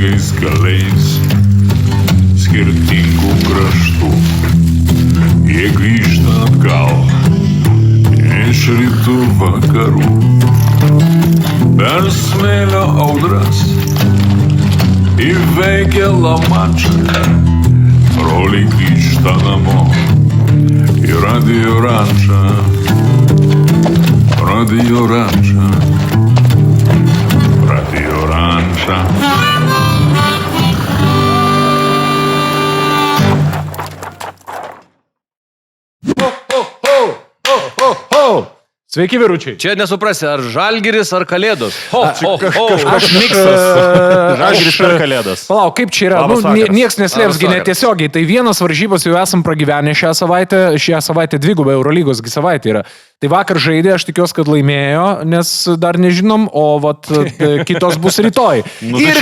skirtingais keliais, skirtingų kraštų. Jie grįžta atgal iš rytų vakarų. Per smėlio audras įveikia Lamanšą. Broliai grįžta namo į Radio Rančą. Radio Rančą. Radio Rančą. Sveiki, vyručiai. Čia nesuprasi, ar Žalgiris, ar Kalėdos. Aš miksas. Žalgiris per Kalėdas. Palauk, kaip čia yra? Niekas neslėpsgi netiesiogiai. Tai vienas varžybos jau esam pragyvenę šią savaitę dvigubai Eurolygos savaitė yra. Tai vakar žaidė, aš tikiuosi, kad laimėjo, nes dar nežinom, o kitos bus rytoj. Ir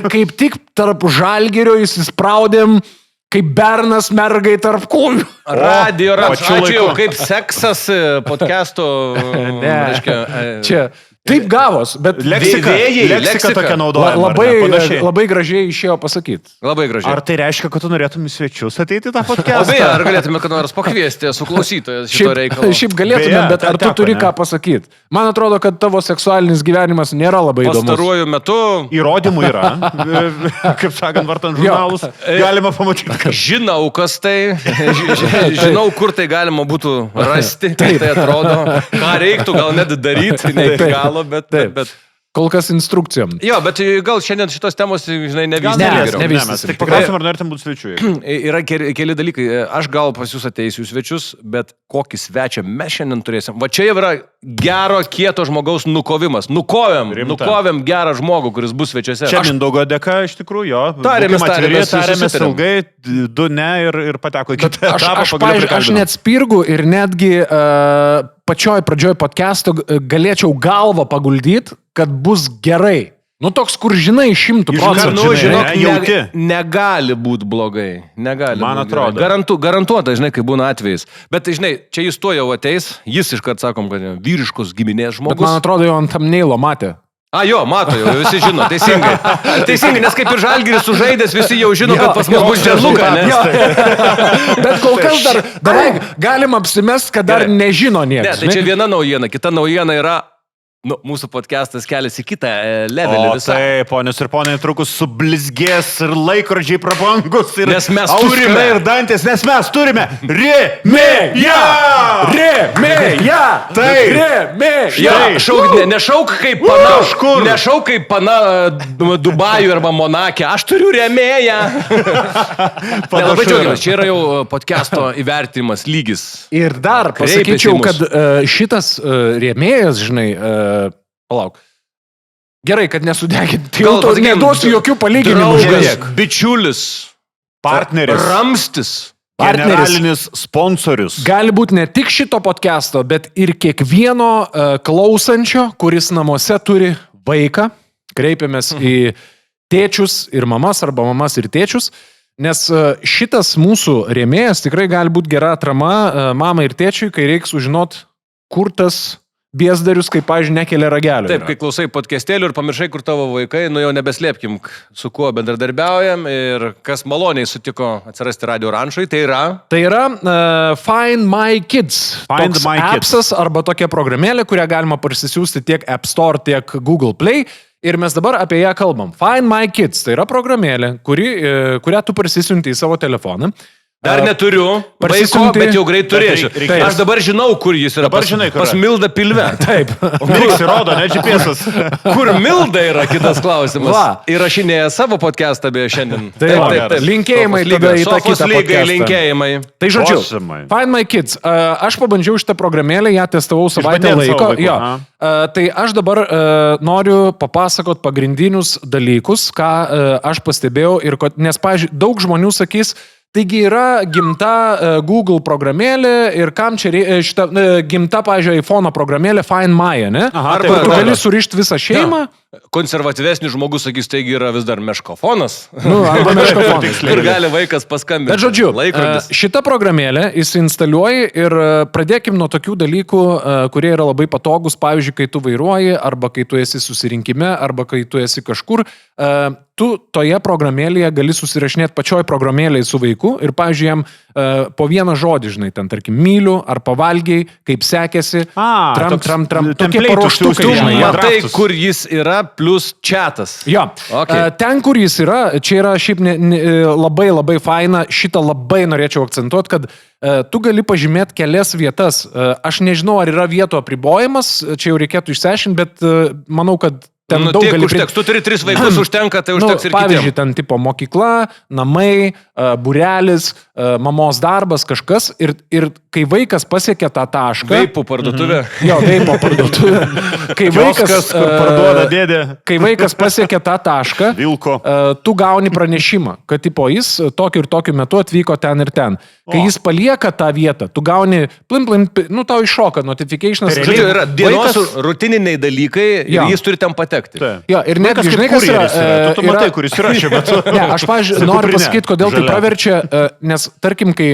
kaip tik tarp Žalgirio įsispraudėm kaip bernas mergai tarp kūjų. Radio Rančą. Ačiū, kaip seksas podcast'o. Čia taip gavos, bet leksika tokia naudojama. Labai gražiai išėjo pasakyti. Labai gražiai. Ar tai reiškia, kad tu norėtum į svečius ateiti tą podcast'ą? Beje, ar galėtume kad nors pakviesti su klausytojas šito reikalo? Šiaip galėtume, bet ar tu turi ką pasakyti? Man atrodo, kad tavo seksualinis gyvenimas nėra labai įdomus. Pastaruoju metu įrodymų yra. Kaip sakant, vartant žurnalus, galima pamatyti. Žinau, kas tai. Žinau, kur tai galima būtų rasti, kaip tai atrodo. Ką reiktų gal net daryti, ne iki galo, bet... Kol kas instrukcijom. Jo, bet gal šiandien šitos temos, žinai, nevystys. Tik paklausim, ar norėtum būti svečiui. Yra keli dalykai. Aš gal pas jūs ateisiu svečius, bet kokį svečią mes šiandien turėsim. Va čia jau yra gero, kieto žmogaus nukovimas. Nukovėm gerą žmogų, kuris bus svečiuose. Čia Mindaugo dėka, iš tikrųjų, jo. Tarėmės ilgai, du ne ir pateko į kitą etapą. Aš net spirgu ir netgi pačioj pradžioj podcast'o galėčiau galvą paguldyti, kad bus gerai. Nu toks, kur žinai 100%. Negali būti blogai. Negali. Man atrodo. Garantuota, žinai, kai būna atvejais. Bet, žinai, čia jis to jau ateis, jis iškart sakom, kad vyriškos giminės žmogus. Bet man atrodo, jau ant thumbnailo matė. Jo, mato jau, visi žino, teisingai, nes kaip ir Žalgiris sužaidęs, visi jau žino, kad pas mus bus Džerluka, ne? Bet kol kas dar galim apsimest, kad dar nežino niekas. Ne, tai čia viena naujiena, kita naujiena yra, mūsų podcastas keliasi kitą levelį visą. Taip, ponios ir ponai, trukus sublizgės ir laikrodžiai prabangus ir nes mes turime ir dantis, nes mes turime rėmėją! Nešauk kaip pana Dubajų arba Monake, aš turiu rėmėją. Labai džiaugiamės, čia yra jau podcasto įvertinimas lygis. Ir dar pasakyčiau, kad šitas rėmėjas, žinai, palauk. Gerai, kad nesudegint. Tilto neduosiu jokių palyginimų. Draugas, bičiulis, partneris, ramstis, generalinis sponsorius. Gali būti ne tik šito podcast'o, bet ir kiekvieno klausančio, kuris namuose turi vaiką. Kreipiamės į tėčius ir mamas arba mamas ir tėčius. Nes šitas mūsų rėmėjas tikrai gali būti gera atrama mamai ir tėčiui, kai reiks sužinot, kur tas biesdarius, kaip, pavyzdžiui, nekelia ragelio. Taip, kai klausai podcastėlių ir pamiršai, kur tavo vaikai, jau nebeslėpkim, su kuo bendradarbiaujam ir kas maloniai sutiko atsirasti Radio Rančoj, tai yra Find My Kids. Toks appsas arba tokia programėlė, kurią galima parsisiųsti tiek App Store, tiek Google Play. Ir mes dabar apie ją kalbam. Find My Kids, tai yra programėlė, kurią tu parsisiunti į savo telefoną. Dar neturiu, vaiko, bet jau greit turėsiu. Aš dabar žinau, kur jis yra. Pas Mildą pilve. Taip. Miks įrodo, ne GPS'as. Kur Milda yra, kitas klausimas. Įrašinėja savo podcastą beje šiandien. Taip. Linkėjimai tada į tą kitą podcastą. Linkėjimai. Tai žodžiu, Find My Kids. Aš pabandžiau šitą programėlę, ją testavau savaitę laiko. Tai aš dabar noriu papasakot pagrindinius dalykus, ką aš pastebėjau. Nes, pavyzdžiui, daug žmonių sakys, taigi yra gimta Google programėlė ir kam čia šita gimta, pavyzdžiui, iPhone programėlė Find My, ne? Arba tu gali surišti visą šeimą konservatyvesnis žmogus sakys, taigi yra vis dar meškofonas. Arba meškofonas. Ir gali vaikas paskambinti. Bet žodžiu, laikrodis. Šitą programėlę įsiinstaliuoji ir pradėkim nuo tokių dalykų, kurie yra labai patogus, pavyzdžiui, kai tu vairuoji, arba kai tu esi susirinkime, arba kai tu esi kažkur. Tu toje programėlėje gali susirašinėti pačioj programėlėje su vaiku ir, pavyzdžiui, jam po vieną žodį, žinai, ten, tarkim, myliu, ar pavalgiai, kaip sekėsi, tram. Tokie paruoštukai, žinai. Matai, kur jis yra, plus chatas. Jo, ten, kur jis yra, čia yra šiaip labai labai faina, šitą labai norėčiau akcentuoti, kad tu gali pažymėti kelias vietas. Aš nežinau, ar yra vietų apribojimas, čia jau reikėtų išsiaiškinti, bet manau, kad ten daug gali... Užteks, tu turi 3 vaikus, užtenka, tai užteks ir kitiems. Pavyzdžiui, ten tipo mokykla, namai, būrelis, mamos darbas, kažkas. Ir kai vaikas pasiekia tą tašką... Veipų parduotuvė. Jo, veipo parduotuvė. Kai vaikas parduoda dėdė. Kai vaikas pasiekia tą tašką, Vilko. Tu gauni pranešimą, kad tipo jis tokiu ir tokiu metu atvyko ten ir ten. Kai jis palieka tą vietą, tu gauni tau iššoka notificationas. Žodžiu, yra dienos rutininiai dalykai ir jis turi ten patekti. Jo, ir net, žinai, kas yra... Tu matai, kuris yra šiuo metu. Ne, aš, pavyzdžiui, noriu pasakyti, kodėl tai praverčia, nes, tarkim, kai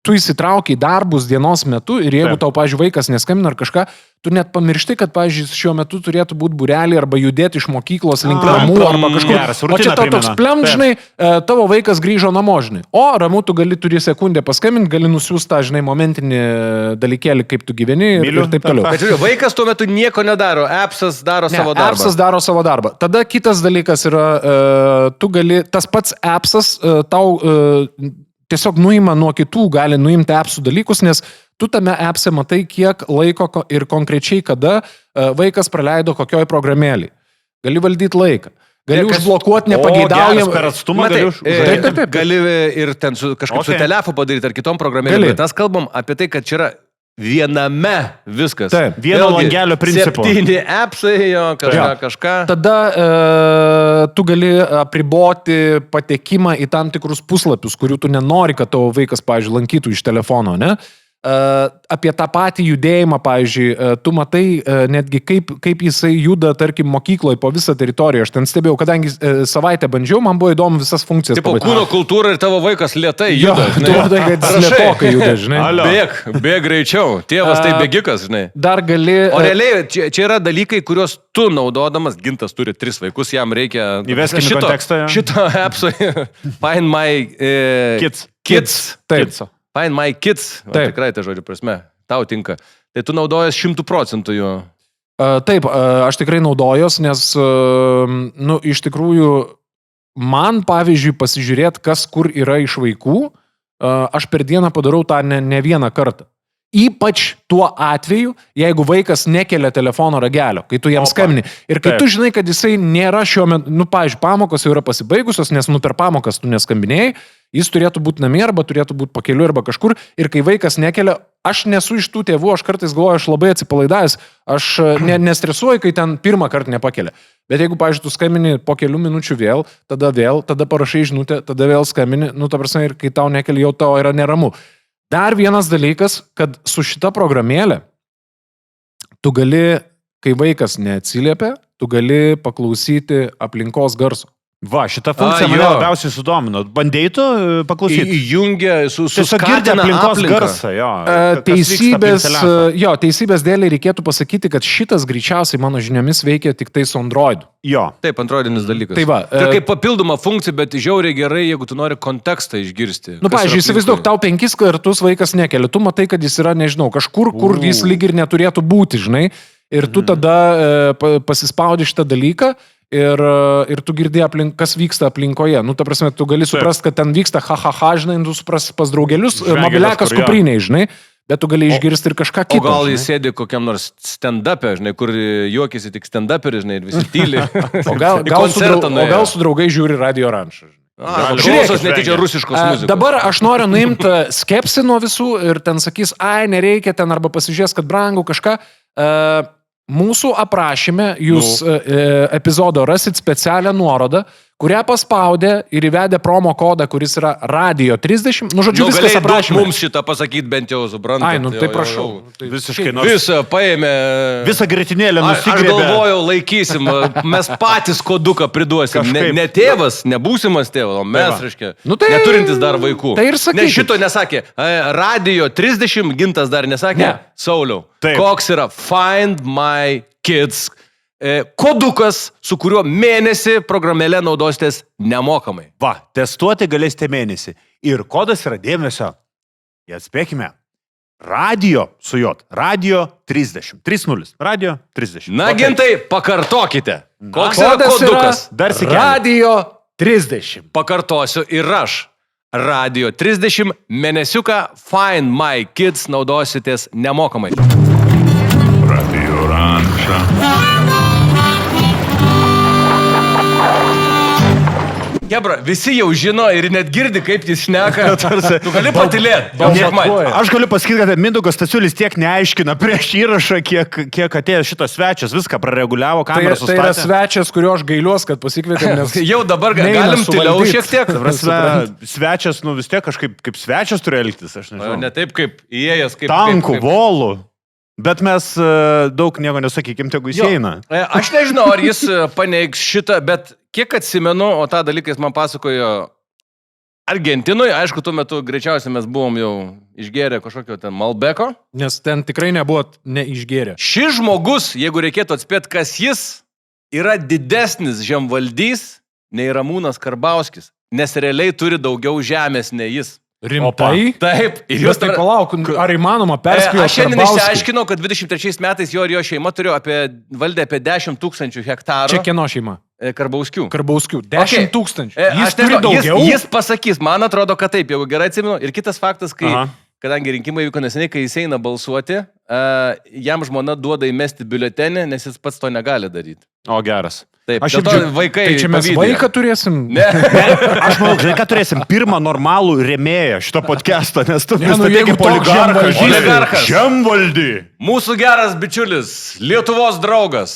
tu įsitrauki į darbus dienos metu ir jeigu tau, pavyzdžiui, vaikas neskambina ar kažką, tu net pamiršti, kad, pavyzdžiui, šiuo metu turėtų būti būrelį arba judėti iš mokyklos link namų arba kažkur. O čia tau toks plem, žinai, tavo vaikas grįžo namo, žinai. O ramu, tu turi sekundę paskambinti, gali nusiųsti tą, žinai, momentinį dalykėlį, kaip tu gyveni ir taip toliau. Bet žiūrėjau, vaikas tuo metu nieko nedaro, appsas daro savo darbą. Appsas daro savo darbą. Tada kitas dalykas yra, tu gali, tas pats appsas tau tiesiog nuima nuo kitų, gali nuimti appsų dalykus, nes tu tame appse matai, kiek laiko ir konkrečiai kada vaikas praleido kokioj programėlį. Gali valdyti laiką. Gali užblokuoti nepageidaujamą. Per atstumą taip. Gali ir ten kažkaip su telefu padaryti ar kitom programėlėm. Bet mes kalbam apie tai, kad čia yra viename viskas. Taip, vieno langelio principu. 7 appsai, kažką. Tada tu gali apriboti patekimą į tam tikrus puslapius, kurių tu nenori, kad tavo vaikas, pavyzdžiui, lankytų iš telefono, ne? Apie tą patį judėjimą, pavyzdžiui, tu matai netgi kaip jisai juda, tarkim, mokykloje po visą teritoriją. Aš ten stebėjau, kadangi savaitę bandžiau, man buvo įdomu visas funkcijas. Tipo kūno kultūra ir tavo vaikas lėtai juda. Tu matai, kad jis lėtokai juda, žinai. Bėg greičiau. Tėvas tai bėgikas, žinai. Dar gali... O realiai, čia yra dalykai, kuriuos tu naudodamas, Gintas turi 3 vaikus, jam reikia... Įveskime kontekstą. Šito appso Find My Kids. Taip. Find My Kids, tikrai tai žodžiu prasme, tau tinka. Tai tu naudojas 100% jų. Taip, aš tikrai naudojos, nes, iš tikrųjų, man, pavyzdžiui, pasižiūrėti, kas kur yra iš vaikų, aš per dieną padarau tą ne vieną kartą. Ypač tuo atveju, jeigu vaikas nekelia telefono ragelio, kai tu jam skambini. Ir kai tu žinai, kad jisai nėra šiuo metu, pavyzdžiui, pamokos jau yra pasibaigusios, nes per pamokas tu neskambinėjai, jis turėtų būti namie arba turėtų būti pakeliu arba kažkur. Ir kai vaikas nekelia, aš nesu iš tų tėvų, aš kartais galvoju, aš labai atsipalaidavęs, aš nestresuoju, kai ten pirmą kartą nepakelia. Bet jeigu, pavyzdžiui, tu skambini po kelių minučių vėl, tada parašai žinutę, tada vėl skambini, ta prasme, ir kai tau nekeli, jau tau yra neramu. Dar vienas dalykas, kad su šita programėlė tu gali, kai vaikas neatsiliepia, tu gali paklausyti aplinkos garso. Va, šitą funkciją mane labiausiai sudomino. Bandėjai tu paklausyti? Įjungia, suskatina aplinkos garsą, teisybės dėlei reikėtų pasakyti, kad šitas greičiausiai mano žiniomis veikia tik tai su Androidu. Jo. Taip, androidinis dalykas. Tai va. Tai kaip papildoma funkcija, bet žiauriai gerai, jeigu tu nori kontekstą išgirsti. Pavyzdžiui, įsivaizduok, tau 5 kartus vaikas nekelia, tu matai, kad jis yra, nežinau, kažkur, kur jis lyg ir neturėtų būti, žinai, ir tu tada pasispaudi šitą dalyką. Ir tu girdėjai, kas vyksta aplinkoje. Ta prasme, tu gali suprasti, kad ten vyksta žinai, tu suprasti pas draugelius, mobiliakas kupriniai, žinai, bet tu gali išgirsti ir kažką kitą. O gal jis sėdi kokiam nors stand-up'e, žinai, kur juokiasi tik stand-up'e, žinai, ir visi tyli. O gal su draugai žiūri Radio Rančą. Klausos netyčia rusiškos muzikos. Dabar aš noriu nuimti skepsį nuo visų ir ten sakys, nereikia ten arba pasižiūrės, kad brangu kažką. Mūsų aprašyme jūs epizodo rasit specialią nuorodą, kurią paspaudė ir įvedė promo kodą, kuris yra Radio 30. Nu, žodžiu, viskas aprašyme. Mums šitą pasakyti bent jau, suprantate. Ai, nu tai prašau. Tai visiškai nors. Visą paėmė. Visą gritinėlę Aš nusigrėbė. galvojau, laikysim, mes patys koduką priduosim. Ne tėvas, nebūsimas tėvas, o mes, reiškia, neturintis dar vaikų. Tai ir sakykit. Ne, šito nesakė. Radio 30 Gintas dar nesakė. Ne. Sauliau. Taip. Koks yra Find My Kids kodukas, su kuriuo mėnesį programėlė naudositės nemokamai. Va, testuoti galėsite mėnesį. Ir kodas yra dėmesio. Jie atspėkime. Radio su jot. Radio 30. 30. Radio 30. Na, Gintai, pakartokite. Koks yra Kodas kodukas? Dar sykį. Radio 30. Pakartosiu ir aš. Radio 30 mėnesiuką Find My Kids naudositės nemokamai. Radio Ranča. Hebra, visi jau žino ir net girdi, kaip jis šneka. Tu gali patilėti. Aš galiu pasakyti, kad Mindaugas Stasiulis tiek neaiškina prieš įrašą, kiek atėjo šitas svečias, viską prareguliavo, kamerą sustatė. Tai yra svečias, kurio aš gailiuos, kad pasikvietėm, nes jau dabar galim tyliau šiek tiek. Svečias, nu vis tiek kažkaip kaip svečias turi elgtis, aš nežinau. Ne taip kaip įėjęs, kaip... Tankų, volų. Bet mes daug nieko nesakykim, tegu jis eina. Aš nežinau, ar jis paneigs šitą, bet kiek atsimenu, o tą dalyką jis man pasakojo Argentinoje, aišku, tuo metu greičiausiai mes buvom jau išgėrę kažkokio ten Malbeko. Nes ten tikrai nebuvo neišgėrę. Šis žmogus, jeigu reikėtų atspėti, kas jis, yra didesnis žemvaldys nei Ramūnas Karbauskis, nes realiai turi daugiau žemės nei jis. Rimtai? Taip. Ir jūs tai palauk, ar įmanoma perspėti? Aš šiandien išsiaiškinau, kad 23 metais jo ir jo šeima turėjo valdė apie 10 000 hektarų. Čia kieno šeima? Karbauskių. 10 000. Jis turi daugiau? Jis pasakys, man atrodo, kad taip, jeigu gerai atsimenu. Ir kitas faktas, kadangi rinkimai vyko neseniai, kai jis eina balsuoti, jam žmona duoda įmesti biuletenį, nes jis pats to negali daryti. O, geras. Taip, aš vaikai. Tai čia mes vaiką turėsim? Ne. Aš manau, žinai, kad turėsim pirmą normalų rėmėją šito podcast'o, nes tu pristatė kaip oligarchas. Žemvaldį. Mūsų geras bičiulis, Lietuvos draugas.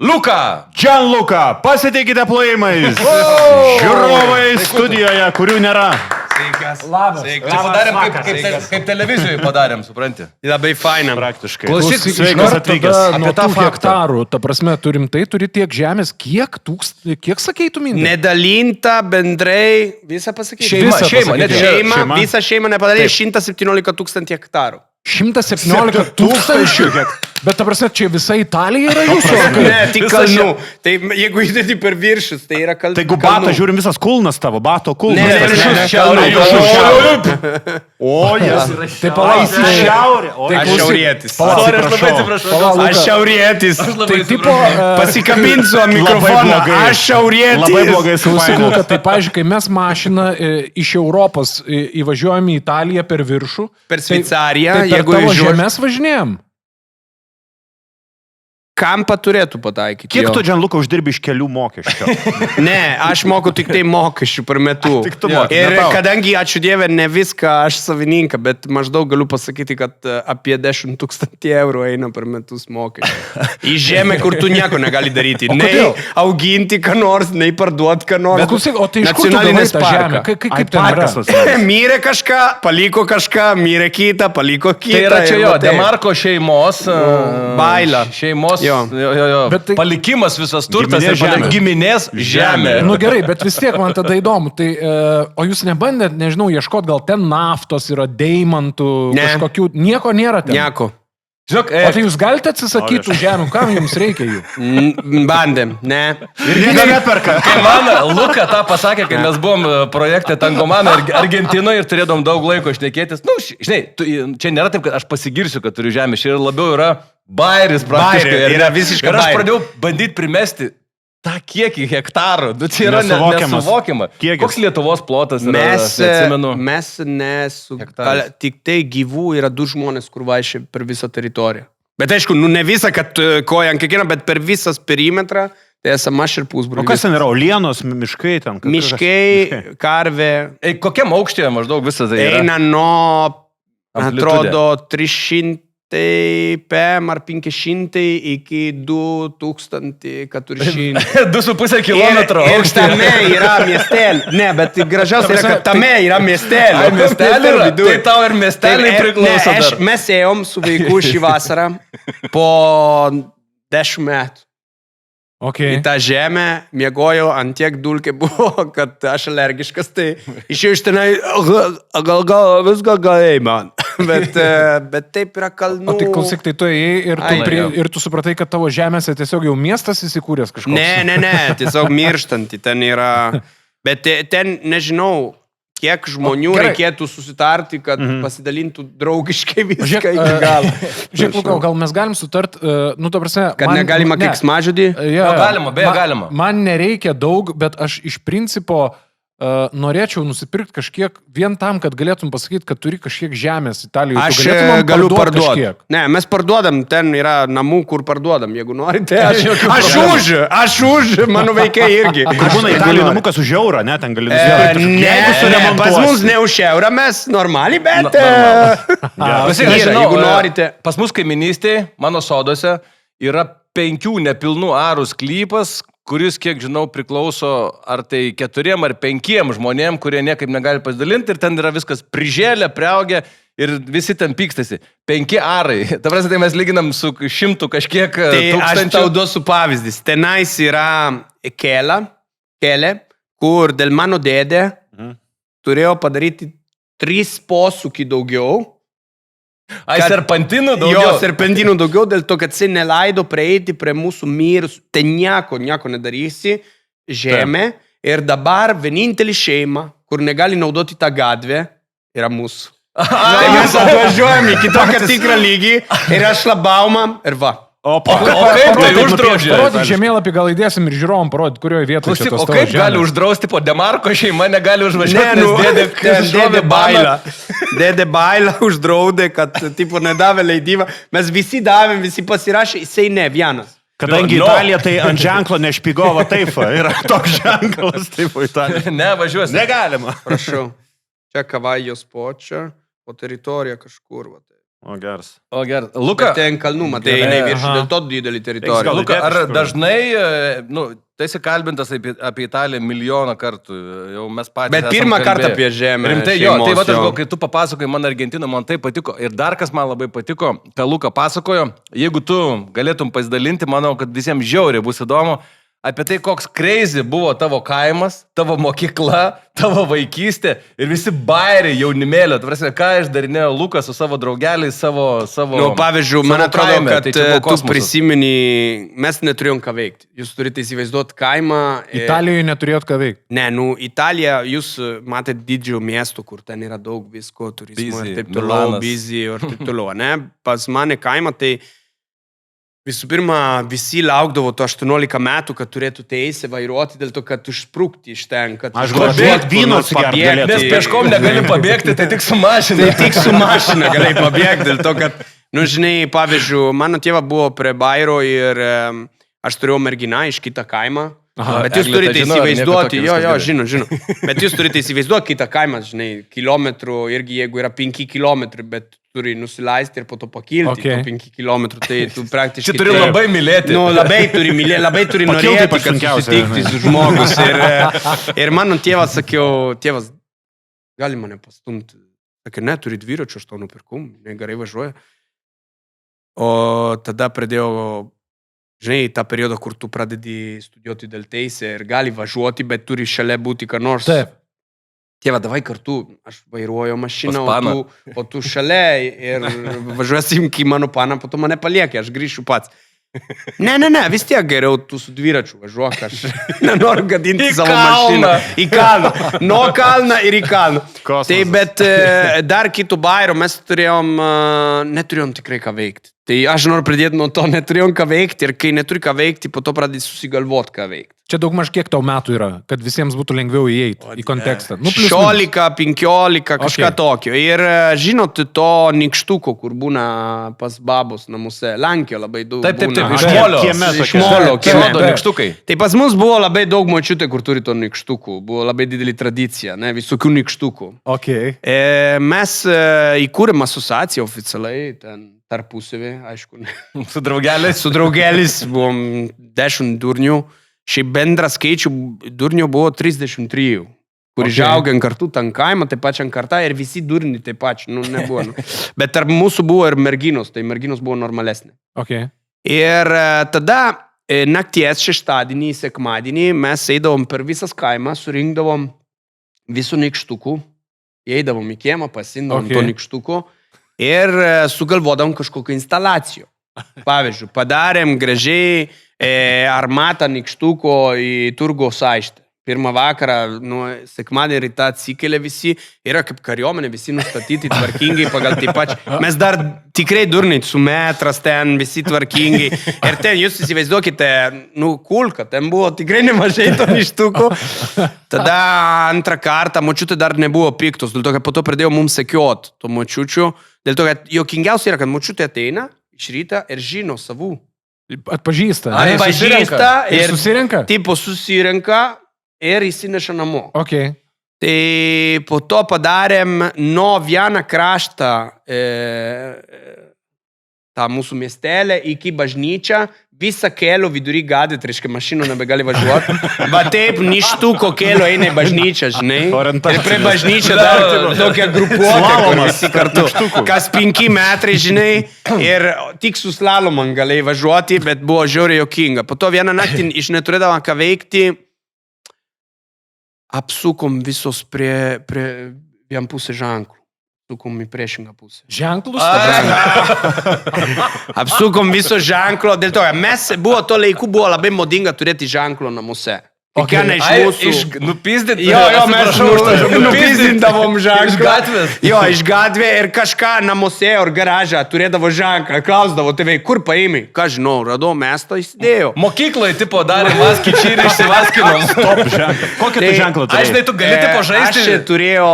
Luka! Gianluca, pasiteikite plojimais. Žiūrovai studijoje, kurių nėra. Sveikas. Labas. Čia padarėm kaip televizijoje padarėm, supranti. Labai faina. Praktiškai. Klausyk, sveikas atvykęs. Apie tą hektarų, ta prasme, turim turi tiek žemės, kiek sakeitų minti? Nedalinta bendrai, visą pasakyti. Šeima, visą šeimą nepadarė 117 000 hektarų. 117 000? Bet ta prasme, čia visa Italija yra jūsų? Ne, tik kalnų. Tai jeigu įdėti per viršus, tai yra kalnų. Tai jeigu batą žiūrim visas kulnas tavo, bato kulnas. O, jas. Tai palauk, šiaurė. Aš šiaurietis. Aš šiaurietis. Tai tipo, pasikabinsiu ant mikrofoną. Aš šiaurietis. Labai blogai susiklu, kad tai, pavyzdžiui, kai mes mašiną iš Europos įvažiuojame į Italiją per viršų. Per Šveicariją. Tai per tavo žemės važinėjom? Kam turėtų pataikyti? Kiek tu, Gianluca, uždirbi iš kelių mokesčių? Ne, aš moku tik tai mokesčių per metu. Tik tu moki. Ir kadangi, ačiū Dieve, ne viską aš savininką, bet maždaug galiu pasakyti, kad apie 10 000 eurų eina per metus mokesčių. Į žemę, kur tu nieko negali daryti. Nei auginti ką nors, nei parduoti ką nors. Bet klausyk, o tai iš kur tu gavai tą žemę? Kaip ten yra? Mirė kažką, paliko kažką, mirė kitą, paliko kitą. Tai yra čia jo, Demarko šeimos. Baila. Šeimos. Jo. Tai, palikimas visas turtas ir giminės žemė. Nu gerai, bet vis tiek man tada įdomu. Tai, o jūs nebandėt, nežinau, ieškot, gal ten naftos yra, deimantų, kažkokių, nieko nėra ten? Nieko. Žinok, o tai jūs galite atsisakyti žemų, kam jums reikia jų? Bandėm, ne. Ir jie neperka. Kai man Luka tą pasakė, kai mes buvom projekte Tangomana Argentinoje ir turėdom daug laiko šnekėtis. Nu, žinai, čia nėra taip, kad aš pasigirsiu, kad turiu žemę. Čia labiau yra bairis praktiškai. Yra visiškai bairį. Ir aš pradėjau bandyti primesti tą kiekį hektarų. Tai yra nesuvokiama. Koks Lietuvos plotas yra? Mes tik tai gyvų yra 2 žmonės, kur vaikščia per visą teritoriją. Bet aišku, ne visą, kad koja ant kiekvieną, bet per visas perimetrą. Tai esame aš ir pusbroliai. O kas ten yra? Olienos, miškai ten? Miškai, karvė. Kokiam aukštėje maždaug visą tai yra? Eina nuo, atrodo, 300 tai PM ar 500 iki 2400. 2,5 kilometro. Ir tame yra miestelė. Ne, bet gražiausia yra, kad tame yra miestelė. Ai, miestelė yra? Tai tau ir miestelė priklauso dar. Mes ėjom su vaiku šį vasarą po 10 metų. Okay. Į tą žemę miegojau, ant tiek dulkė buvo, kad aš alergiškas, tai išėjau iš tenai, gal viską galėjai man. Bet taip yra kalnų. O tai klausyk, tai tu ėjai ir tu supratai, kad tavo žemėse tiesiog jau miestas įsikūręs kažkoks? Ne, tiesiog mirštanti ten yra. Bet ten, nežinau, kiek žmonių reikėtų susitarti, kad pasidalintų draugiškai viską iki galo. Žiūrėk, Luka, gal mes galim sutart, ta prasme... Kad negalima keiksmažodį? Galima. Man nereikia daug, bet aš iš principo norėčiau nusipirkti kažkiek vien tam, kad galėtum pasakyti, kad turi kažkiek žemės Italijoje. Aš galiu parduoti. Ne, mes parduodam, ten yra namų, kur parduodam. Jeigu norite, aš už, mano vaikai irgi. Kur būna Italijoje namukas už eurą, ne, ten gali nusipirkti. Ne, pas mums ne už eurą, mes normaliai, bet... Jeigu norite. Pas mus kaiminystėje, mano sodose, yra 5 nepilnų arų sklypas, kuris, kiek žinau, priklauso ar tai 4 ar 5 žmonėm, kurie niekaip negali pasidalinti ir ten yra viskas prižėlę, priaugę ir visi ten pykstasi. 5 arai. Ta prasme, tai mes lyginam su 100 kažkiek tūkstančių. Aš tau duosiu pavyzdys. Tenais yra kelė, kur dėl mano dėdė turėjo padaryti 3 posūkį daugiau. Ai, serpantinų daugiau? Jo, serpantinų daugiau, dėl to, kad jis neleido prieiti prie mūsų mirus. Ten nieko nedarysi, žemė. Ir dabar vienintelį šeimą, kur negali naudoti tą gatvę, yra mūsų. Tai mes atvažiuojam į kitokią tikrą lygį ir aš labaumam ir va. O kaip tai uždraudžia? Parodyk žemėlapį, gal įdėsim ir žiūrovom parodyk, kurioje vietoje čia tos tavo žemės. O kaip gali uždrausti po Demarko šeima, negali užvažiuoti, nes dėdė bailą uždraudė, kad tipo nedavė leidimą. Mes visi davėm, visi pasirašė, jisai ne, vienas. Kadangi Italija tai ant ženklo nešpigova taifa, yra toks ženklas taifa Italija. Ne, važiuosi. Negalima. Prašau, čia Kavajos počia, o teritorija kažkur, va. O geras. Luka, ten kalnų, matai, eina virš, dėl to didelį teritoriją. Luka, ar dažnai, tai esi kalbintas apie Italiją milijoną kartų, jau mes patys bet pirmą kartą apie žemę. Rimtai, jo, tai va, kai tu papasakoji man Argentiną, man tai patiko. Ir dar kas man labai patiko, ką Luka pasakojo, jeigu tu galėtum pasidalinti, manau, kad visiems žiauriai bus įdomu, apie tai, koks crazy buvo tavo kaimas, tavo mokykla, tavo vaikystė ir visi bairiai jaunimėlio. Tvarsi, ką išdarinėjo Lukas su savo draugeliais, savo... Nu, pavyzdžiui, man atrodo, kad tu prisimeni, mes neturėjom ką veikti. Jūs turite įsivaizduoti kaimą. Italijoje neturėjot ką veikti. Ne, Italija, jūs matėte didžiojo miesto, kur ten yra daug visko, turizmo ir taip toliau, busy ir taip toliau, ne? Pas mane kaimą, tai visų pirma, visi laukdavo to 18 metų, kad turėtų teisę vairuoti, dėl to, kad užsprūkti iš ten, kad... Aš galėtų vyno pabėgti. Nes peškom negali pabėgti, tai tik su mašina. Tai tik su mašina gali pabėgti, dėl to, kad, žinai, pavyzdžiui, mano tėva buvo prie Bairo ir aš turėjau merginą iš kitą kaimą. Bet jūs turite įsivaizduoti, žinau. Bet jūs turite įsivaizduoti kitą kaimą, žinai, kilometrų, irgi jeigu yra 5 kilometrai, bet turi nusileisti ir po to pakilti, po 5 kilometrų, tai tu praktiškai... Čia turi labai mylėti. Nu, labai turi mylėti, labai turi norėti, kad susitikti su žmogus. Ir mano tėvas, sakiau, tėvas, gali mane pastumti. Sakė, ne, turi dviračių, aš tau nupirkum, gerai važiuoja. O tada pradėjau... Žinai, tą periodą, kur tu pradedi studijuoti dėl teisę ir gali važiuoti, bet turi šalia būti ką nors. Taip. Tėva, davai kartu, aš vairuoju mašiną, o tu šalia ir važiuosim į mano paną, po to mane paliekė, aš grįšiu pats. Ne, vis tiek geriau tu su dviračiu važiuok, aš nenoriu gadinti savo mašiną. Į kalną. Nuo kalną ir į kalną. Tai, bet dar kitų bairų mes neturėjom tikrai ką veikti. Tai aš noriu pradėti nuo to, neturėjom ką veikti ir kai neturi ką veikti, po to pradėti susigalvoti ką veikti. Čia daugmaž kiek tau metų yra, kad visiems būtų lengviau įeiti į kontekstą? 16, 15, kažką tokio. Ir žinot to nikštuko, kur būna pas babos namuose, Lenkijoje labai daug būna. Taip, iš molio. Nikštukai. Tai pas mus buvo labai daug močiutė, kur turi to nikštukų. Buvo labai didelį tradicija, ne, visokių nikštukų. Okay. Mes įkūrėm asociaciją oficialiai ten tarpusavį, aišku. Su draugeliais. Su draugeliais buvom 10 durnių. Šiaip bendra skaičių durnių buvo 33. Kur žaugėm kartu ten kaimą, taip pačiam kartą ir visi durni taip pačiu, nebuvo. Bet tarp mūsų buvo ir merginos, tai merginos buvo normalesnė. Okay. Ir tada nakties šeštadienį, sekmadienį mes eidavom per visas kaimą, surinkdavom visų nykštukų, eidavom į kiemą, pasindavom to nykštukų ir sugalvodavom kažkokią instaliaciją. Pavyzdžiui, padarėm gražiai armatą nykštuko į Turgaus aikštę. Pirmą vakarą, sekmadienį rytą atsikėlė visi, yra kaip kariuomenė, visi nustatyti tvarkingai pagal taip pačiu. Mes dar tikrai durniai, su metras ten, visi tvarkingai. Ir ten, jūs įsivaizduokite, kulka, ten buvo tikrai nemažai to nykštukų. Tada antrą kartą, močiutė dar nebuvo piktos, dėl to, kad po to pradėjo mums sekiot to močiučių. Dėl to, kad jokingiausia yra, kad močiutė ateina iš ryto ir žino savų. Atpažįsta. Atpažįsta ir susirenka? Tipo susirenka. Ir įsineša namo. Okay. Tai po to padarėm nuo vieną kraštą tą mūsų miestelę iki bažnyčią, visą kelio vidury gatvę, tai reiškia mašinų nebegali važiuoti. Va taip, ništuko kelio eina į bažnyčią, žinai. Ir prie bažnyčią dar tokia grupuotė, kur visi kartu. Kas 5 metrai, žinai, ir tik su slalomam galėjai važiuoti, bet buvo žiauriai jokinga. Po to vieną naktį iš neturėdavome ką veikti, apsukom visos prie vienpusę ženklų. Apsukom į priešingą pusę. Ženklus? Apsukom viso ženklo. Dėl to, mes to laiku buvo labai modinga turėti ženklo namuose. Kiekvieną iš mūsų... Nupizdėt? Jo, mes nupizdindavom ženklą. Iš gatvės? Jo, iš gatvės ir kažką namuose ar garažą turėdavo ženklą. Klausdavo tėvai, kur paėmai? Ką žinau, radau mestą, įsidėjau. Mokykloje tipo darė vaskičį ir išsivaskinom. Stop ženklą. Kokį tu ženklą turėjai? Aš žinai, tu gali tipo žaisti. Aš turėjau...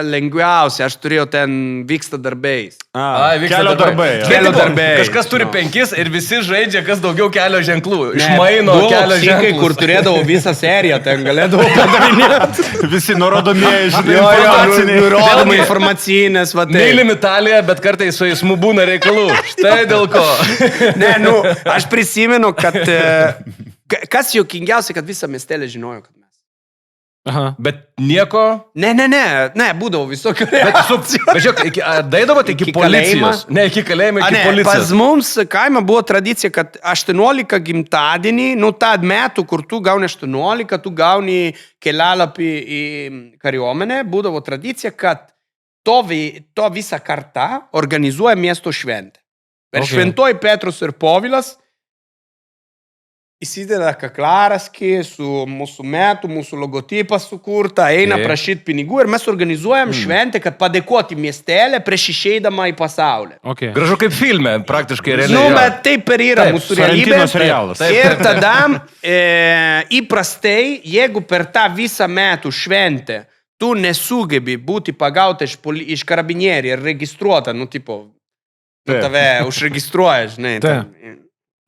lengviausia, aš turėjau ten vyksta darbais. Kelio darbai. Kelio darbai. Kažkas turi 5 ir visi žaidžia, kas daugiau kelio ženklų. Išmaino kelio ženklus. Kur turėdavau visą seriją, ten galėdavau padavinėti. Visi nurodomieji, žinai, nurodomai informacinės, va tai. Mylim Italiją, bet kartais su eismu būna reikalų. Štai dėl ko. Ne, aš prisimenu, kad kas juokingiausia, kad visą miestelį žinojo, kad mes. Aha. Bet nieko... Ne, būdavo visokio reakcijų. Bet žiūrėk, daidavote iki policijos? Ne, iki kalėjimo, iki policijos. Pas mums kaime buvo tradicija, kad 18 gimtadienį, tą metų, kur tu gauni 18, tu gauni kelialapį į kariuomenę, būdavo tradicija, kad to visą kartą organizuoja miesto šventę. Per Šventoji Petrus ir Povilas įsideda kaklaraskį su mūsų metų, mūsų logotipą sukurta, eina prašyti pinigų ir mes organizuojam šventę, kad padėkoti miestelę prieš išeidamą į pasaulį. Gražu kaip filme, praktiškai realiai. Bet taip ir yra mūsų realybė. Ir tada įprastai, jeigu per tą visą metų šventę tu nesugebi būti pagauta iš karabinierių ir registruota, tave užregistruoja, žinai.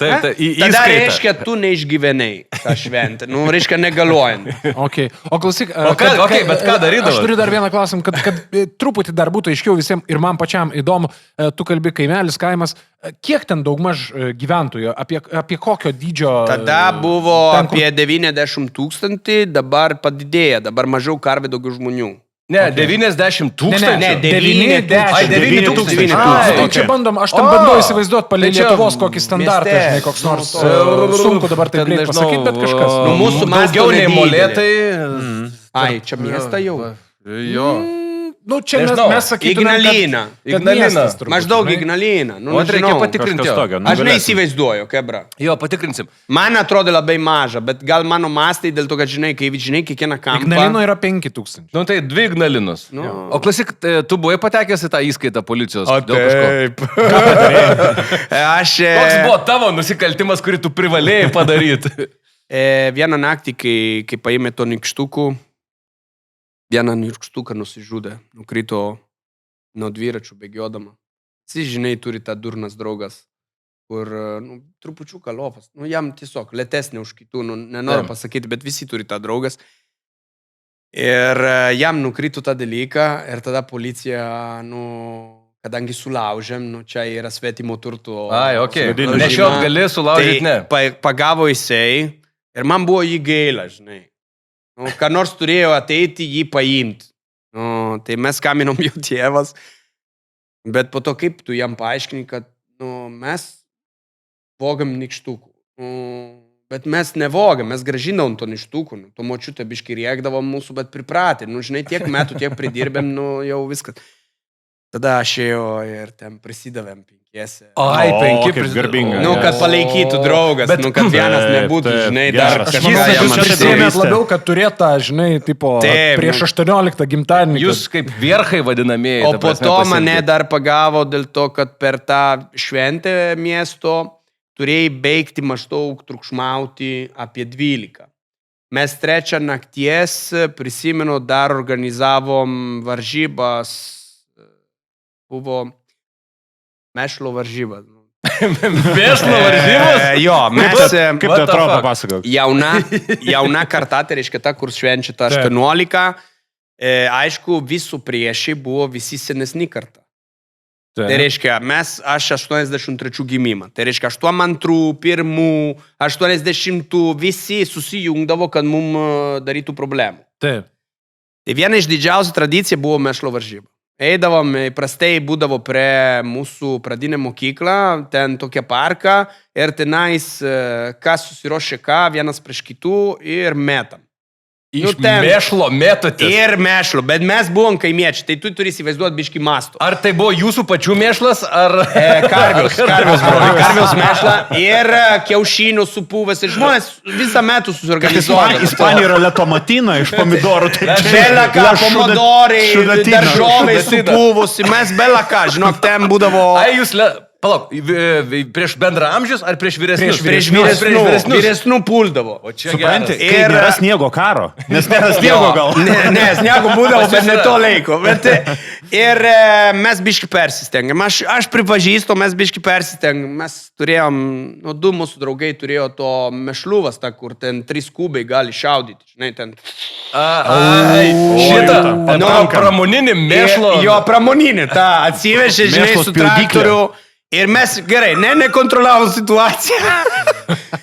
Tada reiškia, tu neišgyvenai tą šventę. Reiškia, negaliojant. O klausyk, bet ką darydavo? Aš turiu dar vieną klausimą, kad truputį dar būtų aiškiau visiems ir man pačiam įdomu. Tu kalbi kaimelis, kaimas. Kiek ten daugmaž gyventojų? Apie kokio dydžio? Tada buvo apie 90 000, dabar padidėja. Dabar mažiau karvė daugiau žmonių. Ne, 90 000. Ne, 9 000. Čia bandom, aš tam bandau įsivaizduoti palei Lietuvos kokį standartą, žinai, koks nors sunku dabar taip greit pasakyti, bet kažkas. Mūsų daugiau nei molėtai. Čia miestą jau. Jo. Čia mes sakytume, Ignalina. Maždaug Ignalina. Reikia patikrinti. Aš neįsivaizduoju, kebra. Jo, patikrinsim. Man atrodo labai maža, bet gal mano mastai dėl to, kad žinai kiekvieną kampą. Ignalino yra 5 000. Tai 2 Ignalinos. O klausyk, tu buvai patekęs į tą įskaitą policijos? Taip. Koks buvo tavo nusikaltimas, kurį tu privalėjai padaryti? Vieną naktį, kai paėmė to nykštukų, vieną nykštuką nusižudė, nukrito nuo dviračių bėgiodama. Visi, žinai, turi tą durnas draugas, kur trupučiuką lofas. Jam tiesiog lėtesnė už kitų, nenoriu pasakyti, bet visi turi tą draugas. Ir jam nukrito tą dalyką ir tada policija, kadangi sulaužėm, nu, čia yra svetimo turto. Ai, okei. Sugadinimo. Nešiot gali, sulaužyti ne. Pagavo jisai ir man buvo jį gaila, žinai. Nu, ką nors turėjo ateiti jį paimti. Nu, tai mes skaminom jo tėvas. Bet po to kaip tu jam paaiškini, kad nu, mes vogam nikštukų. Bet mes nevogam, mes gražindavom to nikštukų. Nu, to močiutė biškai rėkdavom mūsų, bet pripratė. Nu, žinai, tiek metų, tiek pridirbėm, nu, jau viskas. Tada aš ėjau ir ten prisidavėm 5. Ai, 5 garbinga. Nu, kad palaikytų draugas, bet, nu, kad vienas nebūtų, žinai, dar Aš kažką manau, kad jam jūs čia atsisėmėt. sėmėt labiau, kad turėtų, žinai, tipo, Taip, prieš 18 gimtadienį. Jūs kaip vierchai vadinamieji. O po to mane dar pagavo dėl to, kad per tą šventę miesto turėjai baigti maždaug triukšmauti apie 12. Mes 3 nakties, prisimenu, dar organizavom varžybas, buvo mešlo varžybas. Mešlo varžybos? Jo, mes... Kaip tai atrodo, papasakok? Jauna karta, tai reiškia ta, kur švenčia tą 18. Aišku, visų priešiai buvo visi senesni karta. Tai reiškia, aš 83 gimimą. Tai reiškia, 82, 1, 80 visi susijungdavo, kad mums darytų problemų. Taip. Tai viena iš didžiausių tradicijų buvo mešlo varžyba. Eidavom, įprastai būdavo prie mūsų pradinę mokyklą, ten tokia parka ir tenais, kas susiruošė ką, vienas prieš kitų ir metam. Iš mešlo metotės. Ir mešlo, bet mes buvom kaimiečiai, tai tu turi įsivaizduoti biškį mastų. Ar tai buvo jūsų pačių mešlas, ar... Karvios mešla ir kiaušinių supuvęs ir žmonės visą metų susiorganizuoja. Ispanijoje yra letomatina iš pomidorų. Belaka, pomodorai, daržovai supuvusi, mes belaka, žinok, ten būdavo... Ai, jūs... Palauk, prieš bendra amžius ar prieš vyresnius? Prieš vyresnių puldavo. O čia supranti, geras. kai nėra sniego karo. Nes nėra sniego gal. Ne, sniego būdavo, bet ne to laiko. Ir mes biški persistengėm. Aš pripažįstu, mes biški persistengėm. Mes turėjom, nu, 2 mūsų draugai turėjo to mešluvas, ta, kur ten 3 kubai gali šaudyti. Žinai, ten... Šitą pramoninį mešlo. Jo, pramoninį, tą atsivežė, žinai, su traktoriu. Ir mes, gerai, nekontrolavom situaciją.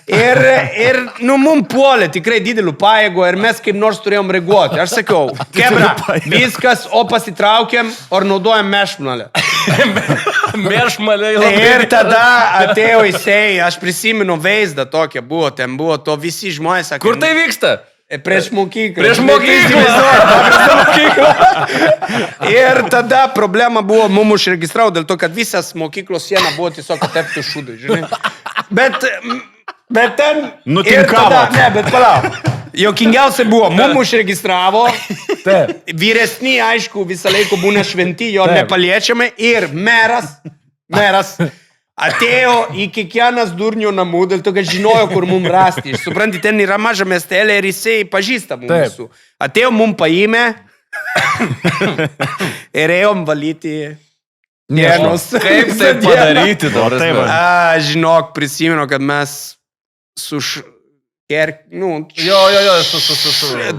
Ir nu, mum puolė tikrai didelių pajėgų ir mes kaip nors turėjom reaguoti. Aš sakiau, kebra, viskas, o pasitraukiam, ar naudojam mešmalę. Mešmalė. Ir tada atėjo jisai, aš prisimenu vaizdą tokią buvo, ten buvo to visi žmonės. Sakė, kur tai vyksta? Prieš mokyklą. Prieš mokyklą. Ir tada problema buvo, mum užregistravo dėl to, kad visas mokyklos siena buvo tiesiog atepti šūdai, žinai. Bet ten... Nutinkavo. Ne, bet palauk. Jokingiausia buvo, mum užregistravo, vyresni, aišku, visą laiką būna šventi, jo nepaliečiame ir meras atėjo į kiekvienas durnių namų, dėl to, kad žinojo, kur mum rasti. Supranti, ten yra maža miestelė ir jisai pažįsta mūsų. Atėjo mum paėmė ir ėjom valyti dienus. Kaip tai padaryti dabar? Žinok, prisimenu, kad mes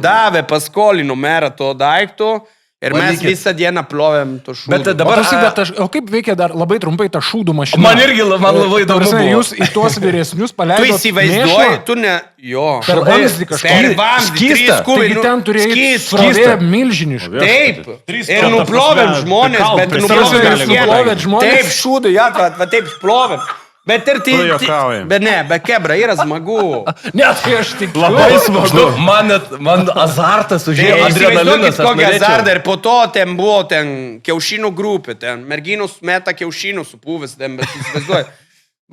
davė paskolino merą to daikto. Ir mes visą dieną plovėm to šūdų. Bet dabar... O kaip veikia dar labai trumpai ta šūdų mašina? Man irgi labai įdomu buvo. Jūs į tuos vyresnius paleidot mėšlą? Tu įsivaizduoji, tu ne... Jo. Per vamzdį kažką. Per vamzdį, 3 kubai. Taigi ten turėjai srovė milžinišką. Taip. Ir nuplovėm žmonės, bet nuplovėm žmonės. Taip, šūdai, va taip plovėm. Bet ir tai... Bet ne, be kebra yra smagu. Net tai aš tik... Labai smagu. Man azartas užėjo, adrenalinas. Kokį azartą ir po to ten buvo kiaušinų grupė. Ten merginos meta kiaušinų supuvęs, bet įsivaizduoji.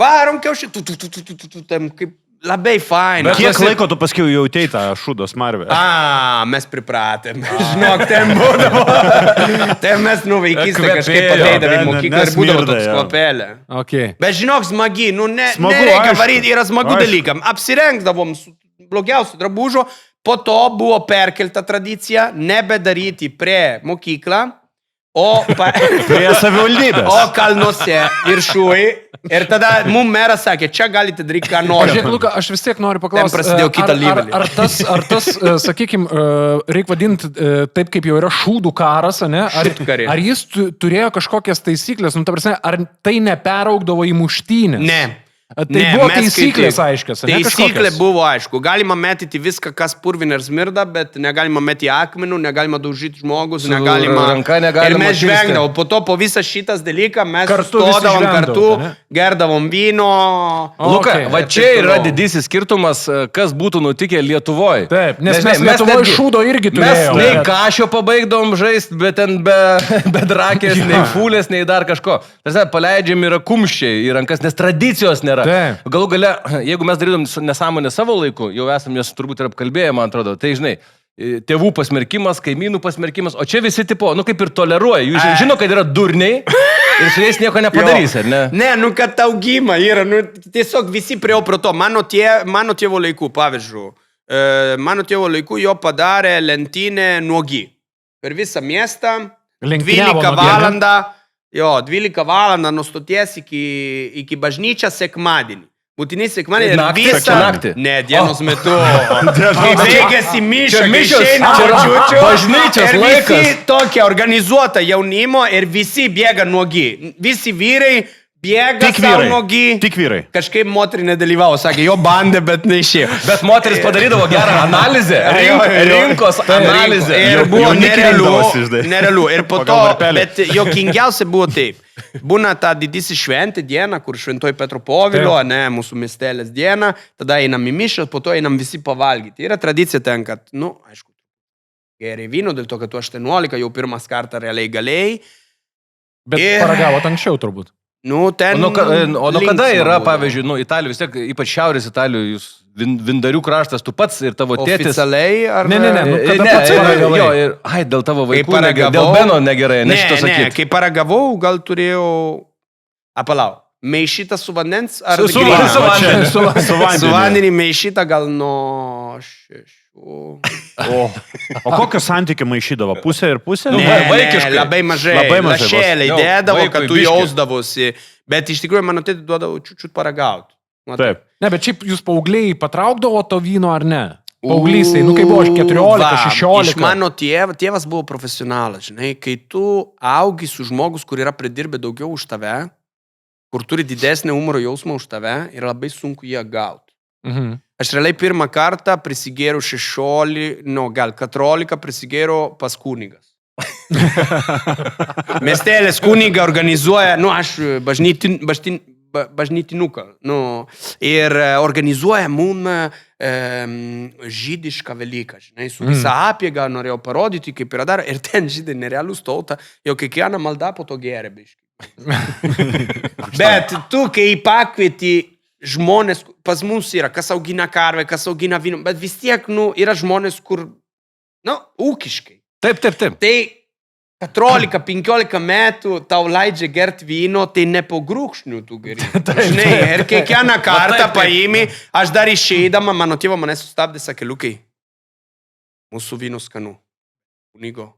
Varom kiaušinų, ten kaip labai fain. Kiek laiko tu paskiau jautei tą šūdo smarvę? Mes pripratėm. Žinok, ten būdavo. Ten mes nuvaikystę kažkaip ateidavę į mokyklą ir būdavo toks kvapelė. Bet žinok, smagi, nereikia varyti, yra smagu dalykam. Apsirengdavom su blogiausiu drabužu, po to buvo perkelta tradicija nebedaryti prie mokyklą, Prie savivaldybės. O kalnuose viršui. Ir tada mums meras sakė, čia galite daryti, ką norite. Žiūrėk, Luka, aš vis tiek noriu paklausti. Ten prasidėjo kitą lygmenį. Ar tas sakykime, reikia vadinti taip, kaip jau yra šūdų karas, ne? Šūdkariai. Ar jis turėjo kažkokias taisyklės, nu, ta prasme, ar tai neperaugdavo į muštynės? Ne. Tai buvo taisyklės aiškios, ne? Taisyklė buvo aišku. Galima metyti viską, kas purvina ir smirda, bet negalima metyti akmenų, negalima daužyti žmogus, negalima... ranka negalima ir mes kirsti. žvengdavom. Po to, po visą šitas dalyką, mes Kartu visi stodavom žvengdavo, kartu, ne? gerdavom vyno. Luka, Okay. va čia yra didysis skirtumas, kas būtų nutikę Lietuvoje. Taip, nes mes Lietuvoje šūdo irgi Mes turėjome. nei kašio pabaigdavom žaisti, bet ten be drakės, nei fulės, nei dar kažko. Tarsi, paleidžiami yra kumščiai į rankas, nes tradicijos nėra. Taip. Galų gale, jeigu mes darydom nesąmonę savo laiku, jau esam jas turbūt ir apkalbėję, man atrodo, tai žinai, tėvų pasmerkimas, kaimynų pasmerkimas, o čia visi tipo, nu kaip ir toleruoja, jūs žino, kad yra durniai ir su jais nieko nepadarys, ar ne? Ne, nu kad augimą yra, nu tiesiog visi prie to. Mano tėvo laikų, pavyzdžiui, mano tėvo laikų jo padarė lentynę nuogi. Per visą miestą, Lenktyniavo 12 nuogi, valandą, 12 valandą nuo stoties iki bažnyčios sekmadienį. Būtinai sekmadienį ir Naktį? visą... Čia naktį? Ne, dienos metu. Kai baigėsi mišą, kai mišios, išeina čia yra močiučių, bažnyčios ir laikas. visi tokia organizuota jaunimo ir visi bėga nuogi. Visi vyrai bėga savo nuogi. Tik vyrai. Kažkaip moterį nedalyvavo, sakė, jo bandė, bet neišėjo. Bet moteris padarydavo gerą analizę, rinkos analizę. Ir buvo Jaunikiai rinkdavosi, žinai. nerealu. Ir po to, Pagal varpelį. bet jokingiausia buvo taip. Būna ta didysis šventė diena, kur šventoji Petro Povilio, ne, mūsų miestelės diena, tada einam į mišęs, po to einam visi pavalgyti. Yra tradicija ten, kad, nu, aišku, geriai vyno, dėl to, kad tu 18 jau pirmas kartą realiai galėjai. Bet paragavot anksčiau turbūt. Nu, ten... O nuo kada yra, linksma pavyzdžiui, nu, Italijų, vis tiek, ypač šiaurės Italijų, jūs vindarių kraštas, tu pats ir tavo tėtis. Oficialiai ar... Ne, nu, kada Ne, pats paragavai? jo, ir, dėl tavo Kai vaikų, paragavau... dėl Beno negerai, ne šito Ne, sakyti. kai paragavau, gal turėjau... Apalau, maišytą su vandens ar... Su gryną? vandeniu. Su vandeniu. Su vandenį maišytą gal nuo 6. O kokio santykio maišydavo? Pusė ir pusė? Nu, Ne, vaikiškai. labai mažai. Labai mažai vos. Lašėliai Jau, dėdavo, vaikui kad tu biškį. jausdavosi. Bet iš tikrųjų mano tėdė duodavo čiut paragauti. Taip. Ne, bet šiaip jūs paaugliai patraukdavo to vyno ar ne? Paauglysai, nu kai buvo aš 14, 16. Iš mano tėvas buvo profesionalas, žinai, kai tu augi su žmogus, kur yra pridirbę daugiau už tave, kur turi didesnį humoro jausmą už tave, yra labai sunku jį gauti. Mhm. Aš realiai pirmą kartą prisigėriau 14, gal 14 prisigėriau pas kunigas. Miestelės kuniga organizuoja, nu aš bažnytinuką, nu, ir organizuoja mum žydišką Velyką, žinai, su visą apjėgą norėjau parodyti, kaip yra dar, ir ten žydai nerealus tauta, jau kiekvieną maldą po to geria biškai. Bet tu, kai pakvieti žmonės, pas mus yra, kas augina karvę, kas augina vyną, bet vis tiek, nu, yra žmonės, kur, nu, ūkiškai. Taip. Tai 14-15 metų tau leidžia gerti vyno, tai ne po grūkšnių tu geri. Žinai, ir kiekvieną kartą paimi, aš dar išeidama, mano tėvo mane sustabdė, sakė, Liukai, mūsų vyno skanu. Kunigo.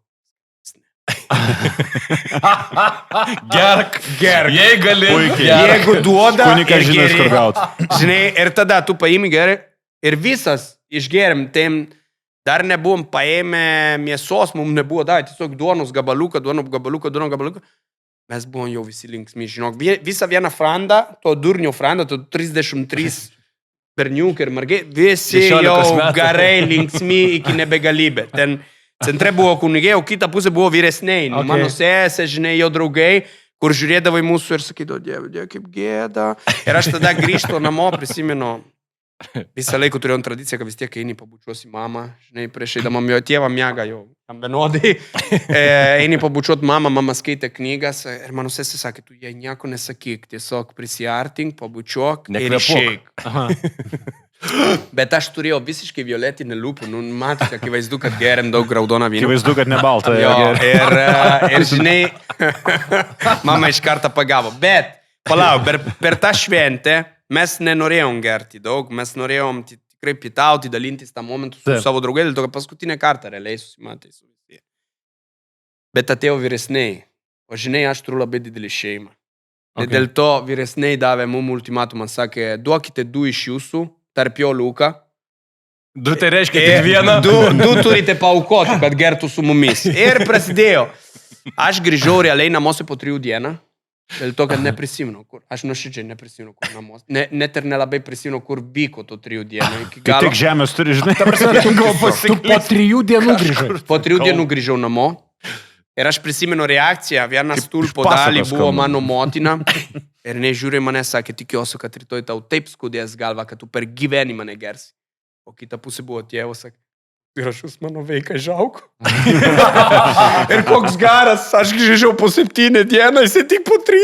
Gerk. Jei gali. Puikiai. Jeigu duoda Kunikas ir žino, iš kur geri. gaut. Žinai, ir tada tu paimi geri ir visas išgerim. Tai dar nebuvom paėmę mėsos, mums nebuvo davę tiesiog duonos gabaliuką. Mes buvom jau visi linksmi, žinok. Visą vieną frandą, to durnio frandą, to 33 berniukai ir margiai, visi 16 jau metų. gerai linksmi iki nebegalybė. Ten centre buvo kunigai, o kita pusė buvo vyresniai. Okay. Mano sesė, žinai, jo draugai, kur žiūrėdavo į mūsų ir sakydavo, Dieve, kaip gėda. Ir aš tada grįžtu namo, prisimenu, visą laiką turėjau tradiciją, kad vis tiek eini pabučiuosi mamą, žinai, prieš eidamam jo tėvą miega jau, tam vienodai. Eini pabučiuoti mamą, mama skaitė knygas ir mano sesė sakė, tu jai nieko nesakyk, tiesiog prisiartink, pabučiuok ir išeik. Bet aš turėjau visiškai violetinį lūpų, nu, matote, akivaizdu, kad geriam daug raudoną vyną. Akivaizdu, kad ne balta. Jo, ir žinai, mama iš karto pagavo. Bet, palauk, per tą šventę mes nenorėjom gerti daug, mes norėjom tikrai pitauti, dalintis tą momentą su savo draugai, dėl to, kad paskutinę kartą realiai susimatai su visi. Bet atėjo vyresniai O žinai, aš turiu labai didelį šeimą. Okay. Dėl to vyresniai davė mum ultimatumą, sakė, duokite 2 iš jūsų, tarp jo Liuką. 2 tai reiškia tik vieną. 2 turite paaukoti, kad gertų su mumis. Ir prasidėjo. Aš grįžau realiai namuose po 3 dieną. Dėl to, kad neprisimenu, kur. Aš nuoširdžiai neprisimenu, kur namuose. Net ir nelabai prisimenu, kur vyko tų 3 dienų. Tai tik žemės turi, žinai. Tu po 3 dienų grįžai. Po 3 dienų grįžau namo. Ir aš prisimenu reakciją. Vienas stulpo dalį buvo mano motina. Ir nežiūrė mane, sakė, tikiuosi, kad rytoj tau taip skudės galva, kad tu per gyvenimą negersi. O kita pusė buvo tėvas, sakė, gražus mano vaikas žauko. Ir koks garas, aš grįžau po 7 dieną, jis tik po 3.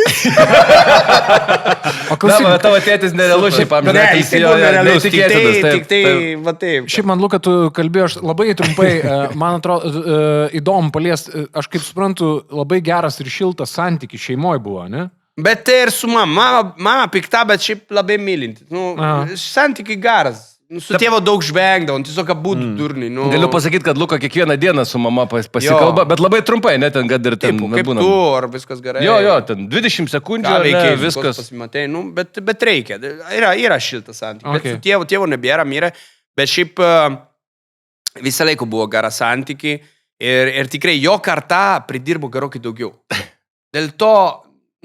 O klausyk, Na, tavo tėtis nerealu šiaip Ne, paminėti. jis buvo nerealus, tik tai, va taip. šiaip man, Luka, tu kalbėjai, aš labai trumpai, man atrodo, įdomu paliesti, aš kaip suprantu, labai geras ir šiltas santykis šeimoje buvo, ne? Bet ir su mama pikta, bet šiaip labai mylinti. Nu, santykiai garas. Nu, su tėvo daug žvengdavom, tiesiog būtų durniai. Nu. Galiu pasakyti, kad Luka kiekvieną dieną su mama pasikalba, bet labai trumpai, net ten, kad ir ten Taip, kaip būna. tu, ar viskas gerai. Jo, ten 20 sekundžių, Ką ar ne, veikiai, viskas. Pasimatei, nu, bet reikia. Yra šiltas santykis. Okay. Bet su tėvu nebėra, mirė. Bet šiaip visą laiką buvo geras santykiai. Ir tikrai jo karta pridirbo gerokai daugiau. Dėl to,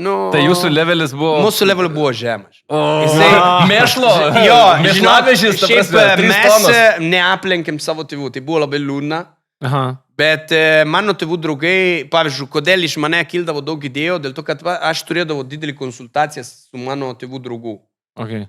nu... Tai jūsų levelis buvo... Mūsų levelis buvo žemas. Mėšlo. Jo, mėšlavežis, ta šiaip prasme, 3 mes tonos. neaplenkėm savo tėvų. Tai buvo labai liūdna. Aha. Bet mano tėvų draugai, pavyzdžiui, kodėl iš mane kildavo daug idėjų, dėl to, kad aš turėdavau didelį konsultacijas su mano tėvų draugų. Okay.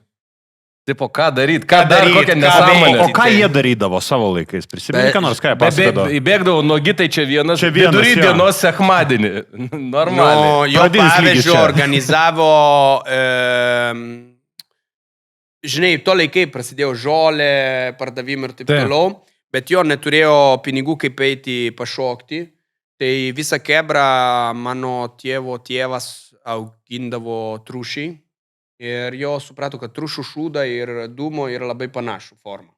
Tipo, ką daryti, ką daryti, kokią ką nesąmonę. veikti. O ką jie darydavo savo laikais? Prisimeni, ką nors, ką jie pasakodavo? Įbėgdavo nuogitai čia vienas, Čia vienas, vidury jo. dienos sekmadienį. Normaliai. No, jo Pradinis lygis pavyzdžiui čia. organizavo, žinai, to laikai prasidėjo žolė, pardavimai ir taip Taip. toliau, bet jo neturėjo pinigų kaip eiti pašokti. Tai visą kebrą mano tėvas augindavo trušiai. Ir jo suprato, kad trušų šūda ir dūmo yra labai panašų formą.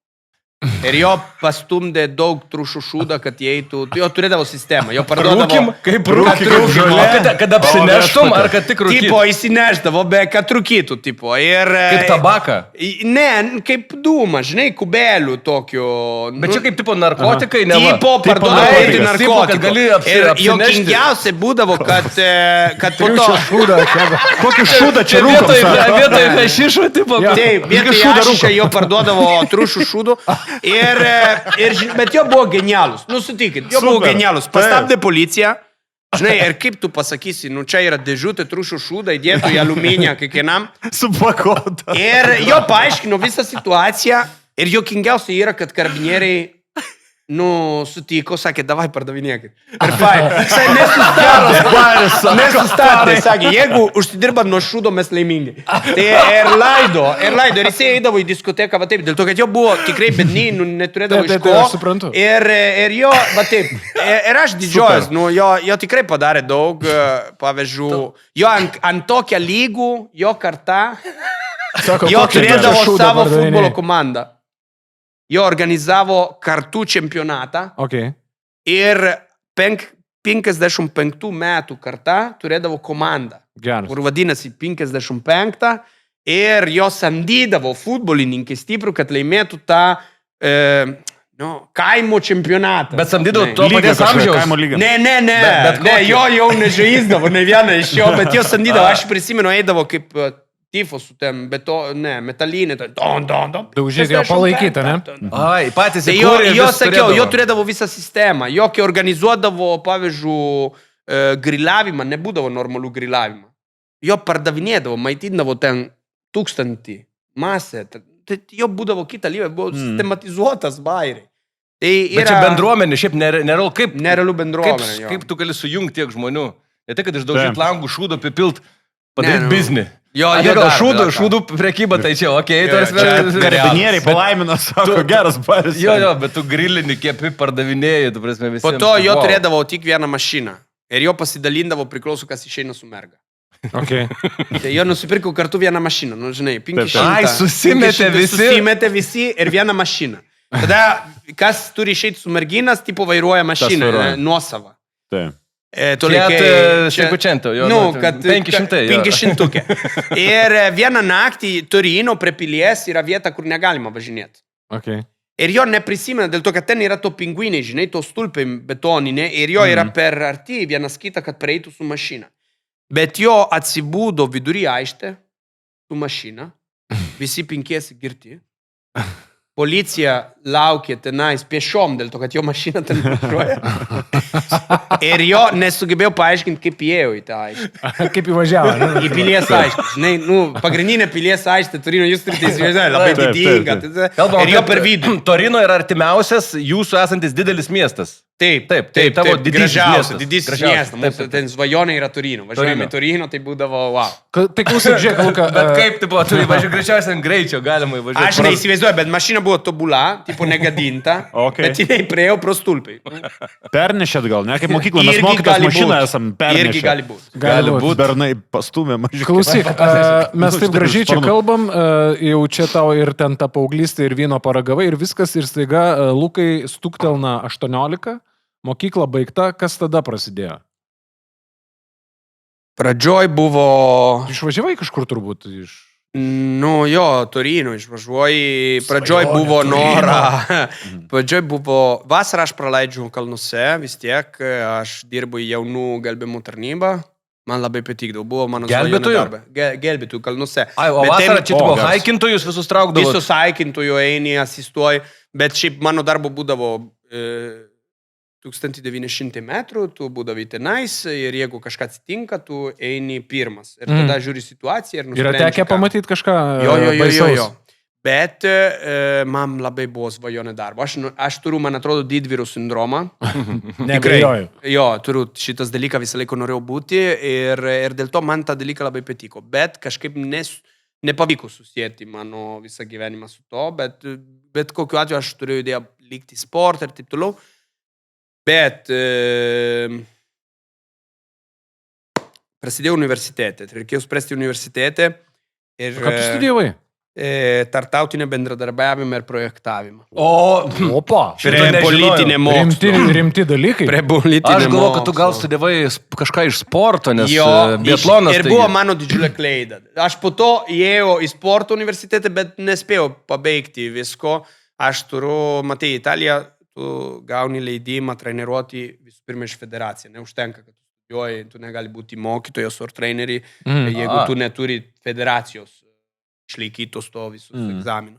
Ir jo pastumdė daug trušų šūdą, kad jie eitų... Jo turėdavo sistemą, jo parduodavo... Rūkim, kaip žolė. Kad apsineštum, ar kad tik rūkytum? Tipo, įsineždavo, bet kad rūkytų, tipo. Ir... Kaip tabaką. Ne, kaip dūmą, žinai, kubelių tokių. Bet čia kaip tipo narkotikai, ne? Tipo, parduodavo narkotikas. narkotikų. Kad gali Ir apsinešti. juokingiausia būdavo, kad po to... Kokį šūdą čia rūkom? Vietoj hašišo, tipo. Taip, vietoj hašišą jo parduodavo trušų šūdų. Bet jo buvo genialus. Nu, sutikit, jo buvo genialus. Pastabdė policiją. Žinai, ir kaip tu pasakysi, nu čia yra dėžutė trušų šūdą, įdėtų į aliuminį kiekvienam. Supakuota. Ir jo paaiškino visą situaciją. Ir juokingiausia yra, kad karabinieriai, nu, sutiko, sakė, davai pardavinėkit. Ir fai, nesustatė, sakė, jeigu užsidirbat nuo šūdo, mes laimingi. Tai ir leido, ir jisai eidavo į diskoteką, va taip, dėl to, kad jo buvo tikrai bedni, nu, neturėdavo iš ko. Aš suprantu. Ir jo, va taip, ir aš didžiuojas, nu, jo tikrai padarė daug, pavyzdžiui, jo ant tokią lygų, jo kartą, jo turėdavo savo futbolo komandą. Jo organizavo kartų čempionatą. Okay. Ir 55 metų karta turėdavo komandą. Geras. Kur vadinasi 55. Ir jo samdydavo futbolininkai stiprų, kad laimėtų tą kaimo čempionatą. Bet samdydavo Žinai. to paties amžiaus. Ne, Bet jo jau nežaisdavo, ne vieną iš jo, bet jo samdydavo. Aš prisimenu, eidavo kaip tifo su tem, metalinė, don. Daužyti jo palaikytą, ne? Ai, patys Tai jo sakiau, jo turėdavo visą sistemą. Jo, kai organizuodavo, pavyzdžiui, griliavimą, nebūdavo normalų griliavimą. Jo pardavinėdavo, maitindavo ten 1000 masę. Tai jo būdavo kitą lygį, buvo sistematizuotas bairiai. Tai Bet čia bendruomenė, šiaip nerealių bendruomenė. kaip tu gali sujungti tiek žmonių? Ne tai, kad išdaužyti langų šūdą, pipilt, padaryti biznį. Jo, šūdų prekyba, tai čia, okei, Karabinieriai palaimino, sako, geras baris. Jo, bet tu grilini, kepi, pardavinėjai, tu prasme visi. Po to jo turėdavo tik vieną mašiną. Ir jo pasidalindavo priklauso, kas išeina su merga. Okay. Tai jo nusipirkau kartu vieną mašiną, nu žinai, 500. Ai, susimetė visi ir vieną mašiną. Tada, kas turi išeiti su merginas, tipo vairuoja mašiną, nuosavą. Taip. Tu laikai... 500, jo. Nu, Nu, kad 500, jo. 500. Ir vieną naktį Torino prie pilies yra vieta, kur negalima važinėti. Okay. Ir jo neprisimena, dėl to, kad ten yra to pingvinai, žinai, to stulpai betoninė, ir jo yra per arti vienas kitą, kad praeitų su mašina. Bet jo atsibūdo vidury aikštė su mašina, visi pinkiesi girti. Policija laukė tenais pešiom, dėl to, kad jo mašina ten važiuoja. Ir jo nesugebėjau paaiškinti, kaip įėjo į tą aikštę. Kaip įvažiavo? Į pilies aikštę. Žinai, pagrindinė pilies aikštė Torino, jūs turite įsivaizduoti, labai didinga. Ir jo per vidų. Torino yra artimiausias jūsų esantis didelis miestas. Taip, tavo didysis miestas. Mūsų ten svajonė yra Torino. Važiuojame į Torino, tai būdavo wow. Tai klausyk, žiūrėk, Luka. Bet kaip tai buvo, turi važiuoti greičiausiai ant greičio, galima įvažiuoti. Aš neįsivaizduoju, bet mašina buvo tobula, tipo negadinta, bet jinai priejo pro stulpai. Pernešėt gal, ne? Kaip mokykla, mes mokytos mašiną esam pernešę. Irgi gali būti. Gali būt. Bernai pastumė mažiukai. Klausyk, mes taip gražiai čia kalbam, jau čia tau ir ten ta paauglystė ir vyno paragavai ir viskas, ir staiga Lukai stuktelna 18, mokykla baigta, kas tada prasidėjo? Pradžioj buvo... Išvažiavai kažkur turbūt iš... Nu jo, Torino išvažiuoji, pradžioj buvo Nora, pradžioj buvo, vasarą aš praleidžiu kalnuose, vis tiek, aš dirbu jaunų gelbėjimų tarnybą, man labai patikdavo, buvo mano svajonė darbą. Gelbėtojų kalnuose. Ai, o vasarą čia buvo haikintojus visus traukdavo? Visus haikintojų eini, asistuoji, bet šiaip mano darbo būdavo 1900 metrų, tu būdavai tenais ir jeigu kažką atsitinka, tu eini pirmas. Ir tada žiūri situaciją ir nusprendži. Yra tekę pamatyti kažką baisaus? Jo. Bet man labai buvo svajonė darbo. Aš turiu, man atrodo, didvyrių sindromą. Neabejoju. Jo, turiu šitas dalyką visą laiką norėjau būti ir dėl to man tą dalyką labai patiko. Bet kažkaip nepavyko susijęti mano visą gyvenimą su to, bet kokiu atveju aš turėjau idėją likti sportą ir taip toliau. Bet prasidėjau universitete, reikėjo suprasti universitete. Ką tu studijavai? Tartautinę bendradarbiavimą ir projektavimą. Opa! Prie politinė mokslo. Rimti dalykai. Prie politinė mokslo. Aš galvoju, kad tu gal studijavai kažką iš sporto, nes biatlonas. Ir buvo mano didžiulė klaida. Aš po to įėjau į sporto universitetą, bet nespėjau pabaigti visko. Aš turiu, matai, Italiją, tu gauni leidimą treniruoti visų pirma iš federaciją. Neužtenka, kad tu studijuoji, tu negali būti mokytojas ar treneriai, jeigu tu neturi federacijos išlaikytos to visus egzaminų.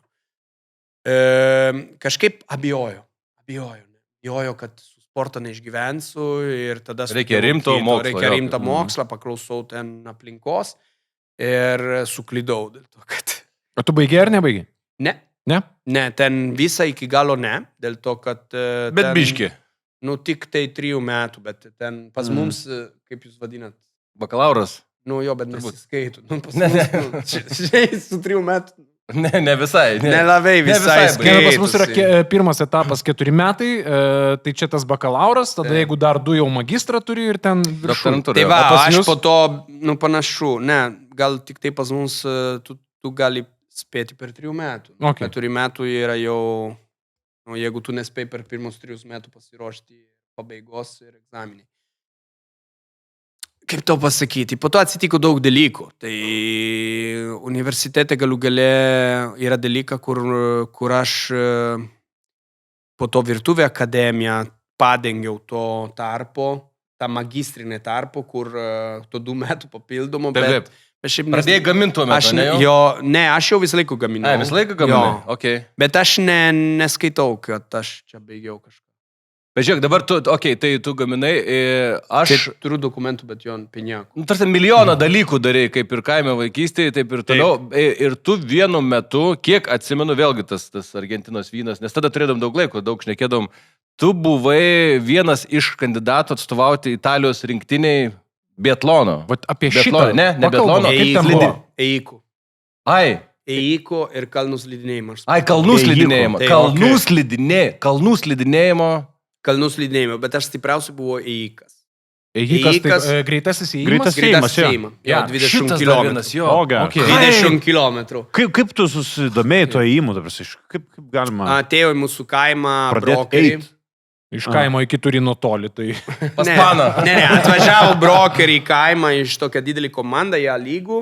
Kažkaip abijojo, kad su sporto neišgyvensiu ir tada... Reikia rimto mokslo. Reikia rimtą mokslą, paklausau ten aplinkos ir suklydau dėl to, kad... O tu baigė ar nebaigė? Ne. Ne? Ne, ten visą iki galo ne, dėl to, kad... Bet biški. Nu, tik tai 3 metų, bet ten pas mums, kaip jūs vadinat? Bakalauras. Nu, jo, bet nesiskaitų. Nu, pas mums, su 3 metų. Ne visai. Nelabai visai skaitosi. Pas mus yra pirmas etapas 4 metai, tai čia tas bakalauras, tada jeigu dar 2 jau magistrą turi ir ten viršų. Tai va, aš po to, nu, panašu, ne, gal tik tai pas mums tu gali spėti per 3 metų. Okay. 4 metų yra jau, nu, jeigu tu nespėjai per pirmus 3 metų pasiruošti pabaigos ir egzaminį. Kaip tau pasakyti, po to atsitiko daug dalykų. Tai universitete galų gale yra dalyka, kur aš po to virtuvė akademiją padengiau to tarpo, tą magistrinę tarpo, kur to 2 metų papildomo, bet pradėjai gaminti tuo metu, ne jau? Ne, aš jau visą laiką gaminau. Visą laiką gaminau? Ok. Bet aš neskaitau, kad aš čia baigiau kažką. Bet žiūrėk, dabar tai tu gaminai, aš... Turiu dokumentų, bet jo piniakų. Nu, tarsi milijoną dalykų darai, kaip ir kaime vaikystėje, taip ir toliau. Ir tu vienu metu, kiek atsimenu, vėlgi tas Argentinos vynas, nes tada turėdom daug laiko, daug šnekėdom, tu buvai vienas iš kandidatų atstovauti Italijos rinktiniai biatlono. Vat apie šitą. Ne biatlono. Ėjikų. Ai. Ėjikų ir kalnų slidinėjimo. Ai, kalnų slidinėjimo. Kalnų slidinėjimo, bet aš stipriausiai buvo ėjikas. Ėjikas, tai greitasis ėjimas? Greitas ėjimas. Jo, 20 km. 20 km. Kaip tu susidomėjai to ėjimu? Kaip galima? Atėjau į mūsų kaimą brokeriai. Iš kaimo iki Turino toli, tai... Pas paną. Ne, atvažiavo brokerį į kaimą iš tokią didelį komandą, ją lygų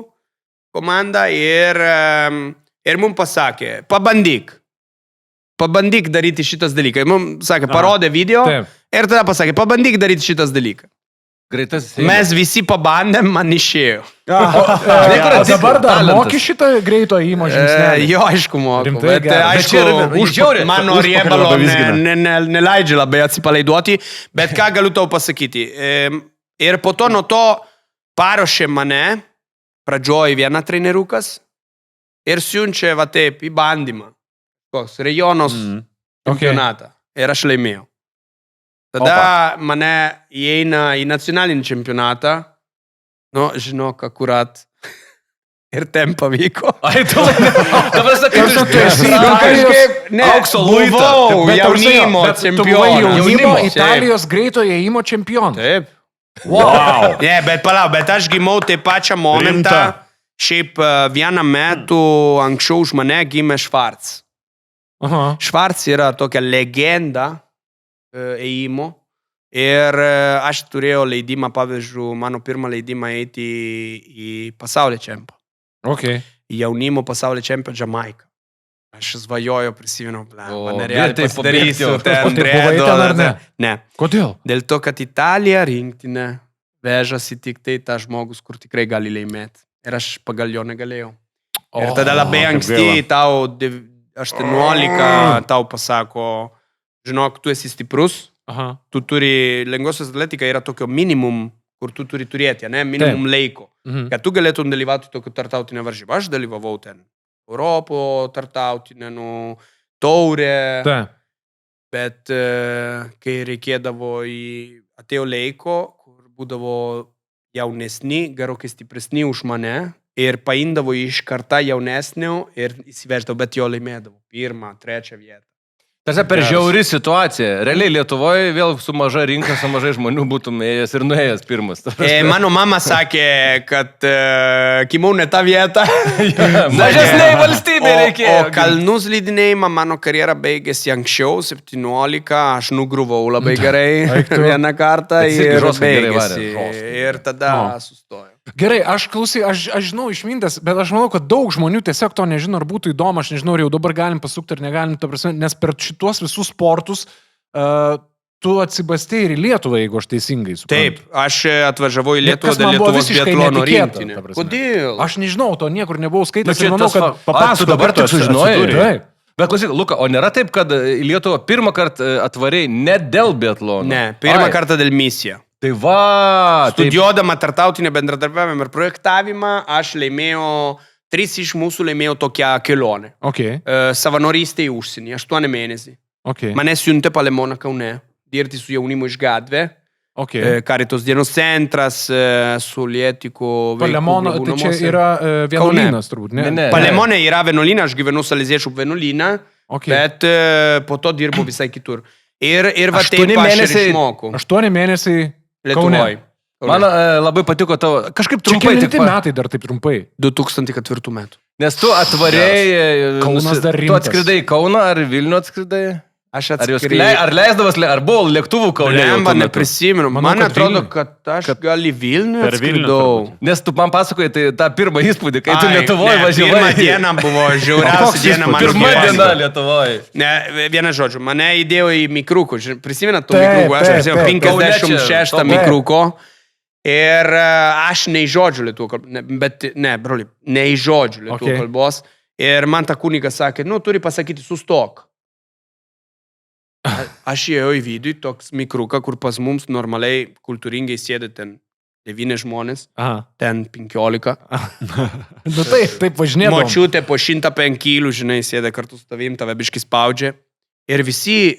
komandą ir mums pasakė, pabandyk daryti šitas dalykas. Mums sakė, parodė video ir tada pasakė, pabandyk daryti šitas dalykas. Greitas. Mes visi pabandėm, man išėjo. Dabar dar moki šitą greito įmo žingsnelį? Jo, aišku, moku. Rimtai, Bet gerai. aišku, mano riebalo neleidžia labai atsipalaiduoti. Bet ką galiu tau pasakyti? Ir po to nuo to paruošė mane, pradžioj vieną treneriukas ir siunčia va taip į bandymą. Koks? Rajonos čempionatą. Ir aš laimėjau. Tada mane įeina į nacionalinį čempionatą. Nu, žinok, akurat. Ir ten pavyko. Ai, tu esi aukso luitą. Buvau jaunimo čempionas. Jaunimo Italijos greito įėjimo čempionas. Taip. Wow. Ne, bet palauk, bet aš gimau taip pačią momentą. Šiaip vieną metų anksčiau už mane gimė Švarc. Švarc yra tokia legenda ėjimo. Ir aš turėjau leidimą, pavyzdžiui, mano pirmą leidimą eiti į pasaulio čempą. Į jaunimo pasaulio čempą Jamaiką. Aš svajoju, prisimenu, nerealiai pasidarysiu ten dredo. Ne. Kodėl? Dėl to, kad Italija rinktinė vežasi tik tai tą žmogus, kur tikrai gali laimėti. Ir aš pagal jo negalėjau. Ir tada labai anksti tau 18 tau pasako, žinok, tu esi stiprus, tu turi, lengvosios atletika yra tokio minimum, kur tu turi turėti, ne, minimum laiko, kad tu galėtum dalyvauti tokio tartautinę varžybą. Aš dalyvavau ten Europo tartautinę, taurę, bet kai reikėdavo atėjo laiko, kur būdavo jaunesni, gerokai stipresni už mane, ir paimdavo iš kartą jaunesnio ir įsiveždavo, bet jo laimėdavo. 1, 3 vietą. Tarsi per žiauri situacija. Realiai Lietuvoje vėl su maža rinka, su mažai žmonių būtum ėjęs ir nuėjęs pirmas. Mano mama sakė, kad gimiau ne tą vietą. Mažesniai valstybė reikėjo. O kalnų slidinėjimą mano karjera baigėsi anksčiau, 17, aš nugruvau labai gerai vieną kartą ir baigėsi. Ir tada sustojau. Gerai, aš žinau išmintęs, bet aš manau, kad daug žmonių tiesiog to nežino, ar būtų įdomu, aš nežinau, ar jau dabar galim pasukti ar negalim, nes per šituos visus sportus tu atsibastei ir į Lietuvą, jeigu aš teisingai suprantu. Taip, aš atvažiavau į Lietuvą dėl Lietuvos biatlono rinktinė. Kodėl? Aš nežinau, to niekur nebuvau skaitęs ir manau, kad papasakok, dabar tik sužinojai. Taip. Bet klausyk, Luka, o nėra taip, kad į Lietuvą pirmą kartą atvarei ne dėl biatlono? Ne, pirmą kartą dėl misija. Tai va. Studijuodama tartautinę bendradarbiavimą ir projektavimą, aš laimėjau, 3 iš mūsų laimėjau tokią kelionę. Savanorystė į užsienį, 8 mėnesį. Mane siuntė Palemoną Kaune, dirbti su jaunimu iš gatvė. Karitos dienos centras, Sulėtikų vaikų. Palemono, tai čia yra vienuolynas turbūt, ne? Palemone yra vienuolynas, aš gyvenu Saleziečių vienuolyną, bet po to dirbu visai kitur. Ir va taip aš ir išmokau. 8 mėnesiai Lietuvoje. Man labai patiko tavo, kažkaip trumpai. Čia metai dar taip trumpai? 2004 metų. Nes tu atvarėjai, tu atskridai į Kauną ar Vilnių atskridai? Aš atskridai. Ar leisdavas, ar buvo lėktuvų Kaune? Neprisimenu. Man atrodo, kad aš gal į Vilnių atskridau. Nes tu man pasakojai tai tą pirmą įspūdį, kai tu Lietuvoje važiavai. Pirmą dieną buvo žiauriausia diena mano gyvenime. Pirma diena Lietuvoje. Ne, vieną žodžių. Mane įdėjo į mikrukų. Prisimenat tų mikrukų? Aš prisimenu 56 mikruko. Ir aš neįžodžiu lietuvių kalbos. Bet, ne, broli, neįžodžiu lietuvių kalbos. Ir man ta kunigas sakė, turi pasakyti sustok. Aš ėjau į vidų, toks mikruka, kur pas mums normaliai kultūringai sėdė ten 9 žmonės, ten 15. Taip važinėdom. Močiutė po 105 kg, žinai, sėdė kartu su tavim, tave biškis spaudžia. Ir visi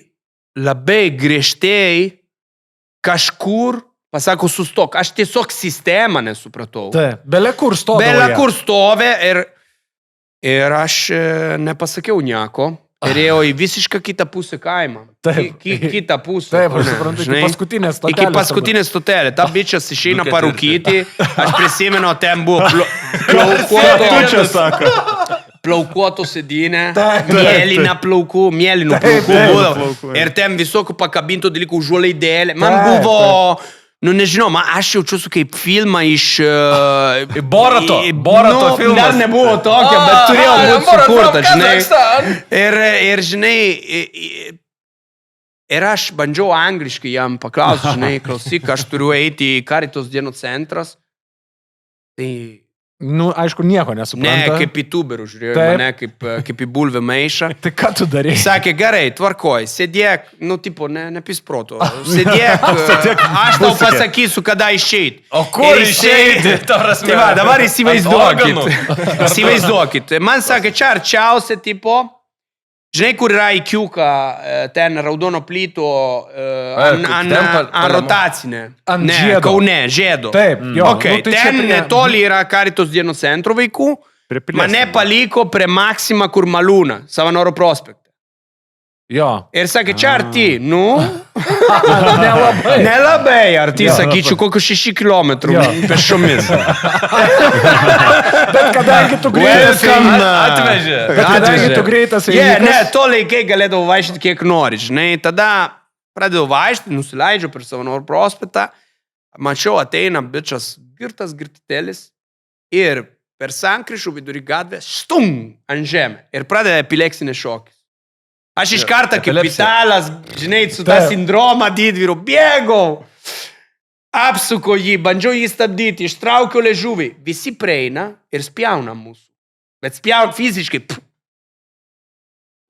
labai griežtėjai kažkur pasako sustok. Aš tiesiog sistemą nesupratau. Bele kur stovė ir aš nepasakiau nieko. Ir ėjo į visišką kitą pusę kaimą. Kitą pusę. Taip, aš suprantu, iki paskutinės stotelė. Ta bičias išeina parūkyti. Aš prisimenu, ten buvo plaukuoto. plaukuoto sėdynę, mėlyną plaukų, būdavo. Ir ten visokių pakabintų dalykų užuolaidėlė. Man buvo, nu nežinau, aš jaučiuosi kaip filmą iš... Borato filmas. Dar nebuvo tokio, bet turėjo būti sukurta, žinai. Ir žinai, ir aš bandžiau angliškai jam paklausti, žinai, klausyk, aš turiu eiti į Karitos dienų centras. Tai... Nu, aišku, nieko nesupranta. Ne, kaip į tuberų žiūrėjau, mane kaip į bulvę maišą. Tai ką tu darai? Sakė, gerai, tvarkoj, sėdėk, nu, tipo, nepis proto. Sėdėk, aš tau pasakysiu, kada išeit. O kur išeiti? Tai va, dabar įsivaizduokit. Man sakė, čia arčiausia, tipo, žinai, kur yra IQ-ka, ten raudono plyto ant rotacinė. Ant ne, žiedo. Kaune, žiedo. Taip, jo. Okay, Nu, tai ten čia netoli yra Karitos dienų centro vaikų. Mane paliko prie Maksima, kur Malūna, Savanoro prospekte. Jo. Ir sakė, čia arti, nu? Nelabai. Nelabai arti, sakyčiau, kokius 6 kilometrų pešomis. Bet kadangi tu greitas... Atvežė. Bet kadangi tu greitas... Ne, to laikai galėdavau vaikščioti kiek nori, žinai. Tada pradėjau vaikščioti, nusileidžiu per Savanoro prospektą. Mačiau, ateina bičas girtitelis ir per sankryžų vidury gatvę stum ant žemę ir pradeda epileksinė šokis. Aš iš karto kaip Vitalas, žinai, su tą sindromą didvyru bėgau, apsuko jį, bandžiau jį stabdyti, ištraukiau liežuvį. Visi prieina ir spjauna mūsų. Bet spjauna fiziškai.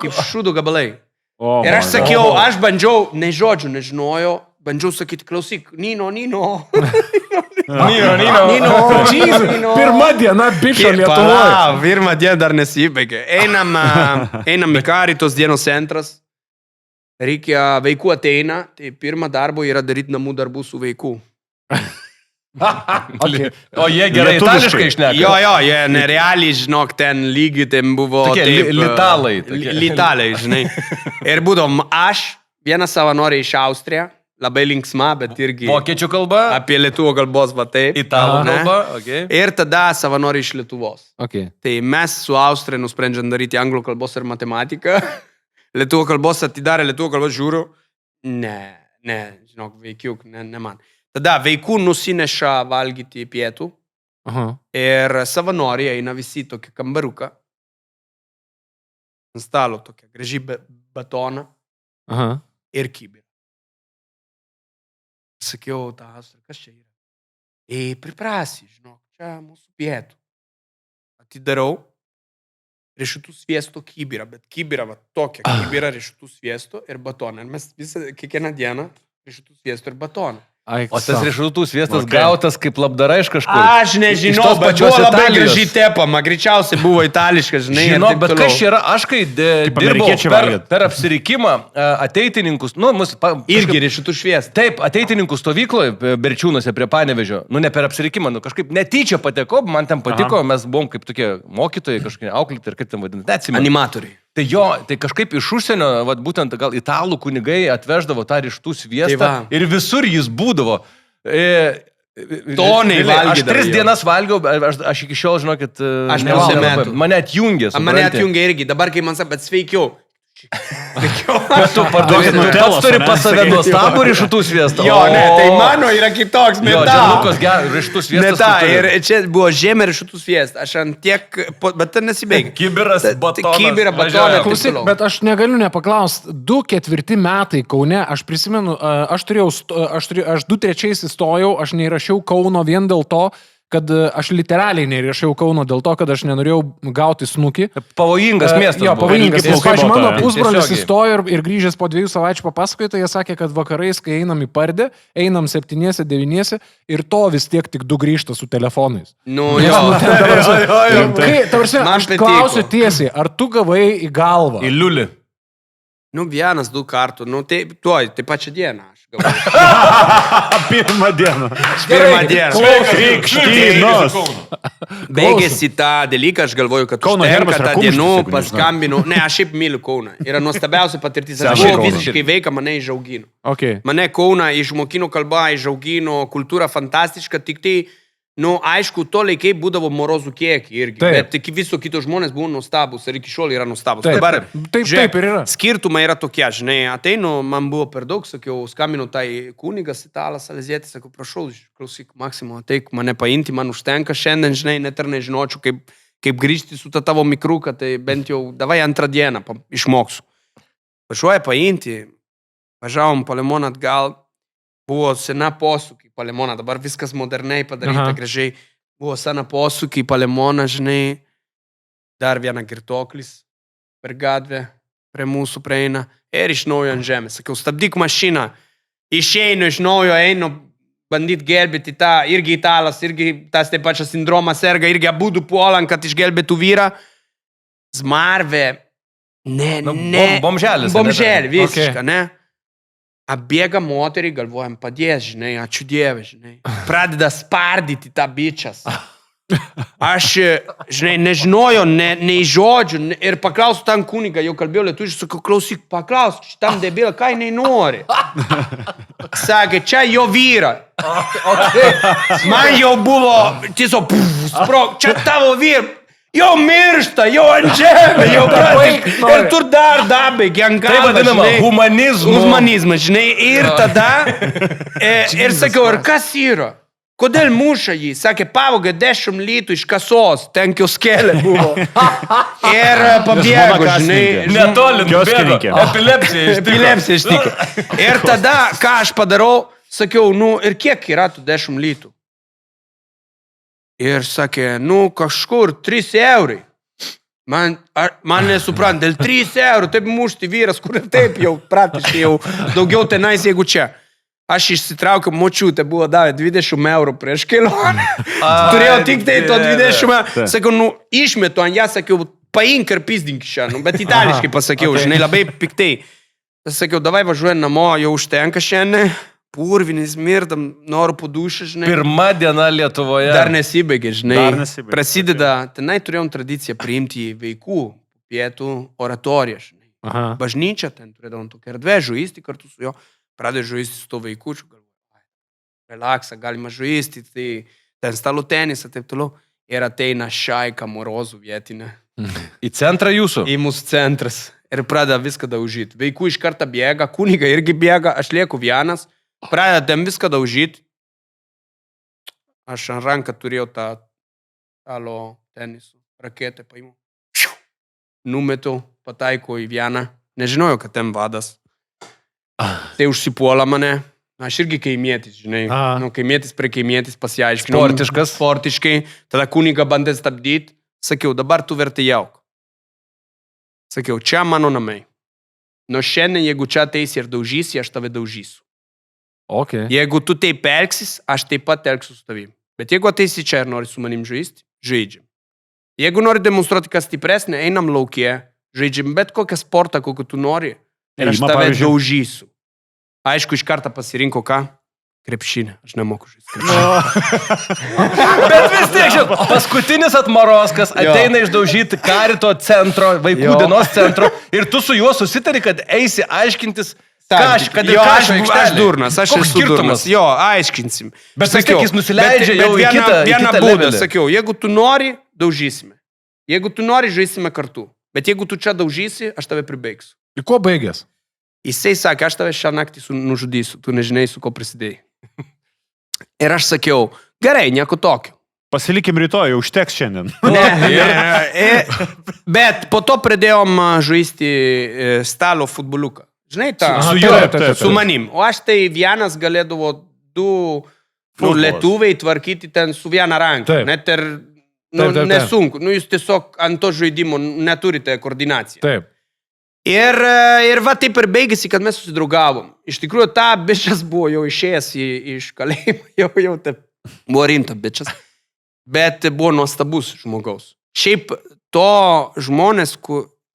Kaip šūdų gabalai. Ir aš sakiau, aš bandžiau, ne žodžių nežinojau, bandžiau sakyti, klausyk, Nino. Nino. Pirma diena bičio Lietuvoje. Pirma diena dar nesibaigė. Einam į Karitos dienos centras. Reikia, vaikų ateina, tai pirma darbo yra daryti namų darbų su vaikų. Okay. O jie gerai itališkai šneka. Jo, jie nerealiai, žinok, ten lygiai ten buvo... Tokie litalai. Litalai, žinai. Ir būdom aš, vieną savanorį iš Austriją, labai linksma, bet irgi... Vokiečių kalba? Apie lietuvo kalbos, va taip. Italų kalba, okei. Ir tada savanoriai iš Lietuvos. Okay. Tai mes su Austrija nusprendžiam daryti anglų kalbos ir matematiką. Lietuvo kalbos atidarė, lietuvo kalbos žiūriu. Ne, žinok, veikiuk, ne man. Tada vaikų nusineša valgyti pietų. Ir savanoriai eina visi tokį kambariuką. Ant stalo tokia graži batoną ir kibirą. Sakiau, kas čia yra? Priprasi, žinok, čia mūsų pietų. Atidarau riešutų sviesto kibirą, bet kibirą, va, tokia kibirą riešutų sviesto ir batoną. Ir mes kiekvieną dieną riešutų sviesto ir batoną. O tas riešutų sviestas gautas kaip labdara iš kažkur? Aš nežinau, bet buvo labai gražiai tepama. Greičiausiai buvo itališkas, žinai. Žinau, bet kas čia yra, aš kai dirbau per apsirikimą ateitininkus, nu, mus... Irgi riešutų šviestą. Taip, ateitininkų stovykloje Berčiūnuose prie Panevėžio, nu, ne per apsirikimą, nu, kažkaip netyčia pateko, man ten patiko, mes buvom kaip tokie mokytojai, kažkokie auklėti ir kaip ten vadinti, neatsimenu. Animatoriai. Tai jo, tai kažkaip iš užsienio, vat, būtent gal italų kunigai atveždavo tą riešutų sviestą ir visur jis būdavo. Toniai valgydavo. Aš 3 dienas valgiau, aš iki šiol, žinokit, aš nevalgiau. Mane atjungė. Mane atjungė irgi, dabar kai man sako, bet sveikiau. Tu pats turi pas save nuostabų riešutų sviestą. Jo, ne, tai mano yra kitoks. Jo, Džerlukas riešutų sviestas. Ir čia buvo žemė riešutų sviestą. Aš ant tiek, bet ten nesibaigė. Kibiras, batonas. Kibirą, batoną. Klausyk, bet aš negaliu nepaklausti. 2-4 metai Kaune, aš prisimenu, aš 2-3 įstojau, aš neįrašiau Kauno vien dėl to, kad aš literaliai neįrašiau Kauno dėl to, kad aš nenorėjau gauti snukį. Pavojingas miestas. Jo, pavojingas. Pavyzdžiui, mano pusbrolis įstojo ir grįžęs po 2 savaičių papasakojo, tai jie sakė, kad vakarais, kai einam į Pardę, einam 7-9 ir to vis tiek tik 2 grįžta su telefonais. Nu, jo. Aš klausiu tiesiai, ar tu gavai į galvą? Į liulį. Nu, 1-2 kartų. Nu, tai pačią dieną aš gavau. Pirmą dieną. Krikštynos. Baigėsi tą dalyką, aš galvoju, kad užtenka tą dienų, paskambinu. Ne, aš šiaip myliu Kauną. Yra nuostabiausia patirtis. Aš buvau visiškai veika, mane išaugino. Okay. Mane Kauną išmokino kalbą, išaugino, kultūra fantastiška, tik tai Nu, aišku, to laikai būdavo morozų kiekį irgi, Taip. bet viso kito žmonės buvo nuostabus ir iki šiol yra nuostabus. Taip, Dabar, taip ir yra. Skirtumai yra tokie, žinai, ateinu, man buvo per daug, sakiau, skambinu tai kunigas italas, Alezėtis, sakau, prašau, klausyk, Maksimo, ateik mane paimti, man užtenka šiandien, žinai, net ir nežinočiau, kaip grįžti su ta tavo mikruka, tai bent jau davai antrą dieną išmoksiu. Važiuoja paimti, važiavom Palemoną atgal, buvo sena posūkį Palemoną, dabar viskas moderniai padaryta, gražiai. Buvo sena posūkį Palemoną, žinai, dar vieną girtoklis per gatvę, prie mūsų praeina ir iš naujo ant žemės. Sakiau, stabdyk mašiną, išeinu iš naujo, einu bandyt gelbėti tą, irgi italas, irgi tas taip pačias sindromas serga, irgi abudu puolam, kad išgelbėtų vyrą. Zmarvė, bomželį visišką, ne? Apbėga moterį, galvojam, padės, žinai, ačiū Dieve, žinai. Pradeda spardyti tą bičias. Aš, žinai, nežinojo, nei žodžių, ir paklausiu tam kunigą, jau kalbėjau lietuviškai, sakau, klausyk, paklausiu, šitam debilą, ką jinai nori. Sakė, čia jo vyra. Man jau buvo, tiesiog, sprog, čia tavo vyra. Jau miršta, jau ant žemė, jau pratik. Ir tur dar dabėgi ant galvą. Tai vadinama humanizmas, žinai. Ir tada, ir sakiau, ir kas yra? Kodėl muša jį? Sakė, pavogė 10 litų iš kasos, ten kioskelė buvo. Ir pabėgo, žinai. Netoli nubėgo. Epilepsija ištiko. Ir tada, ką aš padarau, sakiau, nu, ir kiek yra tų 10 litų? Ir sakė, nu, kažkur 3 eurai. Man nesuprant, dėl 3 eurų, taip mušti vyras, kur ir taip jau praktiškai jau daugiau tenais, jeigu čia. Aš išsitraukiau, močiutė buvo davė 20 eurų prieš kelionę. Turėjau tik tai to 20 eurų. Sakiau, nu, išmetu ant ją, sakiau, paink ir pizdink šią. Nu, bet itališkai pasakiau, žinai, labai piktai. Sakiau, davai važiuoju namo, jau užtenka šiandien. Purvinis, mirdam, noriu po dušą, žinai. Pirma diena Lietuvoje. Dar nesibaigė, žinai. Prasideda, tenai turėjom tradiciją priimti vaikų pietų oratoriją, žinai. Aha. Bažnyčia, ten turėdavom tokią erdvę, žuisti kartu su jo. Pradėjo žuisti su to vaikučiu, galvoju, relaksa, galima žuisti, tai ten stalo tenisą, taip toliau. Ir ateina šaika morozų vietinė. Į centrą jūsų? Į mūsų centras. Ir pradeda viską daužyti. Vaikų iš karto bėga, kuniga irgi bėga, aš lieku vienas. Pradedam viską daužyti. Aš ant ranką turėjau tą stalo tenisų raketę, paimu. Numetu, pataiko į vieną. Nežinojau, kad ten vadas. Tai užsipuola mane. Aš irgi kaimietis, žinai. Nu, kaimietis prie kaimietis pasiaiškinau. Sportiškai. Tada kuniga bandė stabdyti. Sakiau, dabar tu vertėjauk. Sakiau, čia mano namai. Nuo šiandien, jeigu čia ateisi ir daužysi, aš tave daužysiu. Okay. Jeigu tu taip elgsis, aš taip pat elgsiu su tavim. Bet jeigu ateisi čia ir nori su manim žaisti, žaidžiam. Jeigu nori demonstruoti, kas stipresnė, einam laukie, žaidžiam bet kokią sportą, kokį tu nori, ir aš tave daužysiu. Aišku, iš karto pasirinko ką? Krepšinę. Aš nemoku žaisti. Bet vis tiek, žinau, paskutinis atmaroskas ateina išdaužyti karito centro, vaikų dienos centro, ir tu su juo susitari, kad eisi aiškintis, aš durnas, aš esu durnas. Jo, aiškinsim. Bet vis tiek jis nusileidžia jau į kitą levelį. Sakiau, jeigu tu nori, daužysime. Jeigu tu nori, žaisime kartu. Bet jeigu tu čia daužysi, aš tave pribaigsiu. Ir kuo baigės? Jisai sakė, aš tave šią naktį nužudysiu, tu nežinai, su ko prisidėjai. Ir aš sakiau, gerai, nieko tokio. Pasilikim rytoj, užteks šiandien. Bet po to pradėjom žaisti stalo futboliuką. Žinai, su manim. O aš tai vienas galėdavo 2 lietuviai tvarkyti ten su viena ranka. Net ir nesunku. Nu, jūs tiesiog ant to žaidimo neturite koordinaciją. Taip. Ir va taip ir baigėsi, kad mes susidraugavom. Iš tikrųjų, ta bičias buvo jau išėjęs iš kalėjimo, jau taip buvo rimta bičias. Bet buvo nuostabus žmogaus. Šiaip to žmonės,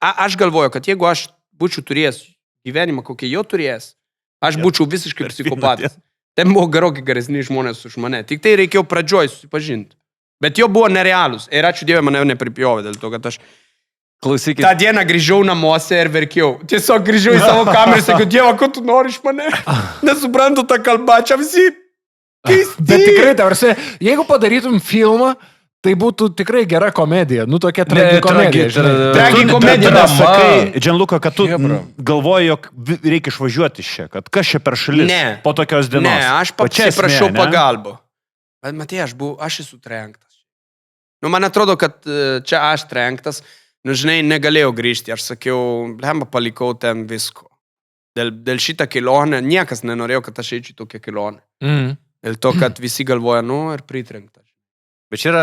aš galvoju, kad jeigu aš būčiau turėjęs gyvenimą, kokie jo turėjęs, aš būčiau visiškai psichopatas. Ten buvo gerokai geresni žmonės už mane. Tik tai reikėjo pradžioj susipažinti. Bet jo buvo nerealus. Ir ačiū Dievui, mane nepripjovė dėl to, kad aš klausykit. tą dieną grįžau namuose ir verkiau. Tiesiog grįžau į savo kamerą ir sakiau, Dieve, ko tu nori iš mane? Nesuprantu tą kalbą, čia visi Bet tikrai, tarsi, jeigu padarytum filmą, tai būtų tikrai gera komedija. Nu, tokia tragikomedija. Tragikomedija. Sakai, Gianluca, kad tu galvoji, jog reikia išvažiuoti iš čia, kad kas čia per šalis po tokios dienos. Ne, aš paprašiau pagalbą. Bet matai, aš esu trenktas. Nu, man atrodo, kad čia aš trenktas, nu, žinai, negalėjau grįžti. Aš sakiau, blemba, palikau ten visko. Dėl šitą kelionę, niekas nenorėjo, kad aš eičiau tokią kelionę. Dėl to, kad visi galvoja, nu, ir pritrenktas. Bet čia yra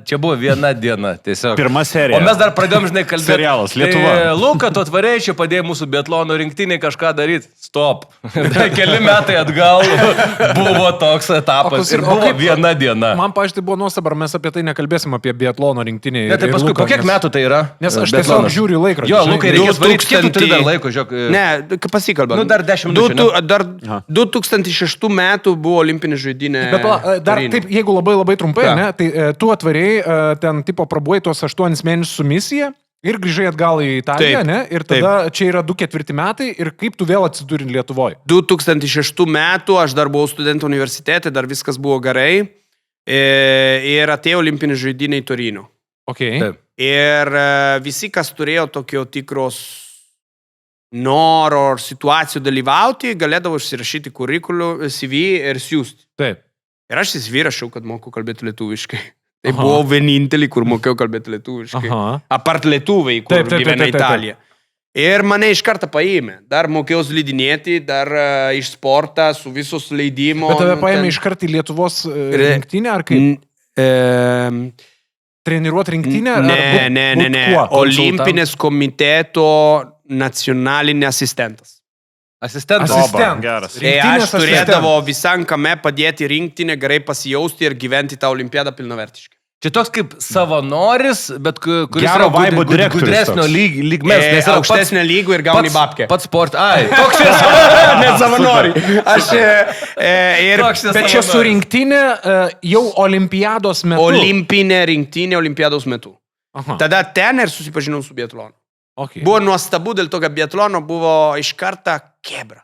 čia buvo viena diena, tiesiog. Pirma serija. O mes dar pradėjom, žinai, kalbėti. Serialas, Lietuva. Tai, Luka, tu atvariai čia padėjai mūsų biatlono rinktiniai kažką daryti. Stop. Keli metai atgal buvo toks etapas ir buvo viena diena. Man, pavyzdžiui, buvo nuostaba, ar mes apie tai nekalbėsim, apie biatlono rinktinį. Ne, tai paskui, po kiek metų tai yra? Nes aš tiesiog žiūriu laikrodį. Jo, Lukai, reikės varyti, kiek tu turi dar laiko, žiūrėk. Ne, pasikalbam. Nu, dar 10 minučių. Dar 2006 metų buvo olimpinė žaidynė. Dar taip, jeigu labai trumpai, ne, tai tu atvariai ten tipo prabuojai tuos 8 mėnesius su misija ir grįžai atgal į Italiją, Taip, ne, ir tada čia yra 2-4 metai ir kaip tu vėl atsidūri Lietuvoje? 2006 metų aš dar buvau studentų universitete, dar viskas buvo gerai ir atėjo olimpinė žaidynė į Torino. Okay. Taip. Ir visi, kas turėjo tokio tikros noro ar situacijų dalyvauti, galėdavo užsirašyti kurikulų CV ir siūsti. Taip. Ir aš įsivirašiau, kad moku kalbėti lietuviškai. Tai buvo vienintelį, kur mokėjau kalbėti lietuviškai. Apart lietuviai, kur gyvena Italija. Ir mane iš karto paėmė. Dar mokėjau slidinėti, dar iš sportą, su visos leidimo. Bet tave paėmė iš karto į Lietuvos rinktinę, ar kaip? Treniruoti rinktinę? Ne. Olimpinės komiteto nacionalinė asistentas. Asistentas. Geras. Aš turėdavo visam kame padėti rinktinę, gerai pasijausti ir gyventi tą olimpiadą pilnavertiškai. Čia toks kaip savanoris, bet kuris Gero vaibo direktorius gudresnio lygmens. Nes aukštesnio lygų ir gauni babkę. Pats sport. Ai, toks Ne savanori. Bet čia su rinktinė jau olimpiados metu. Olimpinė rinktinė olimpiados metu. Tada ten ir susipažinau su biatlonu. Okay. Buvo nuostabu, dėl to, kad biatlono buvo iš karto kebra.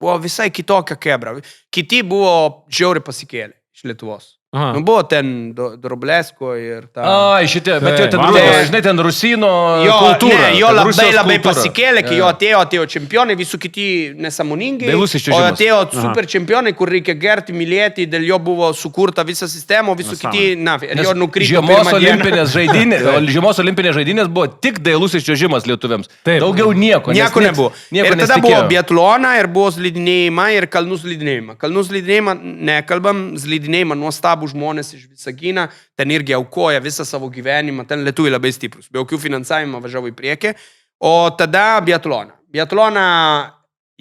Buvo visai kitokia kebra. Kiti buvo žiauri pasikėlę iš Lietuvos. Nu, buvo ten Droblesko ir ta... Ai, šitie, bet jo ten, žinai, ten Rusino kultūra. Jo labai pasikėlė, kai jo atėjo čempionai, visų kiti nesąmoningi. O atėjo super čempionai, kur reikia gerti, mylėti, dėl jo buvo sukurta visa sistema, visų kiti, ir jo nukrito pirmą dieną. Žiemos olimpinės žaidynės buvo tik dailusis čiuožimas lietuviams. Daugiau nieko. Nieko nebuvo. Ir tada buvo biatlona, ir buvo slidinėjimą, ir kalnų slidinėjimą. Kalnų slidinėjimą nekalbam, slidinėjimą nuostabų žmonės iš Visaginą, ten irgi aukoja visą savo gyvenimą, ten lietuviai labai stiprus, be jokių finansavimą važiavo į priekį, o tada biatlona. Biatlona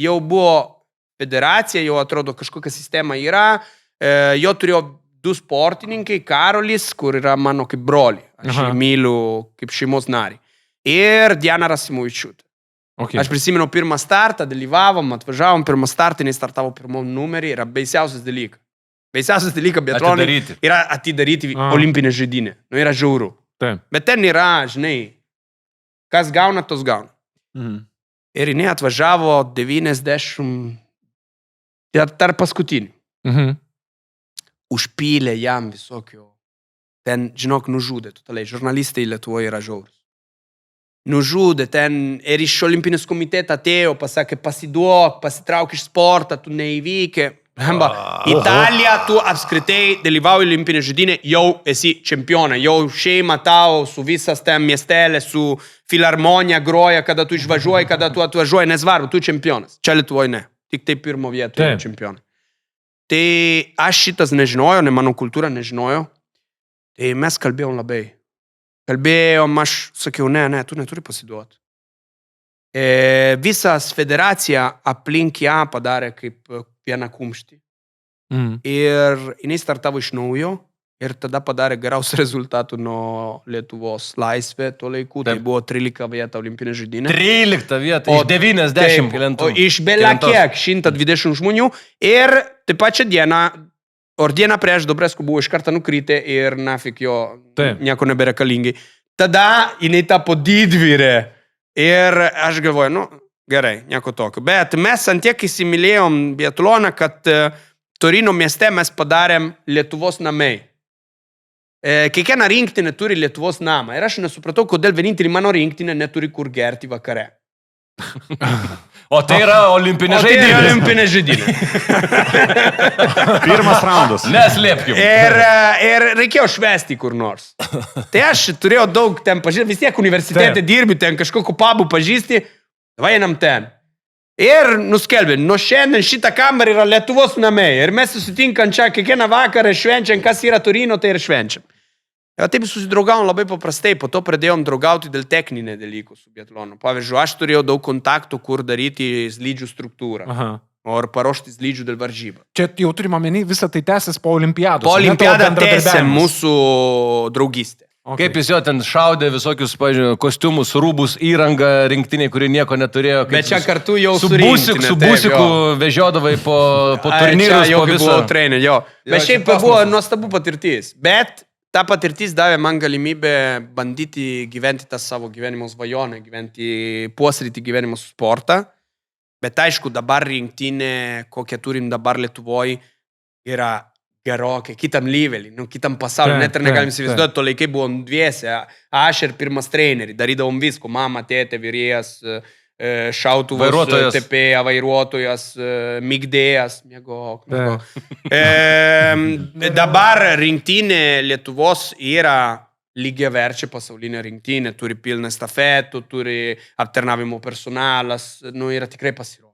jau buvo federacija, jau atrodo kažkokia sistema yra, jo turėjo 2 sportininkai, Karolis, kur yra mano kaip broli, aš jį myliu kaip šeimos narį, ir Diana Rasimovičiūtė. Okay. Aš prisimenu pirmą startą, dalyvavom, atvažiavom pirmą startą, jinai startavo pirmom numerį, yra baisiausias dalykas. Baisiausias dalykas biatlonui yra atidaryti olimpinę žaidynę. Nu, yra žiauru. Taip. Bet ten yra, žinai, kas gauna, tos gauna. Ir jinai atvažiavo 90... tarp paskutinių. Užpylė jam visokio. Ten, žinok, nužudė. Totaliai. Žurnalistai Lietuvoje yra žiaurus. Nužudė ten ir iš olimpinės komitetą atėjo, pasakė, pasiduok, pasitrauk iš sportą, tu neįvykė. Italija, tu apskritai dalyvauji olimpinė žaidynė, jau esi čempionai, jau šeima tau su visas ten miestelė, su filharmonija groja, kada tu išvažiuoji, kada tu atvažiuoji, nesvarbu, tu čempionas. Čia Lietuvoje ne, tik tai pirmo vietoje čempionai. Tai aš šitas nežinojau, ne mano kultūra nežinojau, tai mes kalbėjom labai. Kalbėjom, aš sakiau, ne, tu neturi pasiduoti. Visas federacija aplink ją padarė kaip vieną kumštį. Ir jinai startavo iš naujo ir tada padarė geriausių rezultatų nuo Lietuvos laisvė tuo laiku. Tai buvo 13 vieta olimpinė žaidynė. 13 vieta, iš 90 kelintų. Iš belia kiek, 120 žmonių. Ir taip pačią dieną, dieną prieš Dobresko buvo iš karto nukrytę ir nafik jo nieko nebereikalingai. Tada jinai tapo didvyrė. Ir aš galvoju, Gerai, nieko tokio. Bet mes antiek įsimylėjom biatloną, kad Torino mieste mes padarėm Lietuvos namai. Kiekviena rinktinė turi Lietuvos namą. Ir aš nesupratau, kodėl vienintelį mano rinktinė neturi kur gerti vakare. O tai yra olimpinė žaidynė. Tai yra olimpinė žaidynė. Pirmas raundas. Neslėpkim. Ir reikėjo švesti kur nors. Tai aš turėjau daug ten pažįsti, vis tiek universitete dirbi, ten kažkokiu pabų pažįsti, vainam ten. Ir nuskelbė, nuo šiandien šitą kamerą yra Lietuvos namai. Ir mes susitinkam čia kiekvieną vakarą, švenčiam, kas yra Torino, tai ir švenčiam. Ir taip susidraugavom labai paprastai, po to pradėjom draugauti dėl techninė dalykų su biatlonu. Pavyzdžiui, aš turėjau daug kontaktų, kur daryti slidžių struktūrą. Aha. O ir paruošti slidžių dėl varžybų. Čia jau turime omeny, visą tai tęsis po olimpiados. Po olimpiadą tęsė mūsų draugystė. Okay. Kaip jis jo ten šaudė visokius, pažiūrėjau, kostiumus, rūbus, įrangą rinktiniai, kurie nieko neturėjo. Bet čia kartu jau su busiku vežiodavai po turnyrus, po visą. Buvau treneriu, jo. Bet šiaip buvo nuostabu patirtis. Bet ta patirtis davė man galimybę bandyti gyventi tą savo gyvenimo svajonę, puoselėti gyvenimo sportą. Bet aišku, dabar rinktinė, kokią turim dabar Lietuvoje, yra gerokai, kitam lyvelį, kitam pasauliu. Net ir negalim įsivaizduoti, to laikai buvom dviese. Aš ir pirmas trenerį, darydavom visko. Mama, tėtė, vyrėjas, šautuvas, tepėja, vairuotojas, migdėjas. Miegok. Dabar rinktinė Lietuvos yra lygiaverčia pasaulinė rinktinė. Turi pilną stafetų, turi aptarnavimo personalas. Yra tikrai pasiruošę.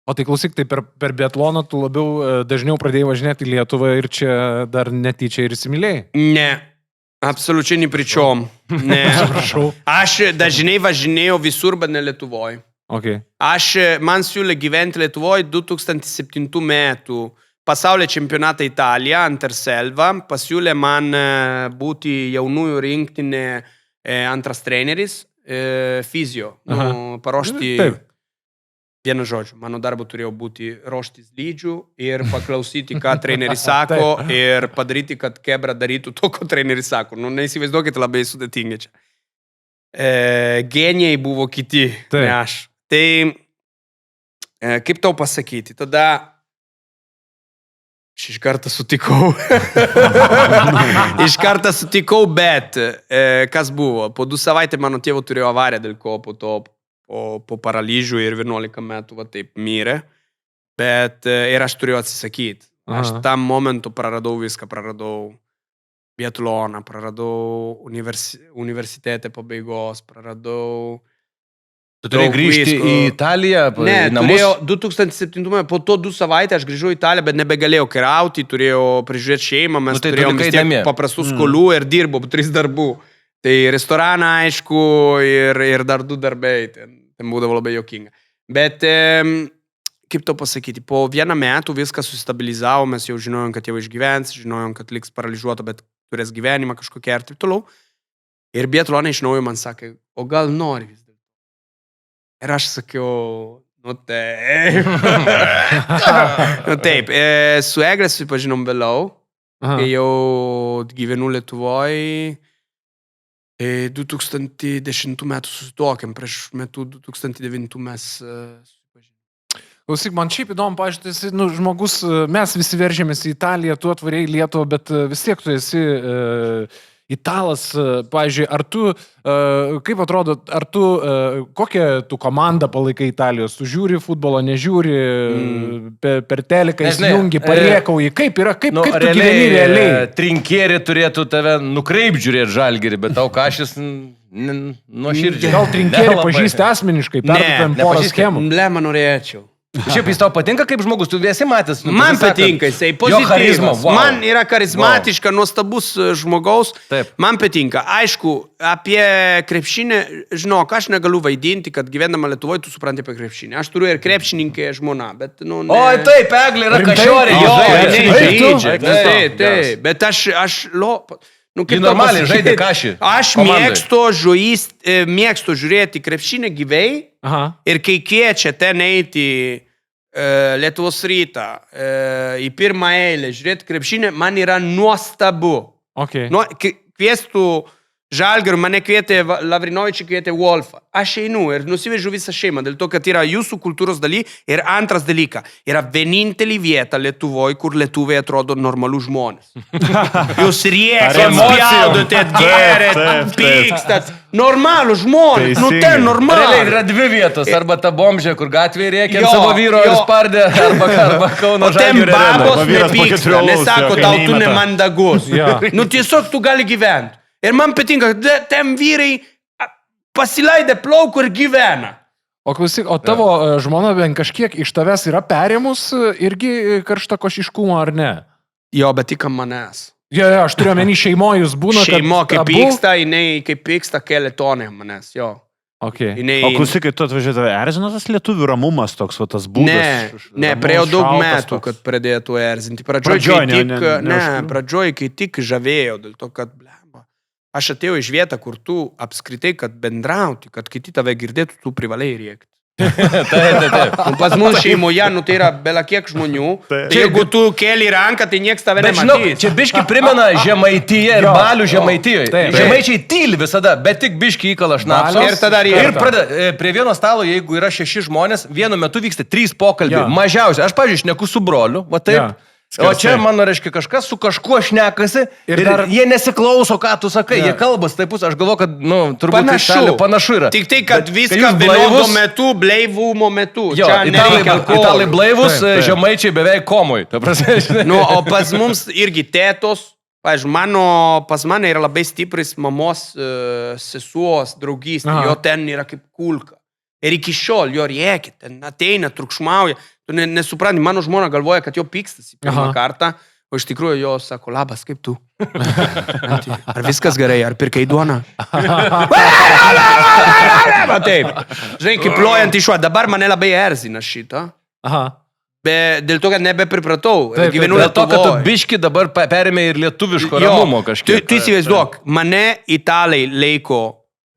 O tai klausyk, tai per biatloną tu labiau dažniau pradėjai važinėti į Lietuvą ir čia dar netyčia ir įsimylėjai? Ne, absoliučiai ni pri čom. Ne. Aš dažnai važinėjau visur, bet ne Lietuvoje. Okay. Man siūlė gyventi Lietuvoje 2007 metų pasaulio čempionatą Italija, Anterselva. Pasiūlė man būti jaunųjų rinktinė antras treneris, fizio. Paruošti... Vienu žodžiu, mano darbu turėjo būti ruošti slidžių ir paklausyti, ką treneris sako ir padaryti, kad kebra darytų to, ko treneris sako. Neįsivaizduokite, labai sudėtingai čia. Genijai buvo kiti, ne aš. Tai, kaip tau pasakyti, tada aš iš karto sutikau. Bet kas buvo? Po 2 savaitę mano tėvo turėjo avariją, dėl ko po to po paralyžių ir 11 metų va taip mirė, bet ir aš turėjau atsisakyti. Aš tam momentu praradau viską, praradau biatloną, praradau universitetę pabaigos, praradau... Tu turėjai grįžti į Italiją, ne, į namus? Turėjau 2007 metų, po to 2 savaitę aš grįžau į Italiją, bet nebegalėjau keliauti, turėjau prižiūrėti šeimą, mes turėjom vis tiek paprastų skolų ir dirbau 3 darbų. Tai restoraną, aišku, ir dar 2 darbai, ten būdavo labai jokinga. Bet, kaip to pasakyti, po 1 metų viskas susistabilizavo, mes jau žinojom, kad jau išgyvens, žinojom, kad liks paralyžiuota, bet turės gyvenimą kažkokią ir taip toliau. Ir biatlonai iš naujo man sakė, o gal nori vis dėlto? Ir aš sakiau, taip. Taip, su Egle susipažinom vėliau, kai jau gyvenu Lietuvoje. 2010 metų susituokėm, prieš metų 2009 mes susipažinom. Klausyk, man šiaip įdomu, pažiūrėjau, žmogus, mes visi veržėmės į Italiją, tu atvarėjai į Lietuvą, bet vis tiek tu esi italas, pažiūrėjau, ar tu, kaip atrodo, ar tu, kokią tu komandą palaikai Italijos, tu žiūri futbolą, nežiūri, per teleką įsijungi, pariekauji, kaip yra, kaip tu gyveni realiai? Trinkieri turėtų tave nukreip žiūrėti Žalgirį, bet tau Kašis nuoširdžiai. Gal Trinkieri pažįsti asmeniškai, perduodam porą schemų? Ne, norėčiau. Šiaip jis tau patinka kaip žmogus, tu esi matęs? Man patinka, jisai pozityvas. Man yra charizmatiška, nuostabus žmogaus. Taip. Man patinka. Aišku, apie krepšinį, žinok, aš negaliu vaidinti, kad gyvenama Lietuvoje tu supranti apie krepšinį. Aš turiu ir krepšininkė žmona, bet, ne. Oi, taip, Eglė yra kašiorė. Taip. Bet aš Ji normaliai žaidė Kašį. Aš mėgstu žiūrėti krepšinį gyvai ir kai kviečia ten eiti Lietuvos Rytą į pirmą eilę žiūrėti krepšinį, man yra nuostabu. Okay. Kviestų Žalgirio, mane kvietė, Lavrinovičiai kvietė Wolfą. Aš einu ir nusivežiu visą šeimą, dėl to, kad yra jūsų kultūros daly. Ir antras dalykas, yra vienintelį vietą Lietuvoje, kur lietuviai atrodo normalų žmonės. Jūs rėkėt, spjaudote, gerėt, pykstat. Normalų žmonės, nu ten normalų. Realiai yra dvi vietos, arba ta bomžė, kur gatvėje rėkė savo vyro ir spardė, arba Kauno Žalgirio arena. O ten babos Arba vyras po nepyksta, 14 nesako, tau tu neįmeta. nemandagus. Nu tiesiog tu gali gyventi. Ir man patinka, ten vyrai pasileidė plaukų ir gyvena. O klausyk, o tavo žmona bent kažkiek iš tavęs yra perėmus irgi karštakošiškumo ar ne? Jo, bet tik manęs. Jo, aš turiu omeny šeimoje jūs būna, Šeimo, kad kaip pyksta, jinai kaip pyksta keli tonai manęs, jo. Okay. Jinai... O klausyk, kai tu atvažiavai, erzino tas lietuvių ramumas toks, va, tas būdas. Ne, praėjo daug metų, kad pradėtų erzinti. Pradžioj, kai tik žavėjo, dėl to, kad aš atėjau iš vietą, kur tu apskritai, kad bendrauti, kad kiti tave girdėtų, tu privalai rėkti. Taip. Pas mus šeimoje, tai yra bela kiek žmonių. Tai jeigu tu keli ranką, tai nieks tave Bet žinau, nematys. čia biški primena Žemaitiją ir Balių Žemaitijoje. Taip. Žemaičiai tyli visada, bet tik biški įkala šnapso. Ir tada rėkia. Ir pradeda, prie vieno stalo, jeigu yra 6 žmonės, vienu metu vyksta 3 pokalbiai. Jo. Mažiausiai. Aš, pavyzdžiui, šneku su broliu, va taip. Jo. O čia, mano, reiškia, kažkas su kažkuo šnekasi ir jie nesiklauso, ką tu sakai. Jie kalbas, taip, aš galvoju, kad, turbūt panašu yra. Tik tai, kad viską jūs vienodo metu, blaivumo metu. Jo, Čia nereikia alkoholio. italai blaivus, Taip. Žemaičiai beveik komoj. Ta prasme, žinai. O pas mums irgi tėtos, pavyzdžiui, pas mane yra labai stipris mamos sesuos draugystė, jo ten yra kaip kulka. Ir iki šiol jo rėkia, ten ateina, trukšmauja. Tu nesupranti, mano žmona galvoja, kad jo pykstasi pirmą kartą, o iš tikrųjų jo sako, labas, kaip tu? Ar viskas gerai, ar pirkai duoną? Taip. Žinai, kaip plojant išuo, dabar mane labai erzina šitą. Aha. Dėl to, kad nebepripratau. Gyvenu Dėl to, kad tu Lietuvoj. biški dabar perėmė ir lietuviško ramumo kažkiek. Tu įsivaizduok, mane italai laiko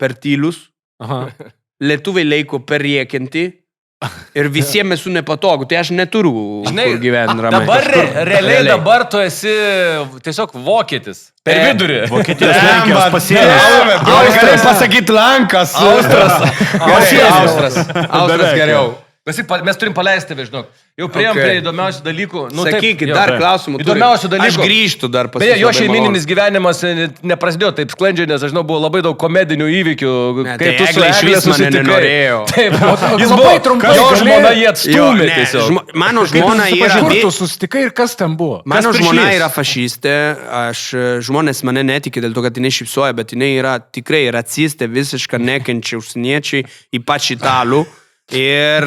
per tylus, Aha. lietuviai laiko per rėkiantį ir visiems esu nepatogu. Tai aš neturiu kur gyventi ramiai. Dabar realiai dabar tu esi tiesiog vokietis. Per vidurį. Vokietijos Lenkijos pasienis. Gali pasakyti Lankas. Austras geriau. Mes turim paleisti, žinok. Jau priėjom prie įdomiausių dalykų. Sakykit, dar klausimų turi. Įdomiausių dalykų. Aš grįžtu dar pas Beje, jo šeimininis gyvenimas neprasidėjo taip sklandžiai, nes aš žinau, buvo labai daug komedinių įvykių, kai tu su išvis Eglė mane susitikai. nenorėjo. Taip, jis labai buvo, trumpai jo gali- žmona jį atstūmė tiesiog. Mano žmona yra... Kur tu susitikai ir kas ten buvo? Mano Kas žmona prieš jis? yra fašistė, žmonės mane netikė dėl to, kad jinai šypsoja, bet jinai yra tikrai racistė, visiškai nekenčia užsieniečiai, ypač italų. Ir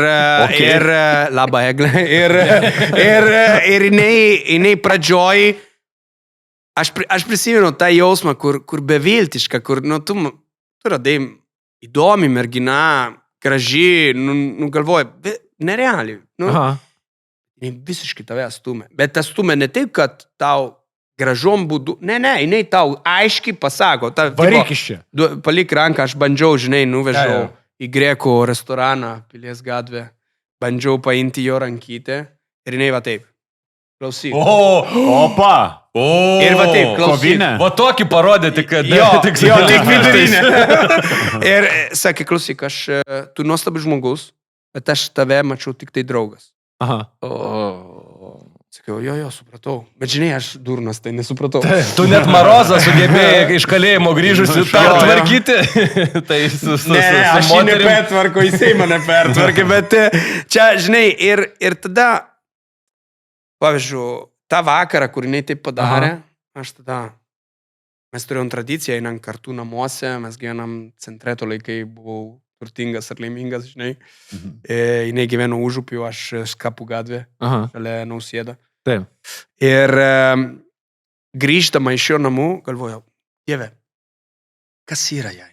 labą Eglę. Ir jinai pradžioj, aš prisimenu tą jausmą, kur beviltiška, kur, tu radai įdomi mergina, graži, galvoji, nerealiai. Aha. Jinai visiškai tave stumė. Bet tas stumė ne taip, kad tau gražom būdu. Ne, jinai tau aiškiai pasako. Varyk iš čia. Palik ranką, aš bandžiau, žinai, nuvežiau į Grekų restoraną, Pilies gatvę. Bandžiau paimti jo rankytę ir jinai va taip. Klausyk. Opa! Ir va taip, klausyk. Kovinė. Va tokį parodyti, kad... Jo, tik vidurinė. Ir sakė, klausyk, tu nuostabus žmogus, bet aš tave mačiau tik tai draugas. Aha. Sakiau, jo, supratau. Bet žinai, aš durnas, tai nesupratau. Tu net Marozą sugebėjai iš kalėjimo grįžusi pertvarkyti. Tai Aš jį nepertvarko, jisai mane pertvarkė, bet čia, žinai, ir tada, pavyzdžiui, tą vakarą, kur jinai taip padarė, mes turėjom tradiciją, einam kartu namuose, mes gyvenam centre, to laikai buvau turtingas ar laimingas, žinai. Jinai gyveno Užupiu, aš Skapų gatvė, šalia Nausėda. Taip. Ir grįžtama iš jo namų, galvojau, Dieve, kas yra jai?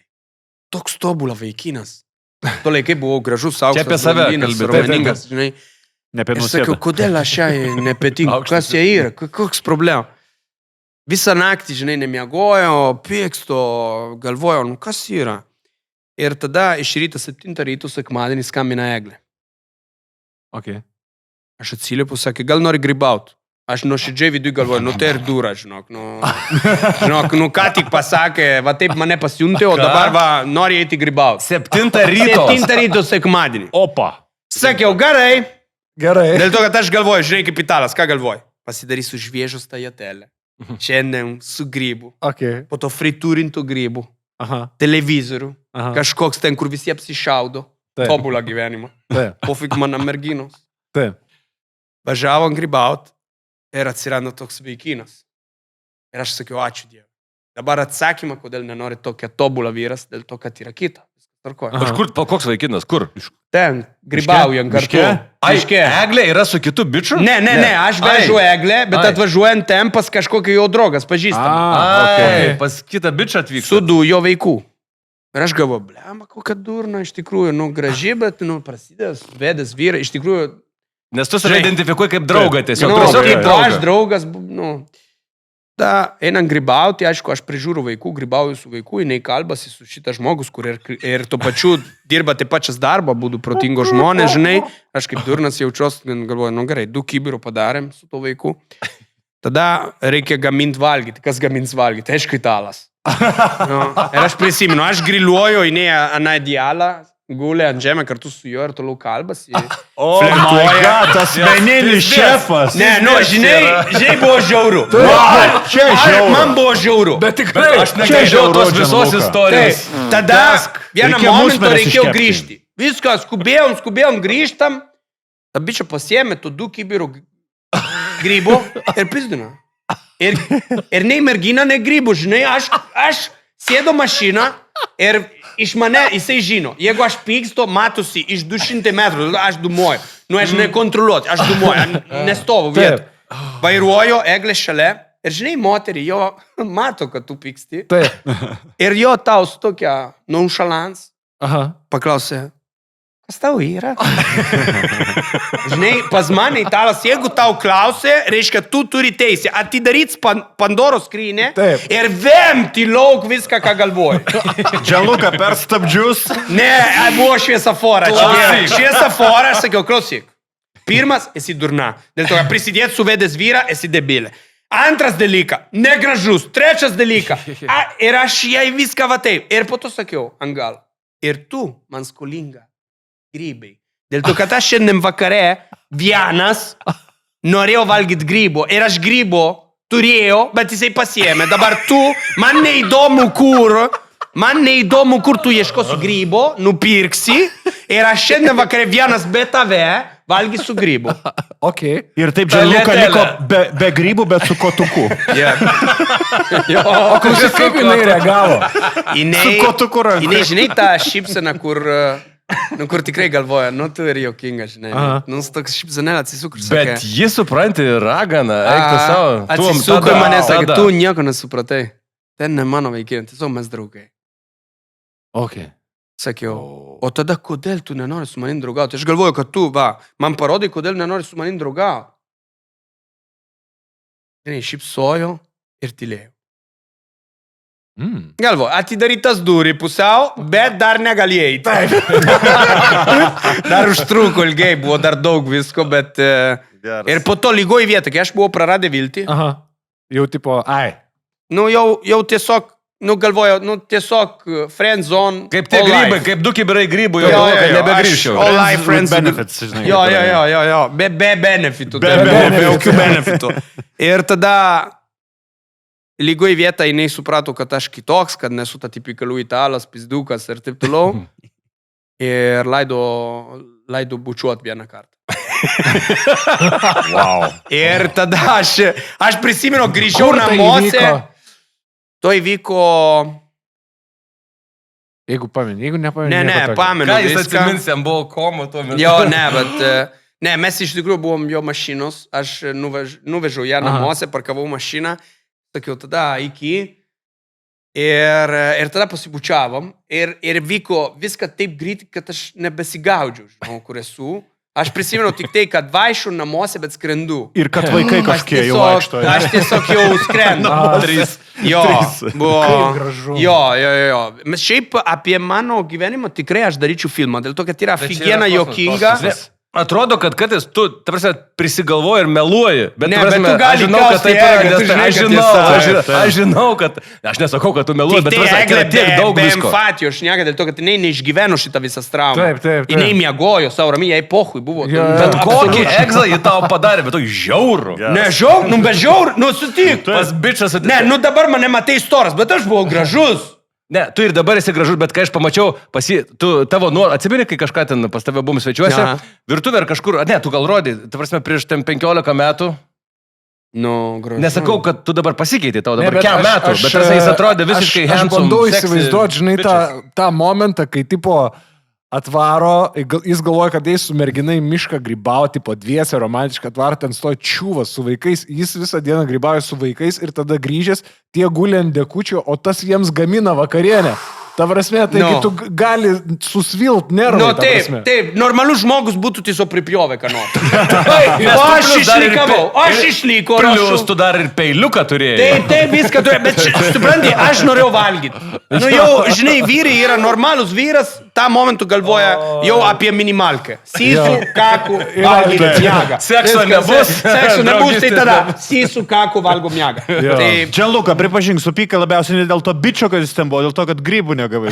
Toks tobula vaikinas. To laikai buvau gražus, aukštas, čia apie save romaningas, žinai. Ne apie Ir Nausėdą. sakiau, kodėl aš jai nepetinku, kas jai yra, koks problema. Visą naktį, žinai, nemiegojo, pyksto, galvojo, kas yra. Ir tada iš ryto 7 ryto sekmadienį skambina Eglė. Okay. Aš atsiliepiu, sakė, gal nori grybauti. Aš nuoširdžiai vidui galvoju, nu tai ir dūra, žinok. Nu ką tik pasakė, va taip mane pasiuntė, o dabar va nori eiti grybauti. 7 ryto. 7 ryto sekmadienį. Opa. Sakiau, gerai. Gerai. Dėl to, kad aš galvoju, žinai, kaip italas, ką galvoju? Pasidarysiu žviežų stajatelę. Šiandien su grybu. Okay. Po to friturintų grybų. Aha. Televizorių. Aha. Kažkoks ten, kur visi apsišaudo. Taip. Tobulą gyvenimą. Taip. Pofik mano merginos. Taip. Važiavom grybaut ir atsirado toks vaikinas. Ir aš sakiau, ačiū Dievui. Dabar atsakymą, kodėl nenori tokia tobulą vyras, dėl to, kad yra kita. Kažkur, koks vaikinas, kur? Ten, grybaujant kartu. Miške? Eglė yra su kitu bičiu? Ne, aš vežu Eglę, bet atvažiuojant ten pas kažkokį jo draugas, pažįstamą. Okay. Pas kitą bičią atvyksta. Su 2 jo vaikų. Ir aš galvoju, blema, kokia durna, iš tikrųjų, graži, bet, prasidės, vedęs vyrai, iš tikrųjų. Nes tu save identifikuoji kaip draugą tiesiog. Kaip aš draugas, einant grybauti, aišku, aš prižiūriu vaikų, grybauju su vaikų, jinai kalbasi su šitą žmogus, kur ir tuo pačiu dirba taip pačias darbą, būtų protingo žmonės, žinai, aš kaip durnas jaučiuosi, galvoju, gerai, 2 kibirų padarėm su to vaiku. Tada reikia gaminti valgyti. Kas gamins valgyti? Aišku, italas. Ir aš prisimenu, aš griliuoju, jinai ant idealą, gulė ant žemę kartu su juo ir toliau kalbasi. Flirtuoja. Asmeninis šefas. Ne, žinai buvo žiauru. Man buvo žiauru. Bet tikrai. Aš negrįžau tos visos istorijos. Tada vieną momentą reikėjo grįžti. Viską, skubėjom, grįžtam. Ta bičia pasiėmė tų 2 kibirų grybų ir pizdino. Ir nei mergina, nei grybų, žinai, aš sėdo mašiną ir iš mane jisai žino. Jeigu aš pykstu, matosi iš 200 metrų, aš dumuoju. Aš nekontroliuoju, aš dumuoju, nestovu vietą. Vairuoju, Eglė šalia ir žinai, moterį jo mato, kad tu pyksti. Ir jo tau su tokia nonchalance paklausė, kas tau yra? Žinai, pas mane italas, jeigu tau klausė, reiškia, tu turi teisę atidaryti Pandoros skrynę ir vemti lauk viską, ką galvoji. Džianluka per stabdžius. Ne, buvo šviesaforą. Šviesaforą, aš sakiau, klausyk. Pirmas, esi durna. Dėl to, kad prisidėti suvedęs vyrą, esi debilė. Antras dalykas, negražus. Trečias dalykas. Ir aš jai viską va taip. Ir po to sakiau, ant gal. Ir tu man skolinga. Grybai. Dėl to, kad aš šiandien vakare vienas norėjau valgyti grybo ir aš grybo turėjau, bet jisai pasiėmė. Dabar tu, man neįdomu kur tu ieškosi grybo, nupirksi ir aš šiandien vakare vienas be tave valgysiu grybo. Okay. Ir taip Džianluka liko be grybų, bet su kotuku. O klausyk, kaip jinai reagavo? Su kotuku rankai. Jinai, žinai, tą šypseną, kur tikrai galvoja, tu ir jokinga, žinai. Su toks šypsenėlė atsisukur, sakė. Bet jis supranti raganą, eiktų savo. Atsisukur mane, sakė, tu nieko nesupratai. Ten ne mano vaikinė, tiesiog mes draugai. Okay. Sakiau, o tada kodėl tu nenori su manim draugauti? Aš galvoju, kad tu, man parodai, kodėl nenori su manim draugauti. Žinai, šypsojo ir tylėjau. Galvoju, atidarytas durį pusiau, bet dar negalėjai. Dar užtruko ilgai, buvo dar daug visko, bet... Ir po to lygoj vietą, kai aš buvau praradę viltį. Jau tipo, Jau tiesiog, galvoju, tiesiog friend zone. Kaip tie grybai, kaip 2 kibirai grybų, jau nebegrįžčiau. All life friends. Benefits, žinai. Jo. Be benefitų. Be jokių benefitų. Ir tada... Lygoj vietą jinai suprato, kad aš kitoks, kad nesu ta tipikalių italas, pizdukas ir taip toliau. Ir leido bučiuot vieną kartą. Wow. Ir tada aš prisimenu, grįžau namuose. To įvyko... Jeigu pameni, jeigu nepameni. Ne, pamenu. Ką jis atsimins, jam buvo komo tuo metu. Jo, ne, bet... Ne, mes iš tikrųjų buvom jo mašinos. Aš nuvežiau ją namuose, parkavau mašiną. Sakiau, tada iki. Ir tada pasibučiavom. Ir vyko viską taip greitai, kad aš nebesigaudžiau, žinau, kur esu. Aš prisimenu tik tai, kad vaikščiu namuose, bet skrendu. Ir kad vaikai kažkie jau vaikšto. Aš tiesiog jau skrendu. 3. Jo, buvo. Kaip gražu. Jo. Mes šiaip apie mano gyvenimą tikrai aš daryčiau filmą. Dėl to, kad yra figiena jokinga. Atrodo, kad kartais tu, ta prasme, prisigalvoji ir meluoji. Bet, Ne, ta prasme, bet tu gali aš žinau, kad kast taip į yra, egą, nes tu žinai, aš kad žinau, tiesa. aš žinau, kad, aš nesakau, kad tu meluoji, bet, ta prasme, yra tiek daug be visko. empatijos, šneka dėl to, kad jinai neišgyveno šitą visą traumą. Taip. Jinai miegojo savo ramiai, jai pohui buvo. Jo. Bet kokį egzą jį tau padarė, bet tokį žiaurų. Ne, žiaur, sutik. Pas bičias Ne, dabar mane matai storas, bet aš buvau gražus. Ne, tu ir dabar esi gražus, bet kai aš pamačiau, tavo nuolat, atsimeni, kai kažką ten pas tave buvom svečiuose, Aha. virtuvė ar kažkur, ne, tu gal rodai, ta prasme, prieš ten 15 metų, Nu, gražus. nesakau, kad tu dabar pasikeitė, tau Ne, dabar kiek metų, bet tarsi jis atrodė visiškai Aš handsome, bandau sexy įsivaizduoti, žinai, bitches. tą momentą, kai tipo atvaro, jis galvoja, kad eis su merginai į mišką grybauti, po dviese romantišką atvarą, ten stoja čiūvas su vaikais, jis visą dieną grybauja su vaikais ir tada grįžęs, tie gulė ant dekučio, o tas jiems gamina vakarienę. Ta prasme, tai No. tu gali susvilt nervą. Nu, taip, normalus žmogus būtų tiesiog pripjovę, ką nors. Mes O tu aš plius dar ir išlikavau, pe- aš išlikau. Plius tu dar ir peiliuką turėjai. Taip, viską turi, bet supranti, aš norėjau valgyti. Nu jau, žinai, vyrai yra normalus vyras, tą momentu galvoja jau apie minimalkę. Sysų, kakų, valgyti miegą. Sekso Viskas, nebus. Sekso nebus, tai Draugystės tada sysų, kakų, valgo miegą. Tai Čia Luka, pripažink, supyka labiausiai ne dėl to bičio, kad jis ten buvo, dėl to, kad grybų negavai.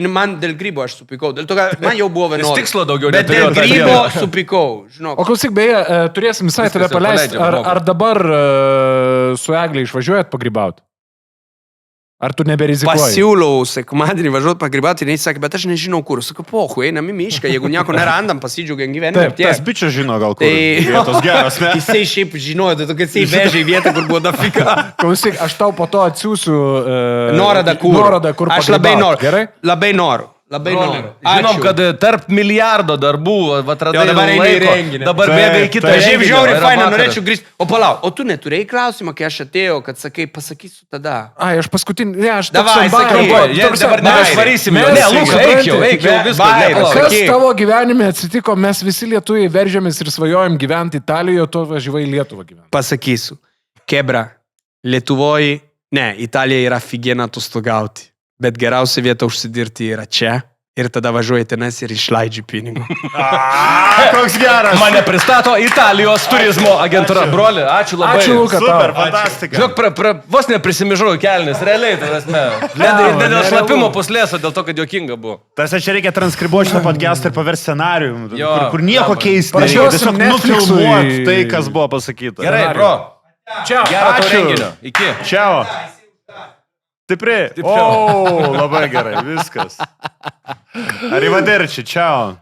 man dėl grybo aš supykau, dėl to, kad man jau buvo 11. tikslo daugiau Bet neturėjo dėl tą grybo dieną. supykau, žinok. O klausyk, beje, turėsim visai Viskas tave jau paleisti. paleidžiam, Rokai. Ar dabar su Eglė išvažiuojat pagrybauti? Ar tu neberizikuoji? Pasiūliau sekmadienį važiuoti pagrybauti, ir jis sakė, bet aš nežinau kur. Sakau, pohu, einam į mišką, jeigu nieko nerandam, pasidžiaugiam gyvenimą. Taip, Tas bičias žino gal kur. Tai- Vietos geras, ne? Jisai šiaip žinojo, tai kad jisai vežė į vietą, kur buvo dafika. Klausyk, aš tau po to atsiųsiu Nuorodą kur. Aš labai pagrybaut, noriu. Gerai? Labai noriu. Labai noriu. Žinom, Ačiū. kad tarp milijardo darbų, atradai Jo, dabar eini į laiko, renginį. dabar Taip, bėga į kitą taip. Šiaip renginį, žiauriai yra faina, vakaras. norėčiau grįžti. O palauk, o tu neturėjai klausimą, kai aš atėjau, kad sakai, pasakysiu tada. Ai, aš paskutinį, ne, aš Davai, toks sakyk. ambaras. Oi, jie dabar nebešvarysim jo. Mes- Ne, Luka, eik jau, supranti. viskas. Vai, nepalauk. Kas Sakyk. tavo gyvenime atsitiko, mes visi lietuviai veržėmės ir svajojom gyventi Italijoje, tu važiavai į Lietuvą gyventi. Pasakysiu. Kebra, Lietuvoje, ne, Italija yra figiena atostogauti, bet geriausia vieta užsidirti yra čia. Ir tada važiuoji tenas ir išleidži pinigų. Koks geras. Mane pristato Italijos turizmo agentūra. Broli, ačiū labai. Ačiū, Luka. Super, tau. fantastika. Žinok, vos neprisimižau kelnis, realiai, tai prasme. Ne dėl nerealu. šlapimo puslės, o dėl to, kad jokinga buvo. Tas čia reikia transkribuoti šitą podcastą ir paversti scenarijų, Jo, kur nieko dabar. keisti. Parašysim Tiesiog Netflixui. nufilmuoti tai, kas buvo pasakyta. Gerai, bro. Čia. Gero to Ačiū. renginio. Iki. Čiau. Stipri. Stipriau. O, labai gerai, viskas. Arrivederci, čiau.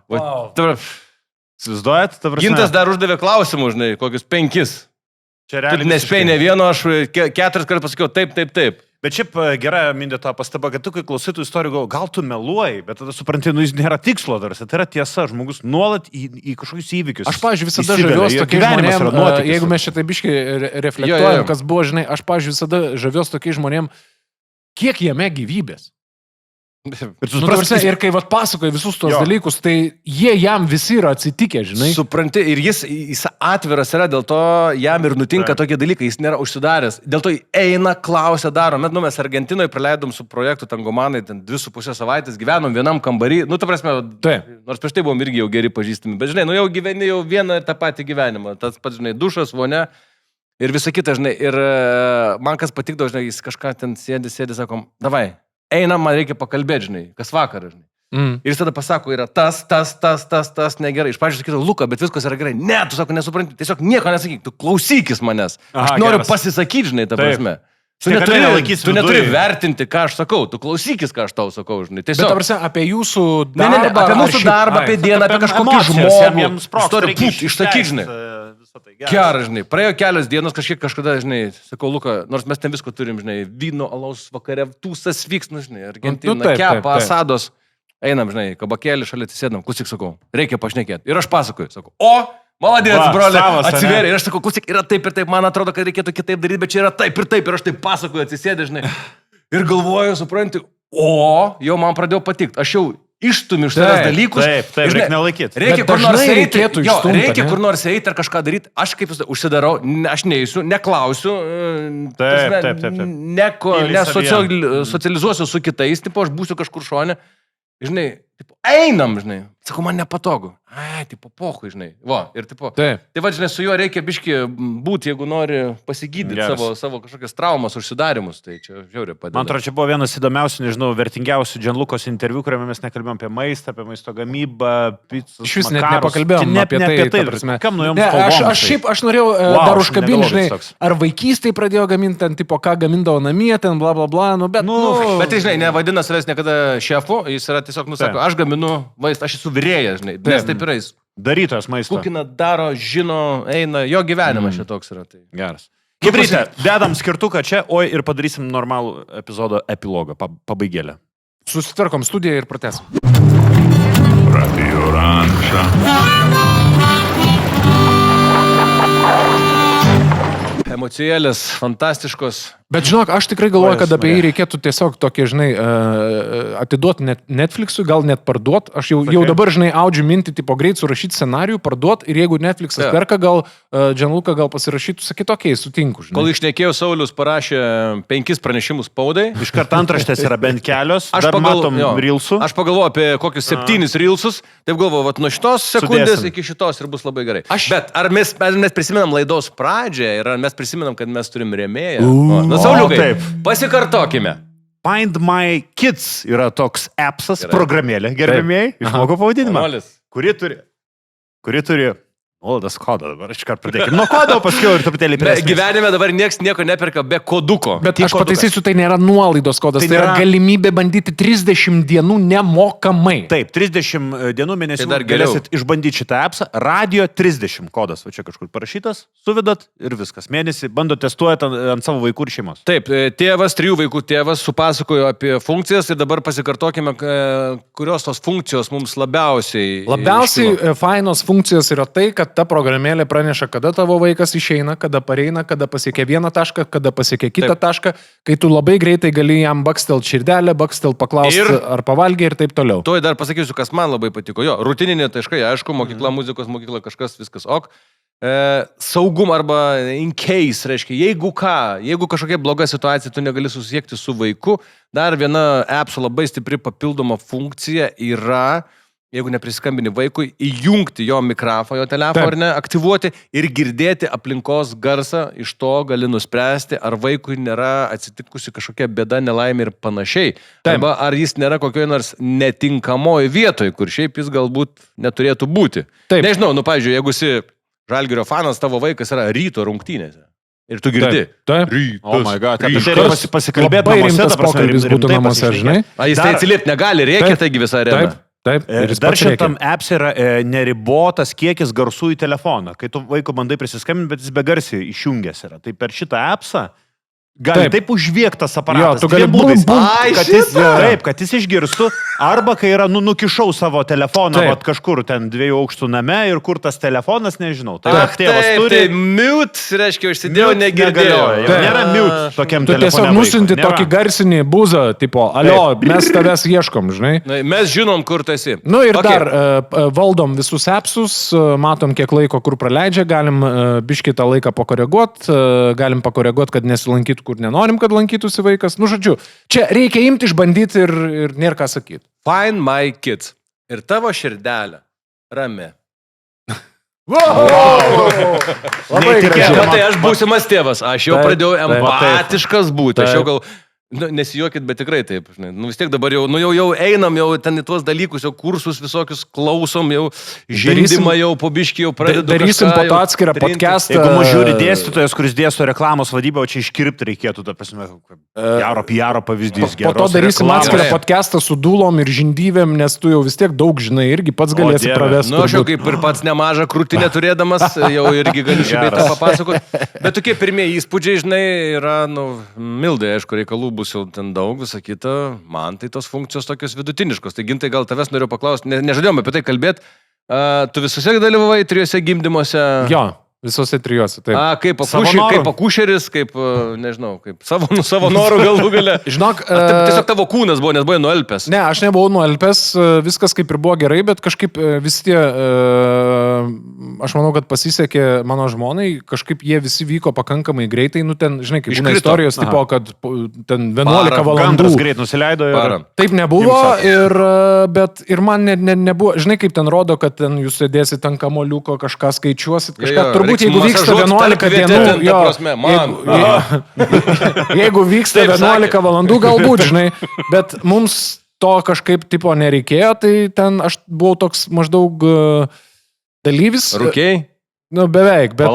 Įsivaizduojat, ta prasme? Gintas dar uždavė klausimų, žinai, kokius 5. Čia Tu realiai nespėjai visiškai. ne vieno, aš 4 kartus pasakiau taip. Bet šiaip gera mindė to pastaba, kad tu, kai klausytų istorijų, gal tu meluoji, bet tada supranti, nu jis nėra tikslo darsi, tai yra tiesa, žmogus nuolat į kažkokius įvykius. Aš, pavyzdžiui, visada įsivelia, žaviuosi jo tokiais gyvenimas yra žmonėmis, nuotykis. jeigu mes šitą biškį reflektuojam, Jo, jo. kas buvo, žinai, aš, pavyzdžiui, visada žaviuosi tokiais žmonėmis, kiek jame gyvybės. Ir tu Nu, suprasi, ta prasme, ir kai vat pasakoja visus tos Jo. dalykus, tai jie jam visi yra atsitikę, žinai. Supranti, ir jis atviras yra, dėl to jam ir nutinka Taip. tokie dalykai, jis nėra užsidaręs. Dėl to eina, klausia, daro. Mes Argentinoje praleidom su projektu Tangomanai, ten 2,5 savaitės, gyvenom vienam kambarį. Nu, ta prasme, Taip. nors prieš tai buvom irgi jau geri pažįstami. Bet, žinai, nu jau gyveni jau vieną ir tą patį gyvenimą. Tas pats, žinai, dušas, vonia ir visa kita, žinai. Ir man kas patikdavo, žinai, jis kažką ten sėdi, sakom, davai, einam, man reikia pakalbėti, žinai, kas vakarą, žinai. Ir jis tada pasako, yra tas, negerai. Iš pradžių sakytų, Luka, bet viskas yra gerai. Ne, tu sako, nesupranti, tiesiog nieko nesakyk, tu klausykis manęs. Aš Aha, noriu geras. pasisakyti, žinai, ta Taip. prasme. Tu Niekada neturi, nelaikysi tu neturi viduj. vertinti, ką aš sakau, tu klausykis, ką aš tau sakau, žinai. Bet, ta Tiesiog. prasme, apie jūsų Ne, darbą. apie ar mūsų šiaip- darbą, Ai. apie dieną, apie kažkokį emocijas, žmogų. jam sprogsta, Istoriją, reikia put, išsakyk, žinai. visą tai. Geras. Gerai, žinai, praėjo kelios dienos, kažkada, žinai, sakau, Luka, nors mes ten visko turim, žinai, vyno, alaus vakare, tūsas vyks, nu, žinai, Argentina, Nu, taip, kepa, taip. asados, einam, žinai, kabakėlį šalia atsisėdam, klausyk, sakau, reikia pašnekėti. Ir aš pasakoju, sakau, o, maladės, Va, broli, savas, ane? atsivėrė. Ir aš sakau, klausyk, yra taip ir taip, man atrodo, kad reikėtų kitaip daryti, bet čia yra taip ir taip. Ir aš taip pasakoju, atsisėdė, žinai. Ir galvoju, supranti, o, jau man pradėjo patikti. Aš jau išstumiu iš tavęs Taip, dalykus. Taip, Ir, žinai, reikia nelaikyti. Reikia Bet kur nors dažnai eiti, reikėtų jo, išstumt, reikia ane? kur nors eiti ar kažką daryti. Aš kaip visada užsidarau, aš neįsiu, neklausiu, Taip. nesocializuosiu su kitais, tipo, aš būsiu kažkur šone. Žinai, tipo, einam, žinai. Sakau, man nepatogu. tipo, pohui, žinai. Va, ir tipo. Taip. Tai va, žinai, su juo reikia biški būti, jeigu nori pasigydyti savo kažkokias traumas, užsidarimus. Tai čia žiauriai padeda. Man atrodo, čia buvo vienas įdomiausių, nežinau, vertingiausių Gianlucos interviu, kuriame mes nekalbėjom apie maistą, apie maisto gamybą, pizzas. Iš vis net nepakalbėjom apie tai. Kam nuo ne, aš norėjau dar užkabinti, žinai, toks. ar vaikystėje pradėjo gaminti, ten, tipo, ką gamindavo namie, ten, bla, bla, bla, nu, bet, Bet tai, žinai, nevadina savęs niekada šefu, jis yra tiesiog, nusako, aš gaminu maistą, aš esu virėjas, žinai, nes taip yra jis. Darytojas maisto. Kukina, daro, žino, eina, jo gyvenimas šitoks yra. Tai. Geras. Kibrytė, dedam skirtuką čia, oi ir padarysim normalų epizodo epilogą, pabaigėlę. Susitvarkom studiją ir pratesim. Radio Oranžą. Emocijėlės, fantastiškos. Bet žinok, aš tikrai galvoju, kad apie jį reikėtų tiesiog tokie, žinai, atiduoti Netflixui, gal net parduoti. Aš jau dabar, žinai, audžiu mintį, tipo, greit surašyti scenarijų, parduoti ir jeigu Netflixas perka, gal Gianluca gal pasirašytų, sakyt, okei, sutinku. Žinai. Kol išnekėjau, Saulius parašė 5 pranešimus spaudai. Iš karto antraštės yra bent kelios. Aš matom reelsų. Aš pagalvoju apie kokius 7 reelsus. Taip galvoju, nuo šitos sekundės iki šitos ir bus labai gerai. Bet ar mes prisimenam laidos pradžią ir ar mes prisimenam, kad mes turim rėmėją? Sauliukai, pasikartokime. Find My Kids yra toks appsas, programėlė, gerbėmėjai, išmokau pavadinimą. Kuri turi nuolaidos kodą, dabar iš karto pradėkime. Nuo kodo paskiau ir truputėlį prie. Gyvenime dabar nieks nieko neperka be koduko. Bet aš pataisysiu, tai nėra nuolaidos kodas, tai yra galimybė bandyti 30 dienų nemokamai. Taip, 30 dienų mėnesių galėsit išbandyti šitą appsą. Radio 30 kodas, va čia kažkur parašytas, suvedat ir viskas. Mėnesį bando testuoti ant savo vaikų ir šeimos. Taip, tėvas, 3 vaikų tėvas supasakojo apie funkcijas ir dabar pasikartokime, kurios tos funkcijos mums labiausiai fainos funkcijos yra tai, kad ta programėlė praneša, kada tavo vaikas išeina, kada pareina, kada pasiekia vieną tašką, kada pasiekia kitą tašką, kai tu labai greitai gali jam bakstelt širdelę, bakstelt paklausti, ar pavalgė ir taip toliau. Tuoj dar pasakysiu, kas man labai patiko. Jo, rutininiai taškai, aišku, mokykla, muzikos mokykla, kažkas, viskas ok. Saugum arba in case, reiškia, jeigu kažkokia bloga situacija, tu negali susisiekti su vaiku, dar viena appso labai stipri papildoma funkcija yra, jeigu neprisiskambini vaikui, įjungti jo mikrofoną, jo telefoną, ar ne, aktyvuoti ir girdėti aplinkos garsą, iš to gali nuspręsti, ar vaikui nėra atsitikusi kažkokia bėda, nelaimė ir panašiai. Arba ar jis nėra kokioje nors netinkamoje vietoje, kur šiaip jis galbūt neturėtų būti. Taip. Nežinau, pavyzdžiui, jeigu esi Žalgirio fanas, tavo vaikas yra ryto rungtynėse. Ir tu girdi. Taip. Oh my god. Pasikalbėti namuose, pokalbis būtų namuose, žinai. Jis tai atsiliepti negali, reikia, taigi visą areną. Taip, ir dar šitam apps yra neribotas kiekis garsų į telefoną. Kai tu vaiko bandai prisiskambinti, bet jis be garsiai išjungęs yra. Tai per šitą appsą gali taip užviektas aparatas. Jo, tu gali būdais. Kad jis išgirstų. Arba kai yra, nukišau savo telefoną kažkur ten 2 aukštų name ir kur tas telefonas, nežinau. Tai tėvas turi. Tai mute, reiškia, užsidėjau, negirdėjau. Nėra mute tokiam telefonui. Tu tiesiog nusinti tokį garsinį buzą, tipo, alio, mes tavęs ieškom, žinai. Mes žinom, kur tu esi. Nu ir dar valdom visus appsus, matom, kiek laiko kur praleidžia, galim biškį tą laiką pakoreguoti, galim pakoreguoti, kad nesilankytų, kur nenorim, kad lankytųsi vaikas. Nu, žodžiu, čia reikia imti, išbandyti ir nėra ką sakyti. Find My Kids. Ir tavo širdelė rami. Labai gražiai. Tai aš būsimas tėvas. Aš jau pradėjau empatiškas būti. Aš jau gal... Nesijuokit, bet tikrai taip. Vis tiek dabar jau einam, jau ten į tuos dalykus, jau kursus visokius klausom, jau žindimą jau po biškį jau pradedu. Darysim po to atskirą podcastą. Jeigu mūsų žiūri dėstytojas, kuris dėsto reklamos vadybą, o čia iškirpti reikėtų, ta prasme, PR pavyzdys. Po to darysim atskirą podcastą su dūlom ir žindyvėm, nes tu jau vis tiek daug žinai, irgi pats galėsi pravesti. Aš jau kaip ir pats nemažą krūtinę turėdamas, jau irgi galiu šį beitą papasakoti. Bet tokie pirmieji įspūdžiai, žinai, yra, mildai, aišku, reikalų bus jau ten daug, visą kitą, man tai tos funkcijos tokios vidutiniškos. Tai Gintai, gal tavęs noriu paklausti, nežadėjom apie tai kalbėti, tu visose dalyvavai 3 gimdymuose? Jo, visose 3, taip. Kaip akušeris, kaip, nežinau, kaip savo norų galų gale. Žinok, tiesiog tavo kūnas buvo, nes buvai nualpęs. Ne, aš nebuvau nualpęs, viskas kaip ir buvo gerai, bet kažkaip vis tie aš manau, kad pasisekė mano žmonai, kažkaip jie visi vyko pakankamai greitai, nu ten, žinai, kaip būna istorijos, tipo, kad ten 11 valandų. Gandras greit nusileido ir... Taip nebuvo, bet ir man nebuvo, žinai, kaip ten rodo, kad ten jūs sėdėsit ant kamoliuko, kažką skaičiuosit, kažką, turbūt jeigu vyksta 11 dienų, jeigu vyksta 11 valandų, galbūt, žinai, bet mums to kažkaip tipo nereikėjo, tai ten aš buvau toks maždaug dalyvis. Rūkiai? Nu, beveik, bet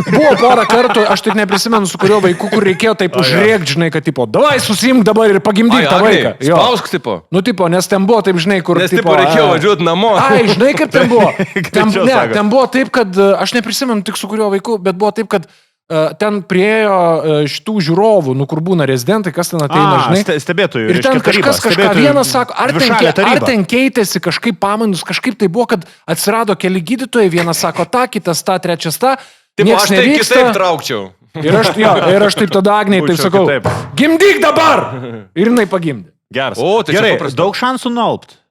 buvo porą kartų, aš tik neprisimenu, su kurio vaiku, kur reikėjo taip užrėkti, žinai, kad tipo, davai susimk dabar ir pagimdyk tą vaiką. Spausk, tipo. Nu, tipo, nes ten buvo taip, žinai, kur... Nes, tipo, reikėjo važiuoti namo. Ai, žinai, kaip ten buvo. Ten buvo taip, kad, aš neprisimenu tik su kurio vaiku, bet buvo taip, kad ten priejo šitų žiūrovų, nu kur būna rezidentai, kas ten ateina, žinai. Stebėtojų. Ir ten kažką vienas sako, ar ten keitėsi kažkaip pamainus, kažkaip tai buvo, kad atsirado keli gydytojai, vienas sako tą, kitas tą, trečias tą. Taip, aš tai kitaip traukčiau. Ir aš taip tada Agnei taip sakau, gimdyk dabar! Ir jinai pagimdė. Geras. O, tai gerai, daug šansų nualpt.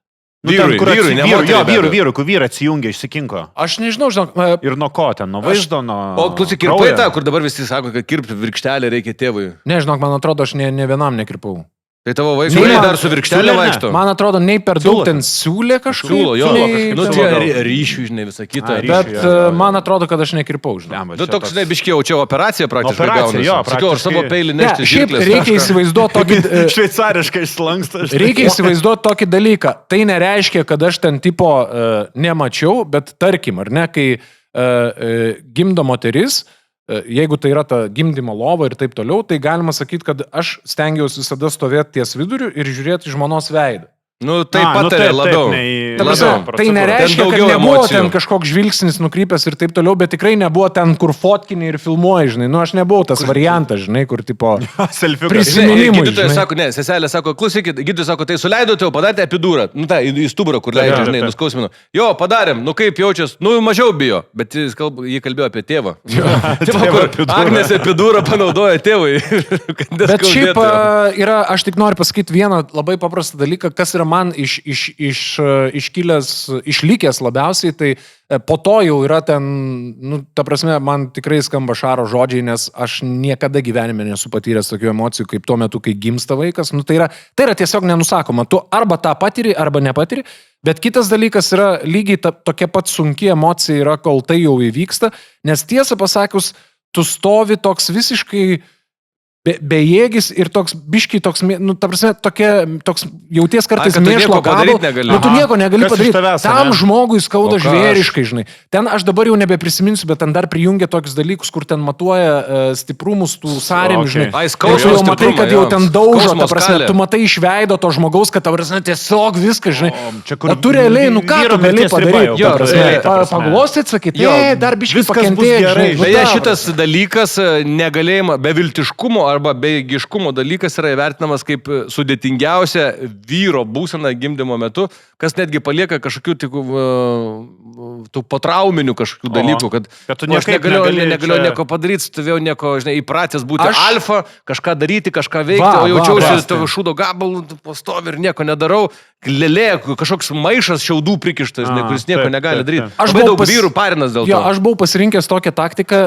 Vyrui, vyrui, kur vyrai atsijungia, išsikinko. Aš nežinau, žinok. Ir nuo ko ten, nuo vaizdo, nuo... O, klausyk, kirpai tą, kur dabar visi sako, kad kirpti virkštelę reikia tėvui. Nežinok, man atrodo, aš ne vienam nekirpau. Tai tavo vaikai dar su virkštelė vaikšto? Man atrodo, nei per daug ten siūlė kažkaip. Siūlo, jo. Nu, čia ryšių, žinai, visą kitą. Bet man atrodo, kad aš nekirpau, žinai. Nu, toks, žinai, biškiau, čia operacija praktiškai gaunasi. Jo, sakiau, aš savo peilį nešti žirklės. Reikia įsivaizduoti tokį... Šveicariškai išlanksta. Reikia įsivaizduoti tokį dalyką. Tai nereiškia, kad aš ten tipo nemačiau, bet tarkim, ar ne, kai gimdo moteris, jeigu tai yra ta gimdymo lova ir taip toliau, tai galima sakyti, kad aš stengiausi visada stovėti ties viduriu ir žiūrėti žmonos veidą. Nu, tai patarė labiau. Tai nereiškia, kad nebuvo ten kažkoks žvilgsnis nukrypęs ir taip toliau, bet tikrai nebuvo ten, kur fotkiniai ir filmuoji, žinai. Nu, aš nebuvau tas variantas, žinai, kur tipo prisiminimui. Gydytojas sako, ne, seselė sako, klausykit, gydytojas sako, tai suleidote, padarėte epidūrą. Nu, tai į stuburą, kur leidžia, žinai, nuskausminu. Jo, padarėm, nu kaip jaučias, nu mažiau bijo, bet jis kalbėjo apie tėvą. Agnės epidūrą panaudoja tėvui. Bet šiaip yra, aš tik noriu pasakyti vieną labai paprastą dalyką, kas yra man išlikęs labiausiai, tai po to jau yra ten, nu, ta prasme, man tikrai skamba Šaro žodžiai, nes aš niekada gyvenime nesu patyręs tokių emocijų, kaip tuo metu, kai gimsta vaikas. Nu, tai yra tiesiog nenusakoma. Tu arba tą patiri, arba nepatiri, bet kitas dalykas yra lygiai tokia pat sunki emocija yra, kol tai jau įvyksta, nes tiesą pasakius, tu stovi toks visiškai bejėgis ir toks biškiai toks, nu, ta prasme, toks jauties kartais mėšlo gabal. Nu, tu nieko negali padaryti. Tam žmogui skauda žvėriškai, žinai. Ten aš dabar jau nebeprisiminsiu, bet ten dar prijungia tokius dalykus, kur ten matuoja stiprumus tų sąrėmių, žinai. Tu jau matai, kad jau ten daužo, ta prasme, tu matai iš veido to žmogaus, kad ta prasme tiesiog viskas, žinai. Tu realiai, nu ką tu gali padaryti? Paglostyti, sakyti, dar biškai pakentėti. Beje, šitas dalykas negalėjimo, beviltiškumo arba bejėgiškumo dalykas yra įvertinamas kaip sudėtingiausia vyro būsena gimdymo metu, kas netgi palieka kažkokių tų potrauminių kažkokių dalykų, kad aš negalėjau nieko padaryti, stovėjau nieko, žinai, įpratęs būti alfa, kažką daryti, kažką veikti, o jaučiausi tavo šūdo gabalų, pastovi ir nieko nedarau, lėlė, kažkoks maišas šiaudų prikištas, žinai, kuris nieko negali daryti. Aš daug vyrų parinas dėl to. Aš buvau pasirinkęs tokią taktiką,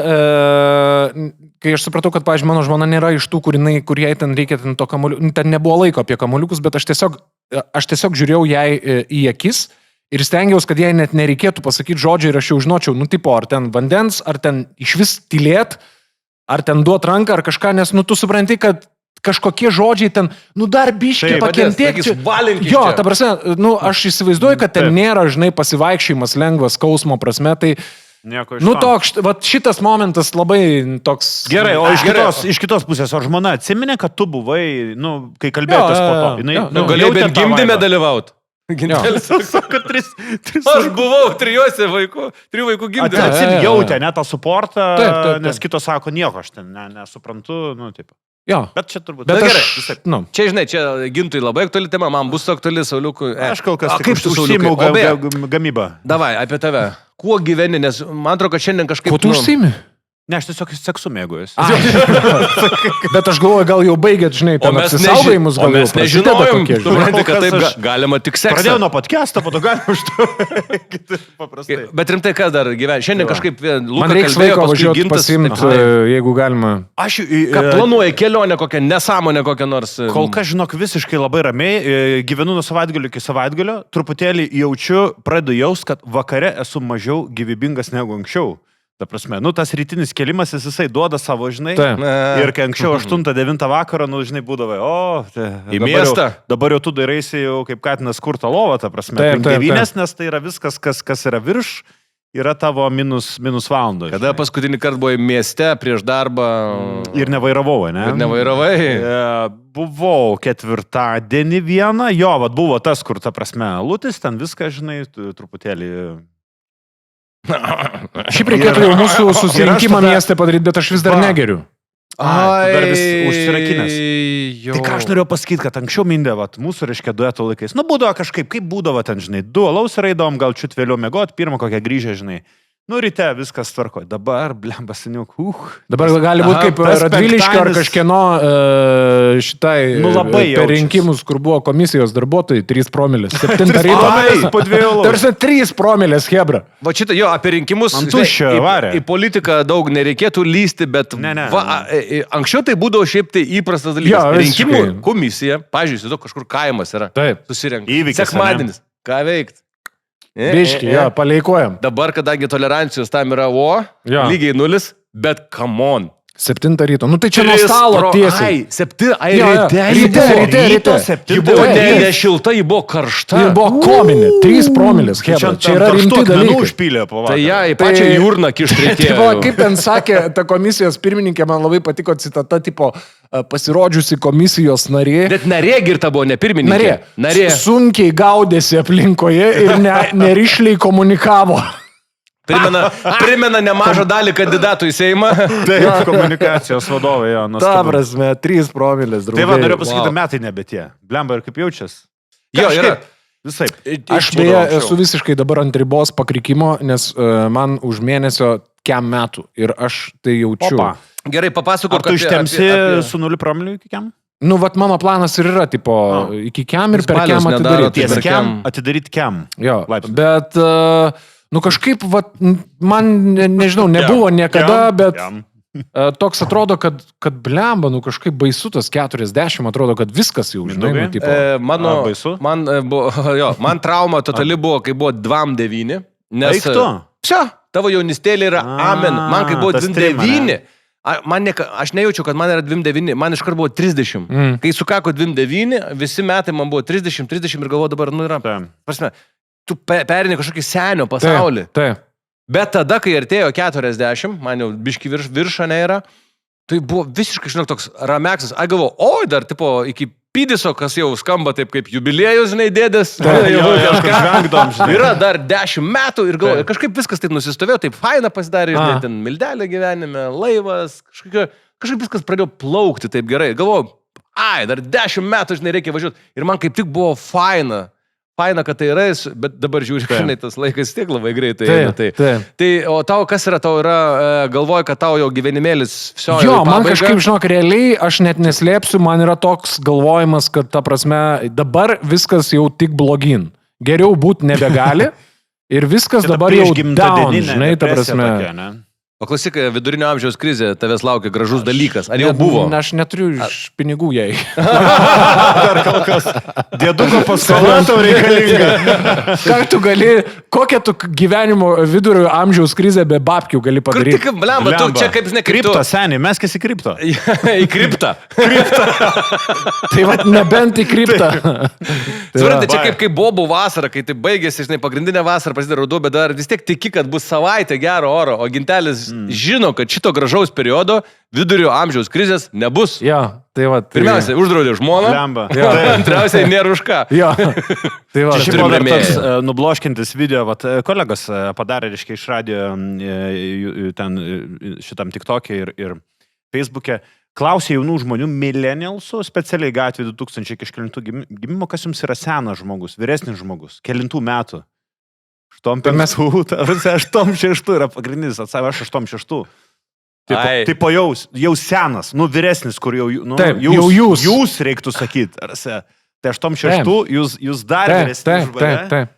kai aš supratau, kad, pavyzdžiui, mano žmona nėra iš tų, kur jai ten reikia ten to kamuoliukus, ten nebuvo laiko apie kamuoliukus, bet aš tiesiog žiūrėjau jai į akis ir stengiausi, kad jai net nereikėtų pasakyti žodžių ir aš jau žinočiau, nu tipo, ar ten vandens, ar ten išvis tylėt, ar ten duot ranką, ar kažką, nes, nu, tu supranti, kad kažkokie žodžiai ten, nu, dar biškį pakentėk. Jo, ta prasme, nu, aš įsivaizduoju, kad ten nėra, žinai, pasivaikščiojimas lengvas skausmo prasme, tai nu, toks, vat šitas momentas labai toks... Gerai, o iš kitos pusės, o žmona atsiminė, kad tu buvai, nu, kai kalbėtas po to. Galėjai bent gimdyme dalyvauti. Gintelis sako, aš buvau 3 vaikų gimdyme. Jautė, ne, tą suportą, nes kitos sako, nieko, aš ten nesuprantu, nu, taip. Jo. Bet čia turbūt... Bet gerai, čia, žinai, čia Gintui labai aktuali tema, man bus aktuali, Sauliukui. Aš kol kas tik užsiimu gamybą. Davai, apie tave. Kuo gyveni, nes man atrodo, kad šiandien kažkaip... Kuo tu užsiimi? Ne, aš tiesiog seksu mėgaujuosi. Bet aš galvoju, gal jau baigėt, žinai, ten apsisaugojimus, gal mes jau nežinojom, prasideda supranti, kad taip Aš galima tik seksą. Pradėjau nuo podcast'o, po to galima už to. Paprastai. Bet rimtai, kas dar gyvena? Šiandien kažkaip Luka Man reiks kalbėjo, laiko paskui važiuoti Gintas. pasimti, jeigu galima. Aš Ką planuoja kelionę kokią, nesąmonę kokią nors. kol kas, žinok, visiškai labai ramiai, gyvenu nuo savaitgalio iki savaitgalio, truputėlį jaučiu, pradedu jaust, kad vakare esu mažiau gyvybingas negu anksčiau. Ta prasme, tas rytinis kelimas, jisai duoda savo, žinai. Taip. Ir kai anksčiau 8-9 vakarą, žinai, būdavai, Į miestą. Dabar jau tu dairaisi jau kaip katinas kurtą lovą, ta prasme. Taip, taip, 9, nes tai yra viskas, kas yra virš, yra tavo minus valandų. Kada paskutinį kartą buvai mieste prieš darbą? Ir nevairavau, ne? Ir nevairavai? Buvau ketvirtadienį vieną, buvo tas, kur, ta prasme, lutis, ten viską, žinai, truputėlį... Šiaip reikėtų jau mūsų susirinkimą mieste padaryti, bet aš vis dar negeriu. Ai, dar vis užsirakinęs. Jo. Tai ką aš norėjau pasakyti, kad anksčiau mindė, mūsų, reiškia, dueto laikais. Būdavo kažkaip, kaip būdavo ten, žinai, 2 alaus raidom, gal čiut vėliau mėgot, pirmą kokią grįžę, žinai. Ryte viskas tvarko. Dabar, blemba, seniuk, Dabar gali būti kaip Radviliškio ar kažkieno šitai labai per rinkimus, kur buvo komisijos darbuotojai, 3 promilės. 7 ryto. Po 2 alaus. Tarsi 3 promilės, hebra. Va šitą, jo, apie rinkimus. Ant tuščio varė. Į politiką daug nereikėtų lysti, bet Ne. anksčiau tai būdavo šiaip tai įprastas dalykas. Jo, Rinkimų visiškai. komisija, pažiūrėjau, tu kažkur kaimas yra. Taip. Susirenka. Įvykis, Sekmadienis. Ką veikti? Biški, jo, paleikuojam. Dabar, kadangi tolerancijos tam yra Jo. lygiai 0, bet come on. 7 ryto. Tai čia nuo stalo tiesiai. 7, Jo, jo. Ryte. Ji buvo Taip. ne šilta, ji buvo karšta. Ir buvo kominė, 3 promilės, hebra. Čia yra rimti dalykai. Užpylė po Tai vakarą. ją į pačią jūrną kišti Tai va, reikėjo. kaip ten sakė, ta komisijos pirmininkė, man labai patiko citata, tipo, pasirodžiusi komisijos narė. Bet narė girta buvo, ne pirmininkė. Narė. Sunkiai gaudėsi aplinkoje ir nerišliai komunikavo. Primena nemažą dalį kandidatų į Seimą. Taip, komunikacijos vadovai, jo, Ta nuostabu. prasme, 3 promilės, draugai. Tai va, noriu pasakyti, metai nebe tie. Blemba, ir kaip jaučias? Jo, yra. Visai. Aš beje esu visiškai dabar ant ribos pakrikimo, nes man už mėnesio kem metų ir aš tai jaučiu. Opa. Gerai, papasakok, Ar tu ištemsi su 0 promilių iki kem? Nu, vat mano planas ir yra, tipo, iki kem ir per Spalius kem nedaro, atidaryti. ties Ties kem. kem? Atidaryti kem. Jo, Laipsnių. bet, nu kažkaip, vat, man, nežinau, nebuvo niekada, bet toks atrodo, kad blemba, nu kažkaip baisu tas 40, atrodo, kad viskas jau, žinai, nu, tipo. Baisu? Man trauma totali buvo, kai buvo 2-9. Nes... Eik tu. Čia, tavo jaunistėlė yra amen. Man kai buvo tas 29. Aš nejaučiu, kad man yra 29, man iškart buvo 30. Kai sukako 29, visi metai man buvo 30 ir galvoju dabar, nu yra. Prasme, tu perini kažkokį senio pasaulį. Taip. Bet tada, kai artėjo 40, man jau biški viršą nėra, tai buvo visiškai, žinok, toks rameksas. Aš galvoju, oi, dar tipo iki Pydiso, kas jau skamba taip kaip jubiliejus, žinai, dėdės. Yra dar 10 metų ir galvoju, kažkaip viskas taip nusistovėjo, taip faina pasidarė, žinai, ten mildelė gyvenime, laivas, kažkaip viskas pradėjo plaukti taip gerai. Galvoju, dar 10 metų, žinai, reikia važiuoti. Ir man kaip tik buvo faina, kad tai yra, bet dabar žiūri, žinai, tas laikas tiek labai greitai. Tai, o tau kas yra, tau yra, galvoju, kad tau jau gyvenimėlis viso. Jo, man kažkaip, žinok, realiai, aš net neslėpsiu, man yra toks galvojimas, kad ta prasme, dabar viskas jau tik blogin. Geriau būti nebegali ir viskas dabar jau down, žinai, ta prasme. O klausyk, vidurinio amžiaus krizė, tavęs laukia gražus dalykas. Ar jau buvo? Aš neturiu pinigų jai. Dar kol kas. Dėduko paskola tau reikalinga. Ką tu gali, kokią tu gyvenimo vidurio amžiaus krizę be babkių gali Kur padaryti? tik, blemba, tu čia kaip, žinai, kaip tu... Kripto, seniai, mes kas į kripto. Į kriptą. Tai va, nebent į kriptą. Suprantate, čia kaip bobų vasara, kai tai baigėsi, žinai, pagrindinė vasara prasideda ruduo, bet dar vis tiek tiki, kad bus savaitė gero oro, o gintelis žino, kad šito gražaus periodo vidurio amžiaus krizės nebus. Jo, tai va. Pirmiausia, uždraudė žmoną. Blemba. Antriausiai, nėra už ką. Jo. Tai va. Šiaip buvo dar toks nubloškintis video, kolegos padarė, reiškia, iš radio ten šitam TikTok'e ir Facebook'e. Klausė jaunų žmonių, millennialsų, specialiai gatvė 2000 kažkelintų gimimo, kas jums yra senas žmogus, vyresnis žmogus, kelintų metų. 8-6 yra pagrindinis, atsavė aš 8-6. Tipo jau senas, vyresnis, kur jau, Taip, jūs reiktų sakyti. Tai 86, jūs dar vyresnis už mane. Taip.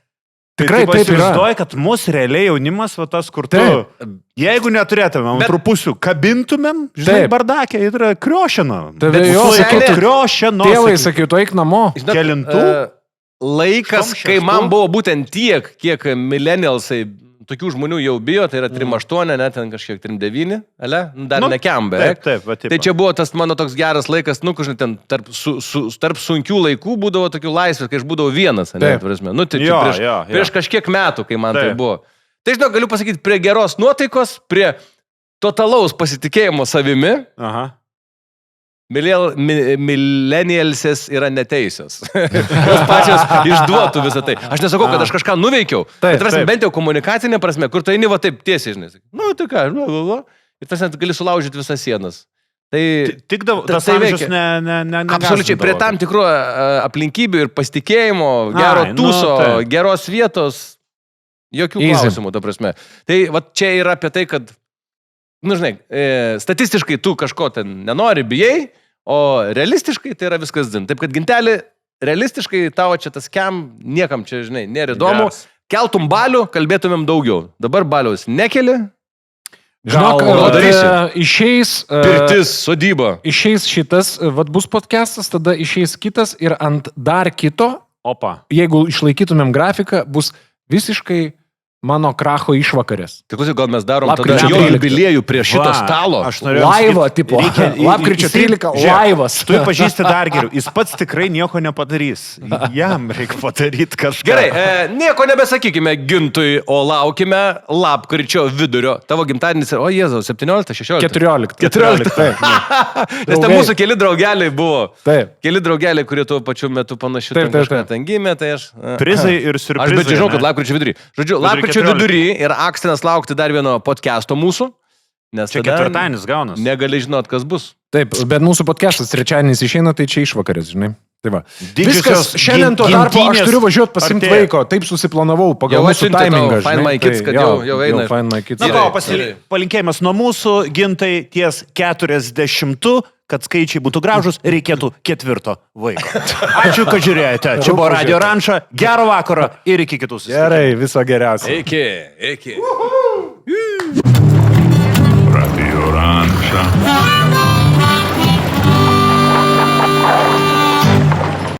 Tikrai taip yra. Įsivaizduoju, kad mūsų realiai jaunimas, tas, kur tu, jeigu neturėtumėm antrų pusių, kabintumėm, bardakė, yra kriošina. Kriošina. Tėvai sakytų, eik namo. Kelintų? Laikas, kai man buvo būtent tiek, kiek millennialsai tokių žmonių jau bijo, tai yra 3.8, net ten kažkiek 3.9, dar nekiam beveik. Tai čia buvo tas mano toks geras laikas, žinai, ten tarp sunkių laikų būdavo tokių laisvės, kai aš būdavau vienas, prieš kažkiek metų, kai man tai buvo. Tai žinau, galiu pasakyti, prie geros nuotaikos, prie totalaus pasitikėjimo savimi, millennialsės yra neteisios. Jos pačios išduotų visą tai. Aš nesakau, kad aš kažką nuveikiau, bet bent jau komunikacinė prasme, kur tai va taip tiesiai, žinai. Tai ką, ir tas net gali sulaužyti visas sienas. Tik tas amžius ne. Absoliučiai, prie tam tikrų aplinkybių ir pasitikėjimo, gero tūso, geros vietos, jokių klausimų, ta prasme. Tai va čia yra apie tai, kad žinai, statistiškai tu kažko ten nenori, bijai, o realistiškai tai yra viskas dzin. Taip, kad gintelį, realistiškai tavo čia tas niekam čia, žinai, nėra įdomu. Keltum balių, kalbėtumėm daugiau. Dabar baliaus nekeli. Žinok, išeis... Pirtis, sodyba. Išeis šitas, bus podcastas, tada išeis kitas ir ant dar kito, jeigu išlaikytumėm grafiką, bus visiškai mano kracho išvakarės. Tikiuosi, gal mes darom tada jo jubiliejų prie šito stalo. Laivo, tipo. Lapkričio 13, laivas. Tu pažįsti dar geriau. Jis pats tikrai nieko nepadarys. Jam reikia padaryti kažką. Gerai, nieko nebesakykime Gintui, o laukime lapkričio vidurio. Tavo gimtadienis yra, Jėzau, 17, 16? 14. Taip. Nes ten mūsų keli draugeliai buvo. Taip. Keli draugeliai, kurie tuo pačiu metu panašiai kažką ten gimė, tai aš... Prizai ir siurprizai. Aš bet žinau, kad lapkričio vidury. Žodžiu, lapkričio vidury ir akstinas laukti dar vieno podcast'o mūsų. Nes čia ketvirtadienis gaunas. Negali žinot, kas bus. Taip, bet mūsų podcast'as trečiadienis išeina, tai čia išvakarės, žinai. Tai va. Viskas, šiandien to tarpo aš turiu važiuoti pasimti vaiko, taip susiplanavau pagal mūsų timingą. Find My Kids, kad jau eina. Na ko, palinkėjimas nuo mūsų, Gintai, ties 40, kad skaičiai būtų gražus, reikėtų 4 vaiko. Ačiū, kad žiūrėjote. Čia buvo Radio Ranča. Gero vakaro ir iki kitų susitikimų. Gerai, viso geriausio. Iki. Radio Ranča.